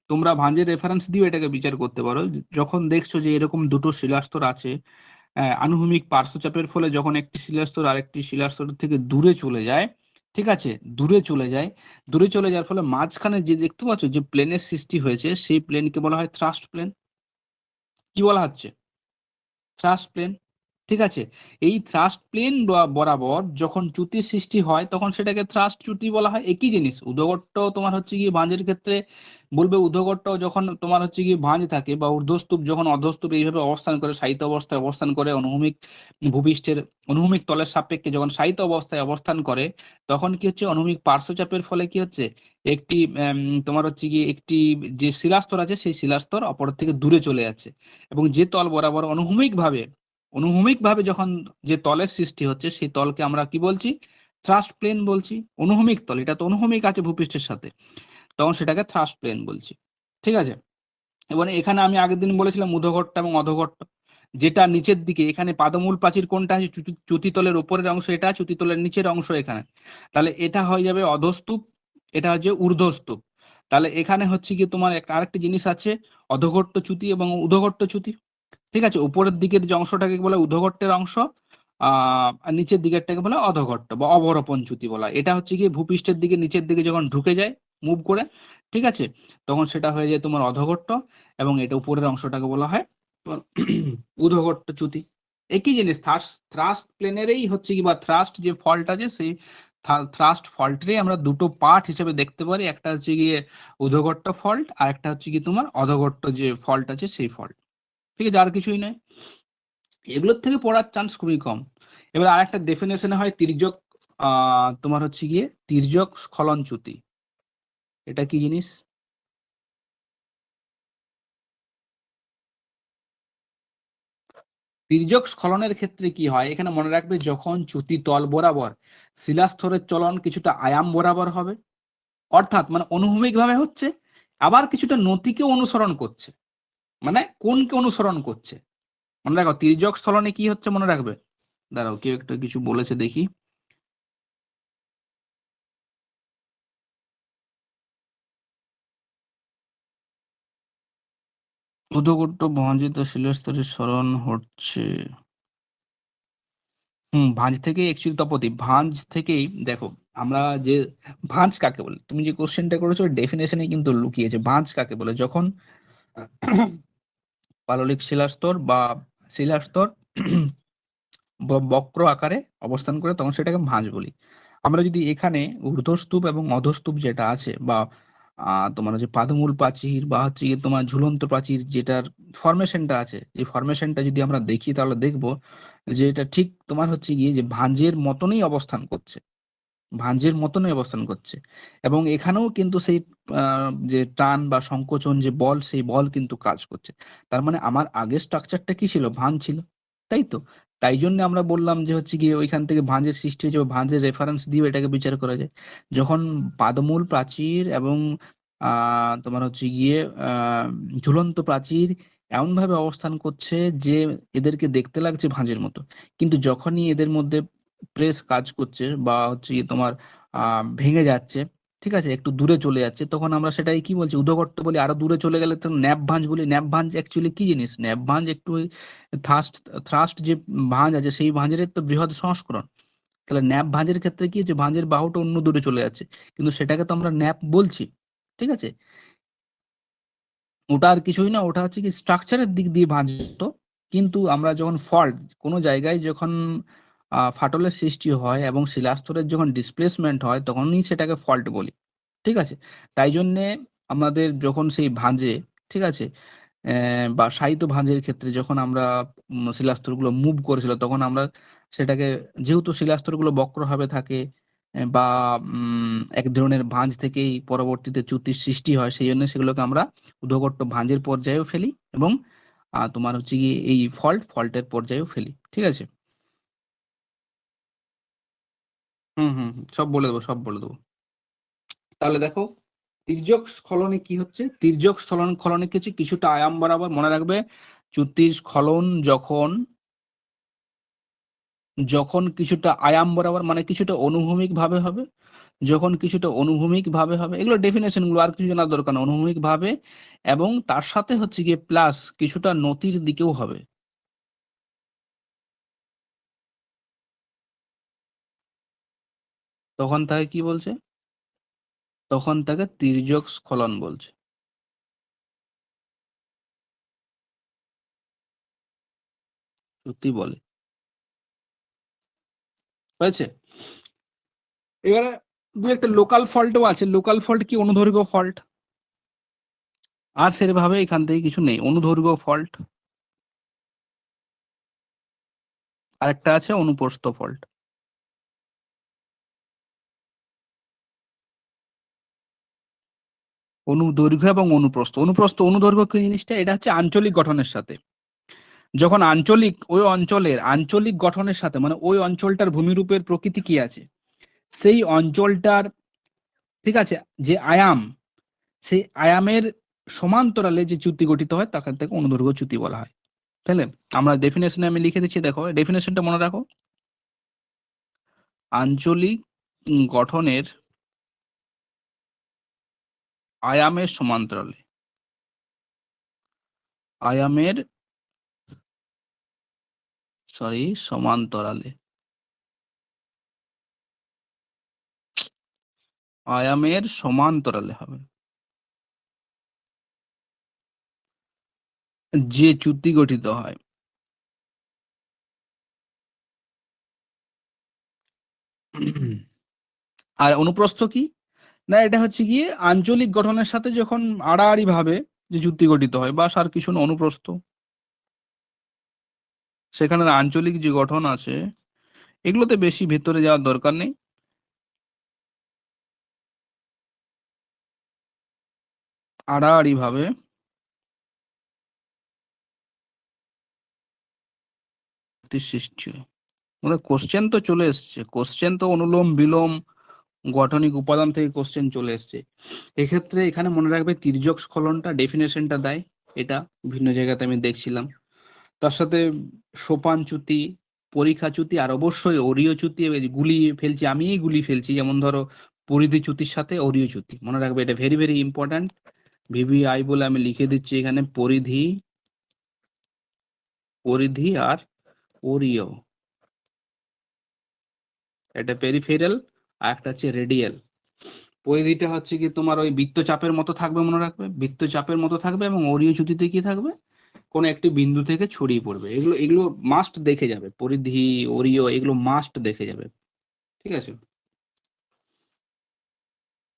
তোমরা ভাঁজের রেফারেন্স দিয়ে এটাকে বিচার করতে পারো। যখন দেখছো যে এরকম দুটো শিলাস্তর আছে, আনুভূমিক পার্শ্বচাপের ফলে যখন একটি শিলাস্তর আরেকটি শিলাস্তর থেকে দূরে চলে যায়, ঠিক আছে, দূরে চলে যাওয়ার ফলে মাঝখানে যে দেখতে পাচ্ছ যে প্লেনের সৃষ্টি হয়েছে, সেই প্লেনকে বলা হয় থ্রাস্ট প্লেন। কি বলা হচ্ছে, থ্রাস্ট প্লেন, ঠিক আছে। এই থ্রাস্ট প্লেন বরাবর যখন চ্যুতির সৃষ্টি হয় তখন সেটাকে থ্রাস্ট চ্যুতি বলা হয়। একই জিনিস, উদগট্ট তোমার হচ্ছে গিয়ে ভাঁজের ক্ষেত্রে বলবে উদগট্ট যখন তোমার হচ্ছে গিয়ে ভাঁজ থাকে বা ঊর্ধ্বস্তূপ যখন অধস্তূপ এইভাবে অবস্থান করে, সাহিত্য অবস্থায় অবস্থান করে, অনুভূমিক ভূপৃষ্ঠের অনুভূমিক তলের সাপেক্ষে যখন সাহিত্য অবস্থায় অবস্থান করে, তখন কি হচ্ছে, অনুভূমিক পার্শ্বচাপের ফলে কি হচ্ছে, একটি তোমার হচ্ছে গিয়ে একটি যে শিলাস্তর আছে সেই শিলাস্তর অপর থেকে দূরে চলে যাচ্ছে, এবং যে তল বরাবর অনুভূমিক ভাবে যখন যে তলের সৃষ্টি হচ্ছে সেই তলকে আমরা কি বলছি, থ্রাস্ট প্লেন বলছি। অনুভূমিক তল, এটা তো অনুভূমিক আছে ভূপৃষ্ঠের সাথে, তখন সেটাকে থ্রাস্ট প্লেন বলছি, ঠিক আছে। এবার এখানে আমি আগের দিন বলেছিলাম উধঘট্ট এবং অধঘট্ট, যেটা নিচের দিকে, এখানে পাদমূল প্রাচীর কোনটা আছে, চ্যুতিতলের উপরের অংশ এটা, চ্যুতিতলের নিচের অংশ এখানে, তাহলে এটা হয়ে যাবে অধস্তূপ, এটা হচ্ছে ঊর্ধ্বস্তূপ। তাহলে এখানে হচ্ছে কি তোমার আরেকটা জিনিস আছে, অধঘট্ট চ্যুতি এবং উধঘট্ট চ্যুতি, ঠিক আছে। উপরের দিকের যে অংশটাকে বলে উধঘট্টের অংশ, আর নিচের দিকেরটাকে বলে অধঘট্ট বা অবরোপণ চ্যুতি বলা হয়। এটা হচ্ছে গিয়ে ভূপৃষ্ঠের দিকে নিচের দিকে যখন ঢুকে যায় মুভ করে, ঠিক আছে, তখন সেটা হয়ে যায় তোমার অধঘট্ট, এবং এটা উপরের অংশটাকে বলা হয় তোমার উধঘট্ট চ্যুতি। একই জিনিস, থ্রাস্ট প্লেনেরই হচ্ছে কি, বা থ্রাস্ট যে ফল্ট আছে সেই থ্রাস্ট ফল্টেরই আমরা দুটো পার্ট হিসেবে দেখতে পারি, একটা হচ্ছে গিয়ে উধঘট্ট ফল্ট, আর একটা হচ্ছে কি তোমার অধঘট্ট যে ফল্ট আছে সেই ফল্ট, ঠিক আছে, আর কিছুই নয়। এগুলোর থেকে পড়ার চান্স খুবই কম। এবার আরেকটা ডেফিনেশনে হয় তির্যক, তোমার হচ্ছে গিয়ে তির্যক স্খলন চ্যুতি। এটা কি জিনিস, তির্যক স্খলনের ক্ষেত্রে কি হয়, এখানে মনে রাখবে যখন চ্যুতি তল বরাবর শিলাস্তরের চলন কিছুটা আয়াম বরাবর হবে, অর্থাৎ মানে অনুভূমিক ভাবে হচ্ছে, আবার কিছুটা নতিকে অনুসরণ করছে, মানে কোনকে অনুসরণ করছে। মনে রাখো তির্যক স্খলনে কি হচ্ছে মনে রাখবে, দাঁড়াও কেউ একটা কিছু বলেছে দেখি, উদগট্ট ভঞ্জিত শিলাস্তরের স্মরণ হচ্ছে। ভাঁজ থেকে অ্যাকচুয়ালি তপতি ভাঁজ থেকেই দেখো, আমরা যে ভাঁজ কাকে বলে, তুমি যে কোশ্চেনটা করেছো ডেফিনেশনে কিন্তু লুকিয়েছে, ভাঁজ কাকে বলে, যখন পাললিক শিলাস্তর বা শিলাস্তর বক্র আকারে অবস্থান করে তখন সেটাকে ভাঁজ বলি। আমরা যদি এখানে ঊর্ধ্বস্তূপ এবং অধস্তূপ যেটা আছে, বা তোমার হচ্ছে পাদমূল প্রাচীর বা হচ্ছে গিয়ে তোমার ঝুলন্ত প্রাচীর যেটার ফরমেশনটা আছে, এই ফরমেশনটা যদি আমরা দেখি তাহলে দেখবো যে এটা ঠিক তোমার হচ্ছে গিয়ে যে ভাঁজের মতনই অবস্থান করছে, ভাঁজের মতনই অবস্থান করছে, এবং এখানেও কিন্তু সেই যে টান বা সংকোচন যে বল, সেই বল কিন্তু কাজ করছে। তার মানে আমার আগের স্ট্রাকচারটা কি ছিল, ভাঁজ ছিল, তাই তো। তাই জন্য আমরা বললাম যে হচ্ছে গিয়ে ওইখান থেকে ভাঁজের সৃষ্টি হয়েছে, বা ভাঁজের রেফারেন্স দিয়ে এটাকে বিচার করা যায়। যখন পাদমূল প্রাচীর এবং তোমার হচ্ছে গিয়ে আহ ঝুলন্ত প্রাচীর এমন ভাবে অবস্থান করছে যে এদেরকে দেখতে লাগছে ভাঁজের মতো, কিন্তু যখনই এদের মধ্যে প্রেস কাজ করছে বা হচ্ছে গিয়ে তোমার ভেঙে যাচ্ছে, ঠিক আছে, একটু দূরে চলে যাচ্ছে, তখন আমরা সেটাই কি বলছি, উদগট্ট বলি। আরো দূরে চলে গেলে তো ন্যাপ ভাঁজ বলি। ন্যাপ ভাঁজ অ্যাকচুয়ালি কি জিনিস, ন্যাপ ভাঁজ একটু থ্রাস্ট থ্রাস্ট যে ভাঁজ আছে সেই ভাঁজের তো বৃহৎ সংস্করণ, তাহলে ন্যাপ ভাঁজের ক্ষেত্রে কি হচ্ছে, ভাঁজের বাহুটা অন্য দূরে চলে যাচ্ছে, কিন্তু সেটাকে তো আমরা ন্যাপ বলছি। ঠিক আছে, ওটা আর কিছুই না, ওটা হচ্ছে কি স্ট্রাকচারের দিক দিয়ে ভাঁজতো। কিন্তু আমরা যখন ফল্ট, কোনো জায়গায় যখন ফাটলের সৃষ্টি হয় এবং শিলাস্তরের যখন ডিসপ্লেসমেন্ট হয় তখনই সেটাকে ফল্ট বলি। ঠিক আছে, তাই জন্যে আমাদের যখন সেই ভাঁজে, ঠিক আছে, বা সাহিত্য ভাঁজের ক্ষেত্রে যখন আমরা শিলাস্তরগুলো মুভ করেছিল তখন আমরা সেটাকে, যেহেতু শিলাস্তরগুলো বক্রভাবে থাকে, বা এক ধরনের ভাঁজ থেকেই পরবর্তীতে চ্যুতির সৃষ্টি হয়, সেই জন্য সেগুলোকে আমরা উদ্ভগট্ট ভাঁজের পর্যায়েও ফেলি, এবং তোমার হচ্ছে কি এই ফল্টের পর্যায়েও ফেলি। ঠিক আছে, হুম হুম হুম, সব বলে দেবো, সব বলে দেবো। তাহলে দেখো, তির্যক স্খলনে কি হচ্ছে, তির্যক স্খলনে কিছু কিছুটা আয়াম বরাবর, মনে রাখবে চ্যুতির স্খলন যখন, যখন কিছুটা আয়াম বরাবর মানে কিছুটা অনুভূমিক ভাবে হবে, যখন কিছুটা অনুভূমিক ভাবে হবে, এগুলো ডেফিনেশন গুলো আর কিছু জানার দরকার না, অনুভূমিক ভাবে, এবং তার সাথে হচ্ছে গিয়ে প্লাস কিছুটা নতির দিকেও হবে, তখন তাকে কি বলছে, তখন তাকে তির্যক স্খলন বলছে। সত্যি বলে, হয়েছে। এবারে দু একটা লোকাল ফল্টও আছে, লোকাল ফল্ট কি, অনুদৈর্ঘ্য ফল্ট, আর সেভাবে এখান থেকে কিছু নেই, অনুদৈর্ঘ্য ফল্ট। আরেকটা আছে অনুপ্রস্থ ফল্ট। অনুদৈর্ঘ্য এবং অনুপ্রস্থ, অনুদৈর্ঘ্য কি জিনিসটা, এটা হচ্ছে আঞ্চলিক গঠনের সাথে, যখন আঞ্চলিক, ওই অঞ্চলের আঞ্চলিক গঠনের সাথে, মানে ওই অঞ্চলটার ভূমিরূপের প্রকৃতি কি আছে, সেই অঞ্চলটার, ঠিক আছে, যে আয়াম, সেই আয়ামের সমান্তরালে যে চ্যুতি গঠিত হয় তাকে থেকে অনুদৈর্ঘ্য চ্যুতি বলা হয়। তাহলে আমরা ডেফিনেশনে আমি লিখে দিচ্ছি, দেখো ডেফিনেশনটা মনে রাখো, আঞ্চলিক গঠনের আয়ামের সমান্তরালে, আয়ামের, সরি, সমান্তরালে, আয়ামের সমান্তরালে হবে যে চ্যুতি গঠিত হয়। আর অনুপ্রস্থ কি, না এটা হচ্ছে গিয়ে আঞ্চলিক গঠনের সাথে যখন আড়াআড়ি ভাবে যে চ্যুতি গঠিত হয়, বা আর কিছু না, অনুপ্রস্থ, সেখানে আঞ্চলিক যে গঠন আছে, এগুলোতে বেশি ভেতরে যাওয়ার দরকার নেই। আড়াআড়ি ভাবে চ্যুতির সৃষ্টি হয়, মানে কোশ্চেন তো চলে এসছে, কোশ্চেন তো অনুলোম বিলোম গঠনিক উপাদান থেকে কোশ্চেন চলে এসছে। এক্ষেত্রে এখানে মনে রাখবে তির্যক স্খলনটা ডেফিনেশনটা দেয়, এটা ভিন্ন জায়গাতে আমি দেখছিলাম। তার সাথে সোপান চ্যুতি, পরীক্ষা চ্যুতি, আর অবশ্যই অরীয় চ্যুতি, গুলিয়ে ফেলছি, আমিই গুলি ফেলছি, যেমন ধরো পরিধি চ্যুতির সাথে অরীয় চ্যুতি, মনে রাখবে এটা ভেরি ভেরি ইম্পর্ট্যান্ট। ভিভিআই বলে আমি লিখে দিচ্ছি এখানে, পরিধি, পরিধি আর অরীয়, এটা পেরিফেরাল, আর একটা হচ্ছে রেডিয়াল। পরিধিটা হচ্ছে কি তোমার ওই বৃত্তচাপের মতো থাকবে, মনে রাখবে বৃত্তচাপের মতো থাকবে, এবং অরীয় চ্যুতিতে কি থাকবে, কোন একটি বিন্দু থেকে ছড়িয়ে পড়বে। এগুলো এগুলো মাস্ট দেখে যাবে, পরিধি, অরীয়, এগুলো মাস্ট দেখে যাবে। ঠিক আছে,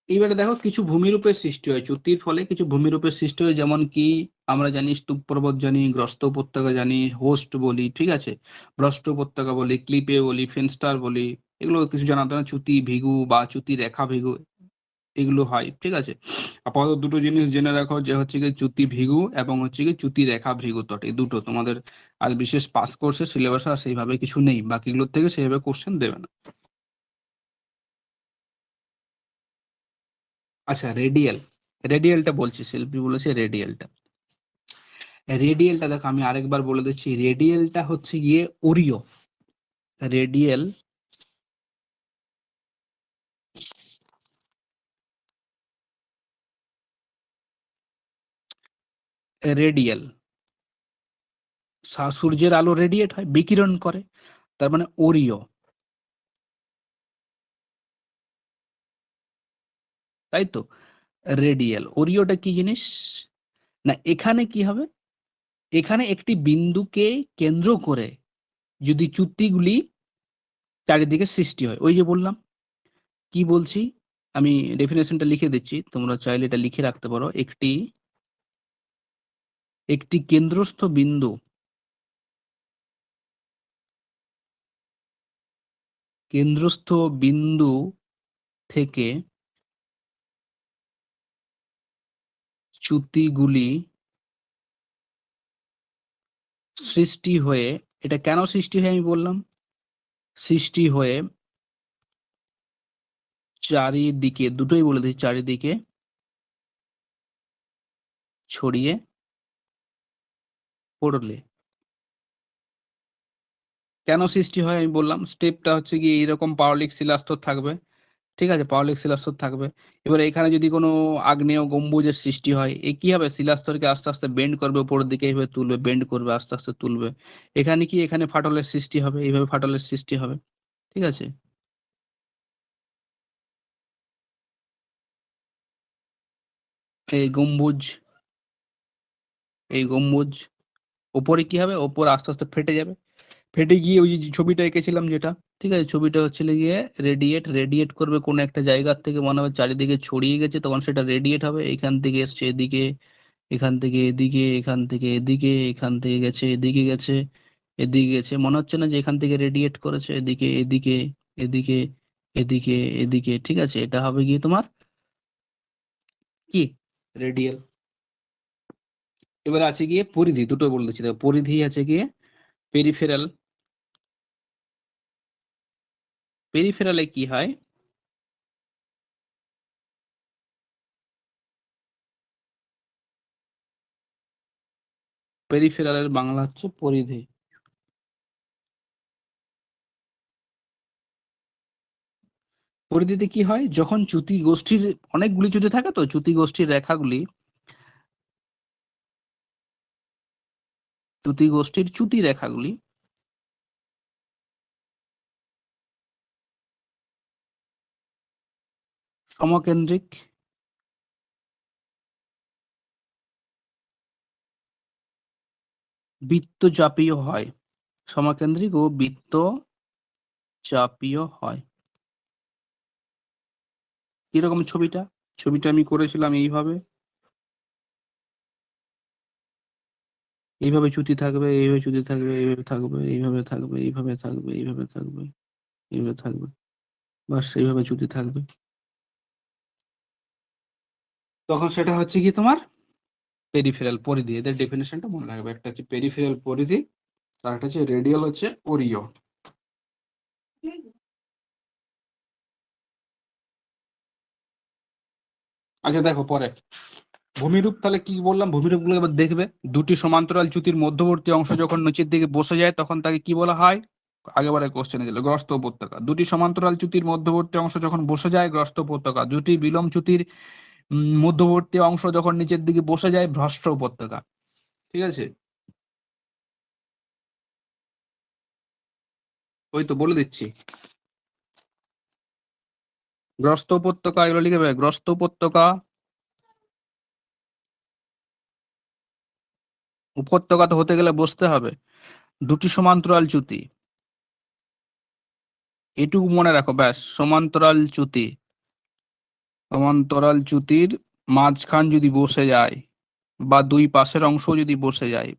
এইবারে দেখো কিছু ভূমিরূপের সৃষ্টি হয় চ্যুতির ফলে, কিছু ভূমিরূপের সৃষ্টি হয়, যেমন কি আমরা জানি স্তূপ পর্বত জানি, গ্রস্ত উপত্যকা জানি, হোস্ট বলি, ঠিক আছে, ভ্রষ্ট উপত্যকা বলি, ক্লিপে বলি, ফেনস্টার বলি, এগুলো কিছু জানাতো না, চ্যুতি ভিগু বা চ্যুতি রেখা ভিগু, এগুলো হয়। ঠিক আছে, আপাতত দুটো জিনিস জেনে রাখো, যে হচ্ছে কি চ্যুতি ভিগু এবং হচ্ছে কি চ্যুতি রেখা ভৃগু তট, এই দুটো তোমাদের আর বিশেষ পাস কোর্সের সিলেবাসে আর সেইভাবে কিছু নেই, বাকিগুলোর থেকে সেইভাবে কোশ্চেন দেবে না। আচ্ছা, রেডিয়াল, রেডিয়ালটা বলছি, শিল্পী বলেছে রেডিয়ালটা, রেডিয়ালটা দেখো আমি আরেকবার বলে দিচ্ছি, রেডিয়ালটা হচ্ছে গিয়ে অরীয়, রেডিয়াল, রেডিয়াল, সূর্যের আলো রেডিয়েট হয়, বিকিরণ করে, তার মানে অরীয়। তাই তো? রেডিয়াল। ওরিওটা কি জিনিস? না এখানে কি হবে? এখানে একটি বিন্দুকে কেন্দ্র করে যদি চ্যুতিগুলি চারিদিকে সৃষ্টি হয়, ওই যে বললাম। কি বলছি? আমি ডেফিনেশনটা লিখে দিচ্ছি, তোমরা চাইলে এটা লিখে রাখতে পারো। একটি কেন্দ্রস্থ বিন্দু, কেন্দ্রস্থ বিন্দু থেকে চ্যুতিগুলি সৃষ্টি হয়ে, এটা কেন সৃষ্টি হয় আমি বললাম, সৃষ্টি হয়ে চারিদিকে, দুটোই বলে দিচ্ছি, চারিদিকে ছড়িয়ে পড়লে। কেন সৃষ্টি হয় আমি বললাম, স্টেপটা হচ্ছে গিয়ে এইরকম পাললিক শিলাস্তর থাকবে। ঠিক আছে? পাললিক শিলাস্তর থাকবে। এবার এখানে যদি কোনো আগ্নেয় গম্বুজের সৃষ্টি হয়, এ কি হবে? শিলাস্তরকে আস্তে, আস্তে বেন্ড করবে উপরের দিকে, এইভাবে তুলবে, বেন্ড করবে, আস্তে, আস্তে তুলবে। এখানে কি? এখানে ফাটলের সৃষ্টি হবে, এইভাবে ফাটলের সৃষ্টি হবে। ঠিক আছে? এই গম্বুজ, এই গম্বুজ ওপরে কি হবে? ওপরে আস্তে, আস্তে ফেটে যাবে। ফেটে গিয়ে ওই যে ছবিটা এঁকেছিলাম যেটা, ঠিক আছে? ছবিটা হচ্ছে হলো গিয়ে রেডিয়েট করবে কোনো একটা জায়গার থেকে, মনে হবে চারিদিকে ছড়িয়ে গেছে, তখন সেটা রেডিয়েট হবে। এখান থেকে এসছে এদিকে, এখান থেকে এদিকে, এখান থেকে এদিকে, এখান থেকে গেছে এদিকে, গেছে এদিকে, গেছে। মনে হচ্ছে না যে এখান থেকে রেডিয়েট করেছে এদিকে, এদিকে, এদিকে, এদিকে, এদিকে। ঠিক আছে? এটা হবে গিয়ে তোমার কি? রেডিয়াল। এবার আছে গিয়ে পরিধি, দুটো বলেছি দেখো। পরিধি আছে গিয়ে পেরিফেরাল। পেরিফেরালে কি হয়? পেরিফেরালের বাংলা হচ্ছে পরিধি। পরিধিতে কি হয়? যখন চ্যুতি গোষ্ঠীর অনেকগুলি চ্যুতি থাকে, তো চ্যুতি গোষ্ঠীর রেখাগুলি, চ্যুতি গোষ্ঠীর চ্যুতি রেখাগুলি সমকেন্দ্রিক, বৃত্তচাপীয় হয়। সমকেন্দ্রিক ও বৃত্তচাপীয় হয়। কিরকম ছবিটা? ছবিটা আমি করেছিলাম এইভাবে, এইভাবে চ্যুতি থাকবে, এইভাবে চ্যুতি থাকবে, এইভাবে থাকবে, এইভাবে থাকবে, এইভাবে থাকবে, এইভাবে থাকবে, এইভাবে থাকবে, বাস এইভাবে চ্যুতি থাকবে। তখন সেটা হচ্ছে কি তোমার পেরিফেরাল পরিধি। এদের ডেফিনেশনটা মনে রাখবে, একটা হচ্ছে পেরিফেরাল পরিধি, আর একটা হচ্ছে রেডিয়াল হচ্ছে ওরিও। আচ্ছা দেখো পরে ভূমিরূপ, তাহলে কি বললাম? ভূমিরূপ গুলো এবার দেখবে। দুটি সমান্তরাল চ্যুতির মধ্যবর্তী অংশ যখন নিচের দিকে বসে যায়, তখন তাকে কি বলা হয়? আগেবারের কোশ্চেনে ছিল গ্রস্ত উপত্যকা। দুটি সমান্তরাল চ্যুতির মধ্যবর্তী অংশ যখন বসে যায়, গ্রস্ত উপত্যকা। দুটি বিলম্ব চ্যুতির মধ্যবর্তী অংশ যখন নিচের দিকে বসে যায়, ভ্রষ্ট উপত্যকা। ঠিক আছে? ওই তো বলে দিচ্ছি। গ্রস্ত উপত্যকা, এগুলো লিখে রাখবে। গ্রস্ত উপত্যকা, উপত্যকাতে হতে গেলে বসতে হবে দুটি সমান্তরাল চ্যুতি। এটুকু মনে রাখো ব্যাস। সমান্তরাল চ্যুতি, সমান্তরাল চ্যুতির মাঝখান যদি বসে যায়, বা দুই পাশের অংশ যদি বসে যায়,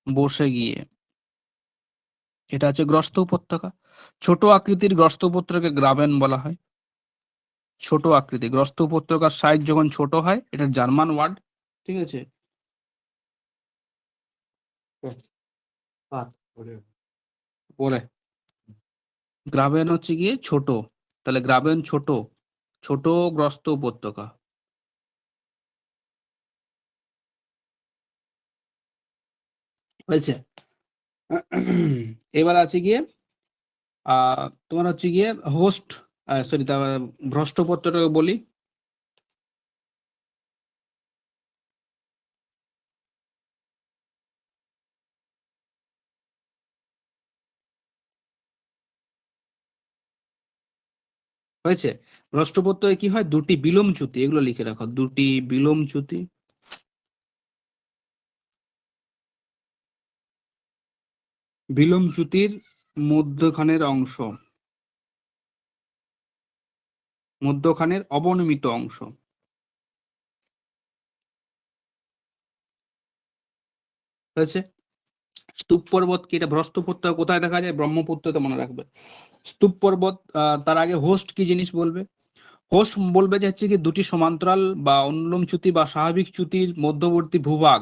বসে গিয়ে, এটা হচ্ছে গ্রস্ত উপত্যকা। ছোট আকৃতির গ্রস্ত উপত্যকাকে গ্রাবেন বলা হয়। ছোট আকৃতি গ্রস্ত উপত্যকার সাইজ যখন ছোট হয়, এটা জার্মান ওয়ার্ড। ঠিক আছে? পরে গ্রাবেন হচ্ছে গিয়ে ছোট, তাহলে গ্রাবেন ছোট, ছোট গ্রস্ত উপত্যকা। হয়েছে? এবার আছে গিয়ে তোমার হচ্ছে গিয়ে হোস্ট, সরি, ভ্রষ্ট উপত্যকাকে বলি হয়েছে? ভ্রষ্ট প্রত্যয়ে কি হয়? দুটি বিলোম চ্যুতি, এগুলো লিখে রাখো, দুটি বিলোম চ্যুতি। বিলোম চ্যুতির মধ্যখানের অংশ, মধ্যখানের অবনমিত অংশ। হয়েছে? স্তূপ পর্বত কি? এটা ভ্রষ্ট প্রত্যয় কোথায় দেখা যায়? ব্রহ্মপুত্রতে, মনে রাখবে। স্তূপ পর্বত, তার আগে হোস্ট কি জিনিস বলবে? হোস্ট বলবে যে হচ্ছে কি দুটি সমান্তরাল বা অনুলোম চ্যুতি বা স্বাভাবিক চ্যুতির মধ্যবর্তী ভূভাগ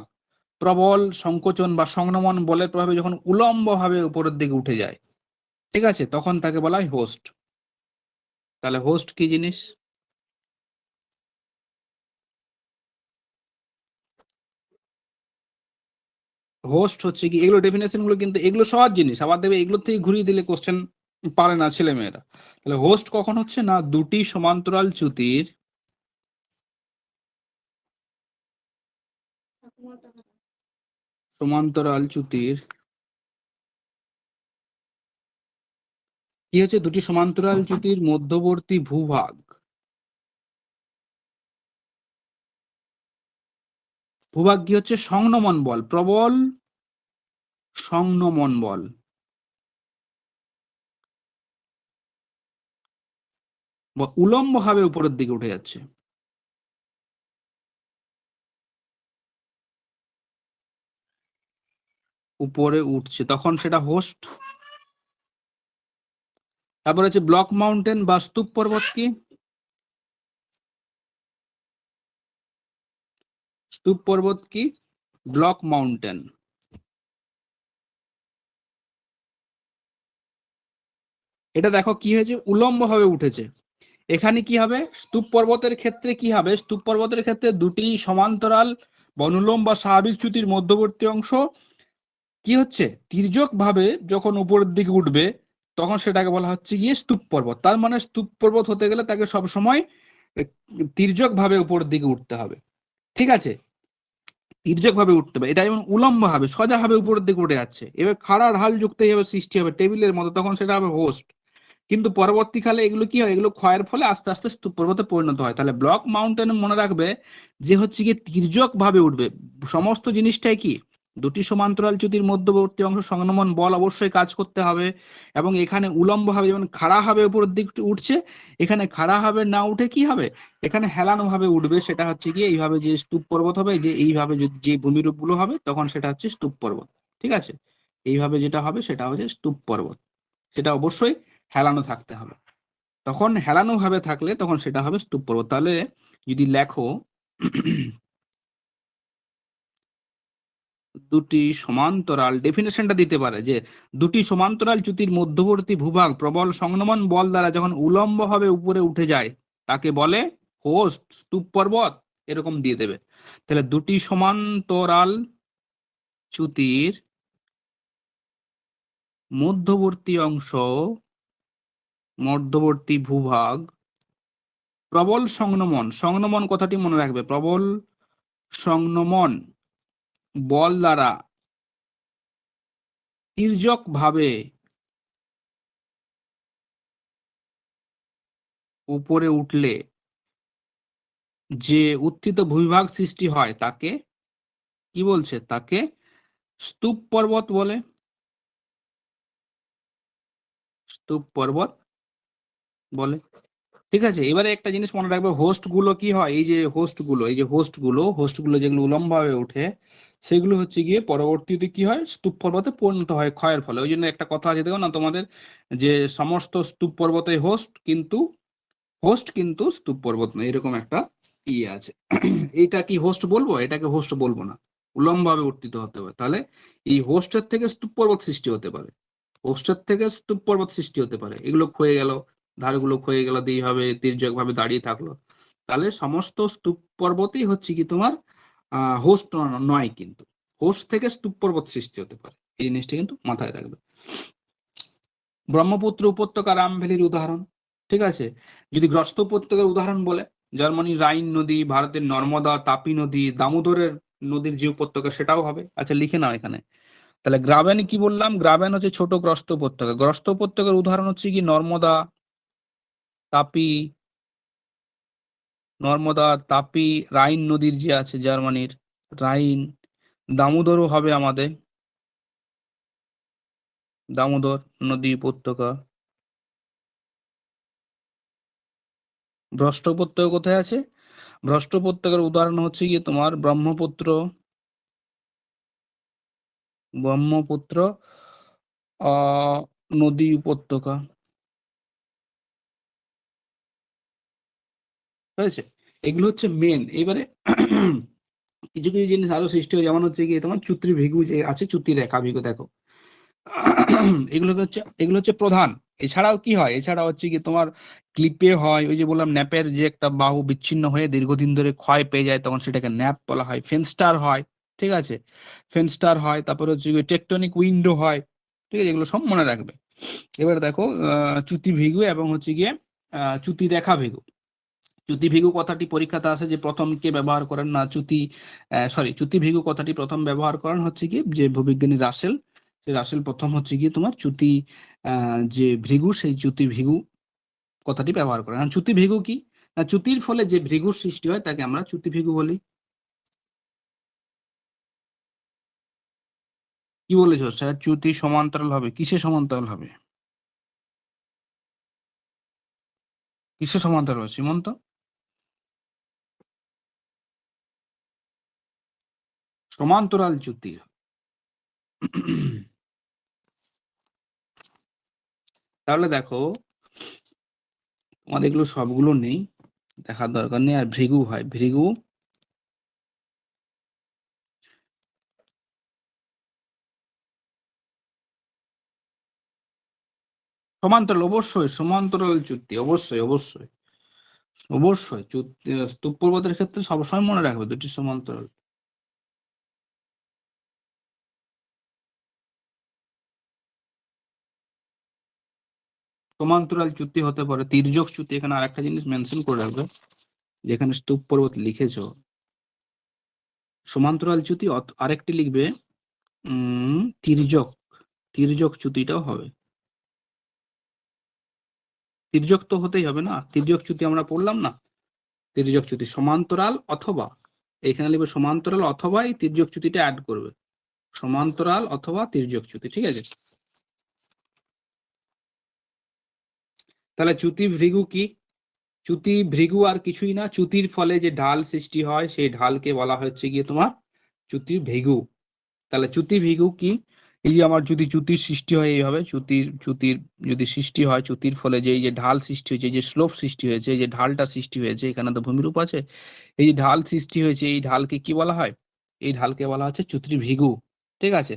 প্রবল সংকোচন বা সংনমন বলের প্রভাবে যখন উলম্ব ভাবে উপরের দিকে উঠে যায়, ঠিক আছে, তখন তাকে বলা হয় হোস্ট। তাহলে হোস্ট কি জিনিস? হোস্ট হচ্ছে কি, এগুলো ডেফিনেশন গুলো কিন্তু এগুলো সহজ জিনিস, আবার দেখবে এগুলো থেকে ঘুরিয়ে দিলে কোশ্চেন পারে না ছেলে মেয়েরা। তাহলে হোস্ট কখন হচ্ছে না, দুটি সমান্তরাল চ্যুতির, সমান্তরাল চ্যুতির কি হচ্ছে, দুটি সমান্তরাল চ্যুতির মধ্যবর্তী ভূভাগ, ভূভাগ কি হচ্ছে সংনমন বল, প্রবল সংনমন বল, বা উলম্ব ভাবে উপরের দিকে উঠে যাচ্ছে, উপরে উঠছে, তখন সেটা হোস্ট। তারপর হচ্ছে ব্লক মাউন্টেন বা স্তূপ পর্বত কি? স্তূপ পর্বত কি? Block mountain. এটা দেখো কি হয়েছে, উলম্ব ভাবে উঠেছে। এখানে কি হবে, স্তূপ পর্বতের ক্ষেত্রে কি হবে, স্তূপ পর্বতের ক্ষেত্রে দুটি সমান্তরাল বা অনুলম্ব বা স্বাভাবিক চ্যুতির মধ্যবর্তী অংশ কি হচ্ছে, তির্যক ভাবে যখন উপরের দিকে উঠবে, তখন সেটাকে বলা হচ্ছে গিয়ে স্তূপ পর্বত। তার মানে স্তূপ পর্বত হতে গেলে তাকে সবসময় তির্যক ভাবে উপরের দিকে উঠতে হবে, ঠিক আছে, তির্যক ভাবে উঠতে হবে। এটা যেমন উলম্ব ভাবে সোজা ভাবে উপরের দিকে উঠে যাচ্ছে, এবার খাড়া ঢাল যুক্ত এইভাবে সৃষ্টি হবে টেবিলের মতো, তখন সেটা হবে হোস্ট। কিন্তু পরবর্তীকালে এগুলো কি হয়, এগুলো ক্ষয়ের ফলে আস্তে আস্তে স্তূপ পর্বতে পরিণত হয়। তাহলে ব্লক মাউন্টেন মনে রাখবে যে হচ্ছে কি তির্যক ভাবে উঠবে, সমস্ত জিনিসটাই কি, দুটি সমান্তরাল চ্যুতির মধ্যবর্তী অংশ সংনমন বল অবশ্যই কাজ করতে হবে, এবং এখানে উলম্ব ভাবে যেমন খাড়া হবে উপরের দিক উঠছে, এখানে খাড়া হবে না উঠে কি হবে, এখানে হেলানো ভাবে উঠবে, সেটা হচ্ছে কি এইভাবে যে স্তূপ পর্বত হবে, যে এইভাবে যে ভূমিরূপ গুলো হবে তখন সেটা হচ্ছে স্তূপ পর্বত, ঠিক আছে, এইভাবে যেটা হবে সেটা হচ্ছে স্তূপ পর্বত, সেটা অবশ্যই হেলানো থাকতে হবে। তখন হেলানো ভাবে থাকলে তখন সেটা হবে স্তূপ পর্বত। তাহলে যদি লেখো দুটি সমান্তরাল, ডেফিনেশনটা দিতে পারে যে দুটি সমান্তরাল চ্যুতির মধ্যবর্তী ভূভাগ প্রবল সংনমন বল দ্বারা যখন উলম্ব ভাবে উপরে উঠে যায় তাকে বলে হোস্ট, স্তূপ পর্বত, এরকম দিয়ে দেবে। তাহলে দুটি সমান্তরাল চ্যুতির মধ্যবর্তী অংশ, মধ্যবর্তী ভূভাগ প্রবল সংনমন, সংনমন কথাটি মনে রাখবে, প্রবল সংনমন বল দ্বারা তির্যক ভাবে উপরে উঠলে যে উত্থিত ভূমিভাগ সৃষ্টি হয় তাকে কি বলছে, তাকে স্তূপ পর্বত বলে, স্তূপ পর্বত বলে, ঠিক আছে। এবারে একটা জিনিস মনে রাখবে, হোস্ট গুলো কি হয়, এই যে হোস্ট গুলো, এই যে হোস্ট গুলো যেগুলো উলম্ব ভাবে ওঠে, সেগুলো হচ্ছে গিয়ে পরবর্তীতে কি হয়, স্তূপ পর্বতে পরিণত হয় ক্ষয়ের ফলে। ওই জন্য একটা কথা আছে দেখো না তোমাদের, যে সমস্ত স্তূপ পর্বতে হোস্ট কিন্তু স্তূপ পর্বত নয়, এরকম একটা ইয়ে আছে। এইটা কি হোস্ট বলবো, এটাকে হোস্ট বলবো না, উলম্ব ভাবে উত্থিত হতে হবে। তাহলে এই হোস্টের থেকে স্তূপ পর্বত সৃষ্টি হতে পারে, হোস্টের থেকে স্তূপ পর্বত সৃষ্টি হতে পারে, এগুলো ক্ষয়ে গেল, ধারগুলো ক্ষয়ে গেল, এইভাবে তির্যক ভাবে দাঁড়িয়ে থাকলো, তাহলে সমস্ত স্তূপ পর্বতই হচ্ছে কি তোমার হোস্ট নয়, কিন্তু হোস্ট থেকে স্তূপ পর্বত সৃষ্টি হতে পারে, এই জিনিসটা কিন্তু মাথায় রাখবে। ব্রহ্মপুত্র উপত্যকা রাম ভ্যালির উদাহরণ, ঠিক আছে, যদি গ্রস্ত উপত্যকার উদাহরণ বলে, জার্মানির রাইন নদী, ভারতের নর্মদা, তাপি নদী, দামোদরের নদীর যে উপত্যকা সেটাও হবে। আচ্ছা লিখে নাও এখানে। তাহলে গ্রাবেন কি বললাম, গ্রাবেন হচ্ছে ছোট গ্রস্ত উপত্যকা, গ্রস্ত উপত্যকার উদাহরণ হচ্ছে কি নর্মদা, তাপি, নর্মদা, তাপি, রাইন নদীর যে আছে জার্মানির রাইন, দামোদরও হবে আমাদের, দামোদর নদী উপত্যকা। ভ্রষ্ট উপত্যকা কোথায় আছে? ভ্রষ্ট উপত্যকার উদাহরণ হচ্ছে গিয়ে তোমার ব্রহ্মপুত্র, ব্রহ্মপুত্র নদী উপত্যকা, হয়েছে? এগুলো হচ্ছে মেন। এবারে কিছু কিছু জিনিস আরো সৃষ্টি হয়, যেমন হচ্ছে গিয়ে তোমার চুত্রি ভৃগু যে আছে, চুত্রি রেখা ভৃগু, দেখো এগুলো হচ্ছে প্রধান। এছাড়াও কি হয়, এছাড়া হচ্ছে কি তোমার ক্লিপে হয়, ওই যে বললাম ন্যাপের যে একটা বাহু বিচ্ছিন্ন হয়ে দীর্ঘদিন ধরে ক্ষয় পেয়ে যায়, তখন সেটাকে ন্যাপ বলা হয়। ফেনস্টার হয়, ঠিক আছে, ফেনস্টার হয়। তারপরে হচ্ছে টেকটনিক উইন্ডো হয়, ঠিক আছে, এগুলো সব মনে রাখবে। এবার দেখো চ্যুতি ভৃগু এবং হচ্ছে গিয়ে চ্যুতি রেখা ভৃগু। চ্যুতি ভৃগু কথাটি পরীক্ষাতে আসে, যে প্রথম কে ব্যবহার করেন না চ্যুতি ভৃগু কথাটি প্রথম ব্যবহার করেন হচ্ছে কি যে ভূবিজ্ঞানী রাসেল। রাসেল প্রথম হচ্ছে গিয়ে তোমার চ্যুতি যে ভৃগু, সেই চ্যুতি ভৃগু কথাটি ব্যবহার করেন। আর চ্যুতি ভৃগু কি না, চ্যুতির ফলে যে ভৃগুর সৃষ্টি হয় তাকে আমরা চ্যুতি ভৃগু বলি। কি বলেছ স্যার? চ্যুতি সমান্তরাল হবে, কিসে সমান্তরাল হবে? কিসে সমান্তরাল হবে সীমন্ত? সমান্তরাল চ্যুতি। তাহলে দেখো, তোমাদের এগুলো সবগুলো নেই, দেখার দরকার নেই। আর ভৃগু হয়, ভৃগু সমান্তরাল, অবশ্যই সমান্তরাল চ্যুতি, অবশ্যই অবশ্যই অবশ্যই। স্তূপ পর্বতের ক্ষেত্রে সবসময় মনে রাখবে দুটি সমান্তরাল। সমান্তরাল চ্যুতি হতে পারে তির্যক চ্যুতি। এখানে আরেকটা জিনিস মেনশন করে রাখবে, যেখানে স্তূপ পর্বত লিখেছো, সমান্তরাল চ্যুতি আরেকটি লিখবে তির্যক, তির্যক চ্যুতিটাও হবে। তির্যক তো হতেই হবে না, তির্যক চ্যুতি আমরা পড়লাম না, তির্যক চ্যুতি সমান্তরাল অথবা, এখানে লিখবে সমান্তরাল অথবা এই তির্যক চ্যুতিটা অ্যাড করবে, সমান্তরাল অথবা তির্যক চ্যুতি, ঠিক আছে। তাহলে চ্যুতি ভৃগু কি? চ্যুতি ভৃগু আর কিছুই না, চ্যুতির ফলে যে ঢাল সৃষ্টি হয় সেই ঢালকে বলা হচ্ছে গিয়ে তোমার চ্যুতি ভৃগু। তাহলে চ্যুতি ভৃগু কি? এই যে আমার যদি চ্যুতির সৃষ্টি হয় এইভাবে, চ্যুতির যদি সৃষ্টি হয়, চ্যুতির ফলে যে এই যে ঢাল সৃষ্টি হয়েছে, যে স্লোপ সৃষ্টি হয়েছে, এই যে ঢালটা সৃষ্টি হয়েছে, এখানে তো ভূমিরূপ আছে, এই যে ঢাল সৃষ্টি হয়েছে, এই ঢালকে কি বলা হয়? এই ঢালকে বলা হচ্ছে চ্যুতি ভৃগু, ঠিক আছে।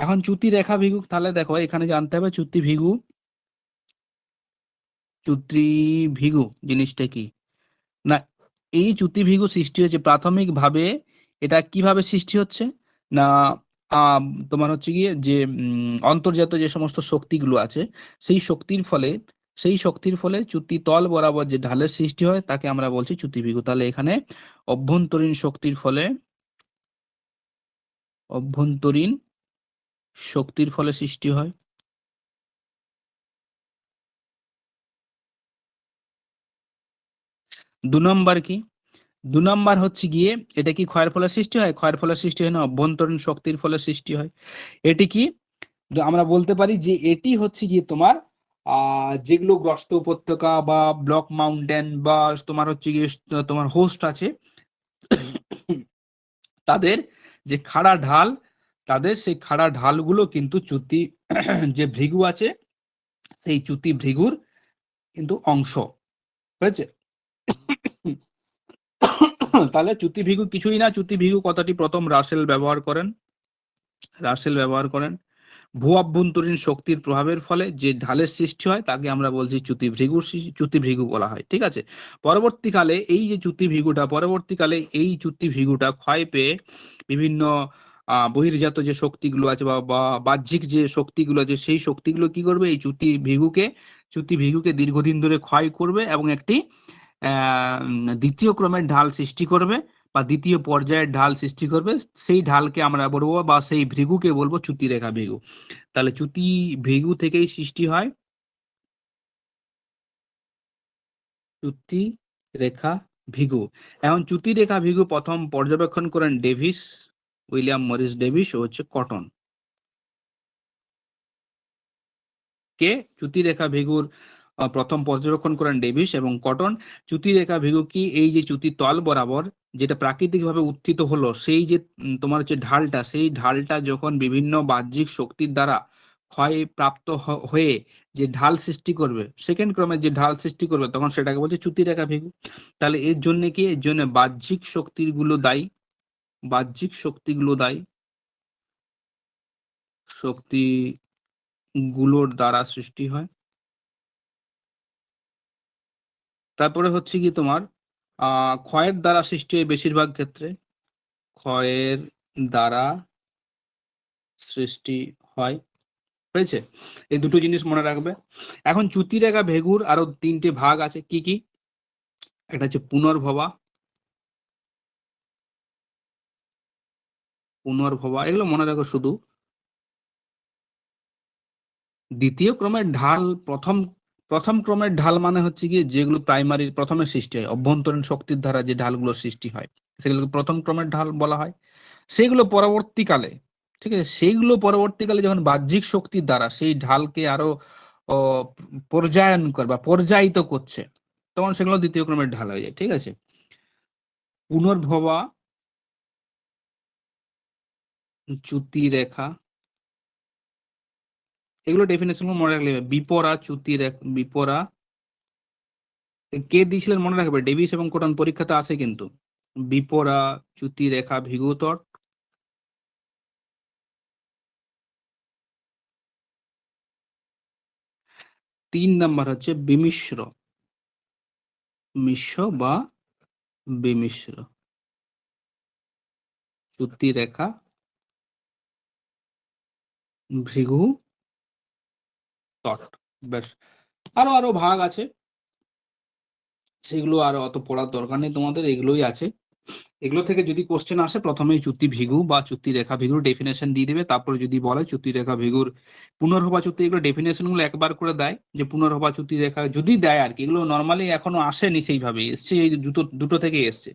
এখন চ্যুতি রেখা ভৃগু, তাহলে দেখো এখানে জানতে হবে চ্যুতি ভৃগু, চ্যুতি ভৃগু জিনিসটা কি না। এই চ্যুতি ভৃগু সৃষ্টি হয়েছে প্রাথমিকভাবে, এটা কিভাবে সৃষ্টি হচ্ছে না, তোমার হচ্ছে গিয়ে যে অন্তর্জাত যে সমস্ত শক্তিগুলো আছে, সেই শক্তির ফলে, সেই শক্তির ফলে চ্যুতি তল বরাবর যে ঢালের সৃষ্টি হয় তাকে আমরা বলছি চ্যুতি ভৃগু। তাহলে এখানে অভ্যন্তরীণ শক্তির ফলে, অভ্যন্তরীণ শক্তির ফলে সৃষ্টি হয়। 2 নম্বর কি? 2 নম্বর হচ্ছে গিয়ে, এটা কি ক্ষয়ের ফলে সৃষ্টি হয়? ক্ষয়ের ফলে সৃষ্টি হয় না, অভ্যন্তরীণ শক্তির ফলে সৃষ্টি হয়। এটি কি? আমরা বলতে পারি যে এটি হচ্ছে গিয়ে তোমার যেগুলো গ্রস্ত উপত্যকা বা ব্লক মাউন্টেন বা তোমার হচ্ছে গিয়ে তোমার হোস্ট আছে, তাদের যে খাড়া ঢাল, তাদের সেই খাড়া ঢালগুলো কিন্তু চ্যুতি যে ভৃগু আছে, সেই চ্যুতি ভৃগুর কিন্তু অংশ, হয়েছে। তাহলে চ্যুতি ভৃগু কিছুই না, চ্যুতি ভৃগু কথাটি প্রথম রাসেল ব্যবহার করেন, রাসেল ব্যবহার করেন। ভূ অভ্যন্তরীণ শক্তির প্রভাবের ফলে যে ঢালের সৃষ্টি হয় তাকে আমরা বলছি চ্যুতি ভৃগু বলা হয়, ঠিক আছে। পরবর্তীকালে এই যে চ্যুতি ভৃগুটা, পরবর্তীকালে এই চ্যুতি ভৃগুটা ক্ষয় পেয়ে বিভিন্ন বহির্জাত যে শক্তিগুলো আছে বা বাহ্যিক যে শক্তিগুলো আছে, সেই শক্তিগুলো কি করবে, এই চ্যুতি ভৃগুকে দীর্ঘদিন ধরে ক্ষয় করবে এবং একটি দ্বিতীয় ক্রমের ঢাল সৃষ্টি করবে বা দ্বিতীয় পর্যায়ের ঢাল সৃষ্টি করবে। সেই ঢালকে আমরা বলবো বা সেই ভৃগুকে বলবো চ্যুতি রেখা ভৃগু। তাহলে চ্যুতি ভৃগু থেকেই সৃষ্টি হয় চ্যুতি রেখা ভিগু। এখন চ্যুতি রেখা ভিগু প্রথম পর্যবেক্ষণ করেন ডেভিস, উইলিয়াম মরিস ডেভিস ও হচ্ছে কটন। কে? চ্যুতি রেখা ভিগুর প্রথম পর্যবেক্ষণ করেন ডেভিস এবং কটন। চ্যুতি রেখা ভিগু কি? এই যে চ্যুতির তল বরাবর যেটা প্রাকৃতিকভাবে উত্থিত হলো, সেই যে তোমার হচ্ছে ঢালটা, সেই ঢালটা যখন বিভিন্ন বাহ্যিক শক্তির দ্বারা ক্ষয় প্রাপ্ত হয়ে যে ঢাল সৃষ্টি করবে, সেকেন্ড ক্রমের যে ঢাল সৃষ্টি করবে, তখন সেটাকে বলছে চ্যুতি রেখা ভিগু। তাহলে এর জন্য কি? এর জন্য বাহ্যিক শক্তিগুলো দায়ী, বাহ্যিক শক্তিগুলো দায়ী, শক্তিগুলোর দ্বারা সৃষ্টি হয়। তারপরে হচ্ছে কি তোমার ক্ষয়ের দ্বারা সৃষ্টি হয় বেশিরভাগ ক্ষেত্রে, ক্ষয়ের দ্বারা সৃষ্টি হয়। হয়েছে? এই দুটো জিনিস মনে রাখবে। এখন চ্যুতি রেখা ভেগুর আরো 3টে ভাগ আছে। কি কি? একটা হচ্ছে পুনর্ভবা, পুনর্ভবা এগুলো মনে রাখো শুধু। দ্বিতীয় ক্রমের ঢাল, প্রথম ক্রমের ঢাল মানে হচ্ছে গিয়ে যেগুলো প্রাইমারি প্রথমে সৃষ্টি হয়, অভ্যন্তরীণ শক্তির দ্বারা যে ঢালগুলো সৃষ্টি হয়, সেগুলোকে প্রথম ক্রমের ঢাল বলা হয়। সেগুলো পরবর্তীকালে, ঠিক আছে, সেইগুলো পরবর্তীকালে যখন বাহ্যিক শক্তির দ্বারা সেই ঢালকে আরো পর্যায়ন করে বা পর্যায়িত করছে, তখন সেগুলো দ্বিতীয় ক্রমের ঢাল হয়ে যায়। ঠিক আছে? পুনর্ভবা, চ্যুতি রেখা, এগুলো ডেফিনেশন মনে রাখলে হবে। বিপরা, চ্যুতি রেখা, বিপরা কে দিয়েছিলেন মনে রাখবে, ডেভিস এবং কটন, পরীক্ষাতে আসে কিন্তু। বিপরা চ্যুতি রেখা ভিগুতট। 3 নাম্বার হচ্ছে বিমিশ্র, মিশ্র বা বিমিশ্র চ্যুতি রেখা ভৃগু তট। ব্যাস। আরো আরো ভাগ আছে, সেগুলো আর অত পড়ার দরকার নেই তোমাদের, এগুলোই আছে। এগুলো থেকে যদি কোশ্চেন আসে, প্রথমেই চ্যুতি ভিগু বা চ্যুতি রেখা ভিগুর ডেফিনেশন দিয়ে দিবে। তারপরে যদি বলে চ্যুতি রেখা ভিগুর পুনর্ভবা চ্যুতি, এগুলো ডেফিনেশন গুলো একবার করে দেয়, যে পুনর্ভবা চ্যুতি রেখা যদি দেয় আর কি। এগুলো নর্মালি এখনো আসেনি সেইভাবে, এসছে এই দুটো দুটো থেকে এসছে।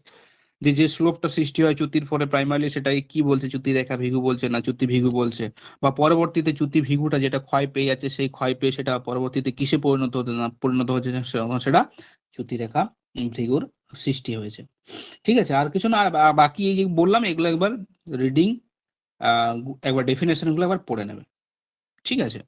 যে যে স্লোপটা সৃষ্টি হয় চ্যুতির পরে প্রাইমারি, সেটাই কি বলছে, চ্যুতি রেখা ভিগু বলছে না চ্যুতি ভিগু বলছে, বা পরবর্তীতে চ্যুতি ভিগুটা যেটা ক্ষয় পেয়ে যাচ্ছে, সেই ক্ষয় পেয়ে সেটা পরবর্তীতে কিসে পরিণত হচ্ছে, সেটা চ্যুতি রেখা ভিগুর সৃষ্টি হয়েছে। ঠিক আছে? আর কিছু না। আর বাকি এই যে বললাম, এগুলো একবার রিডিং, একবার ডেফিনেশন গুলো একবার পড়ে নেবে। ঠিক আছে?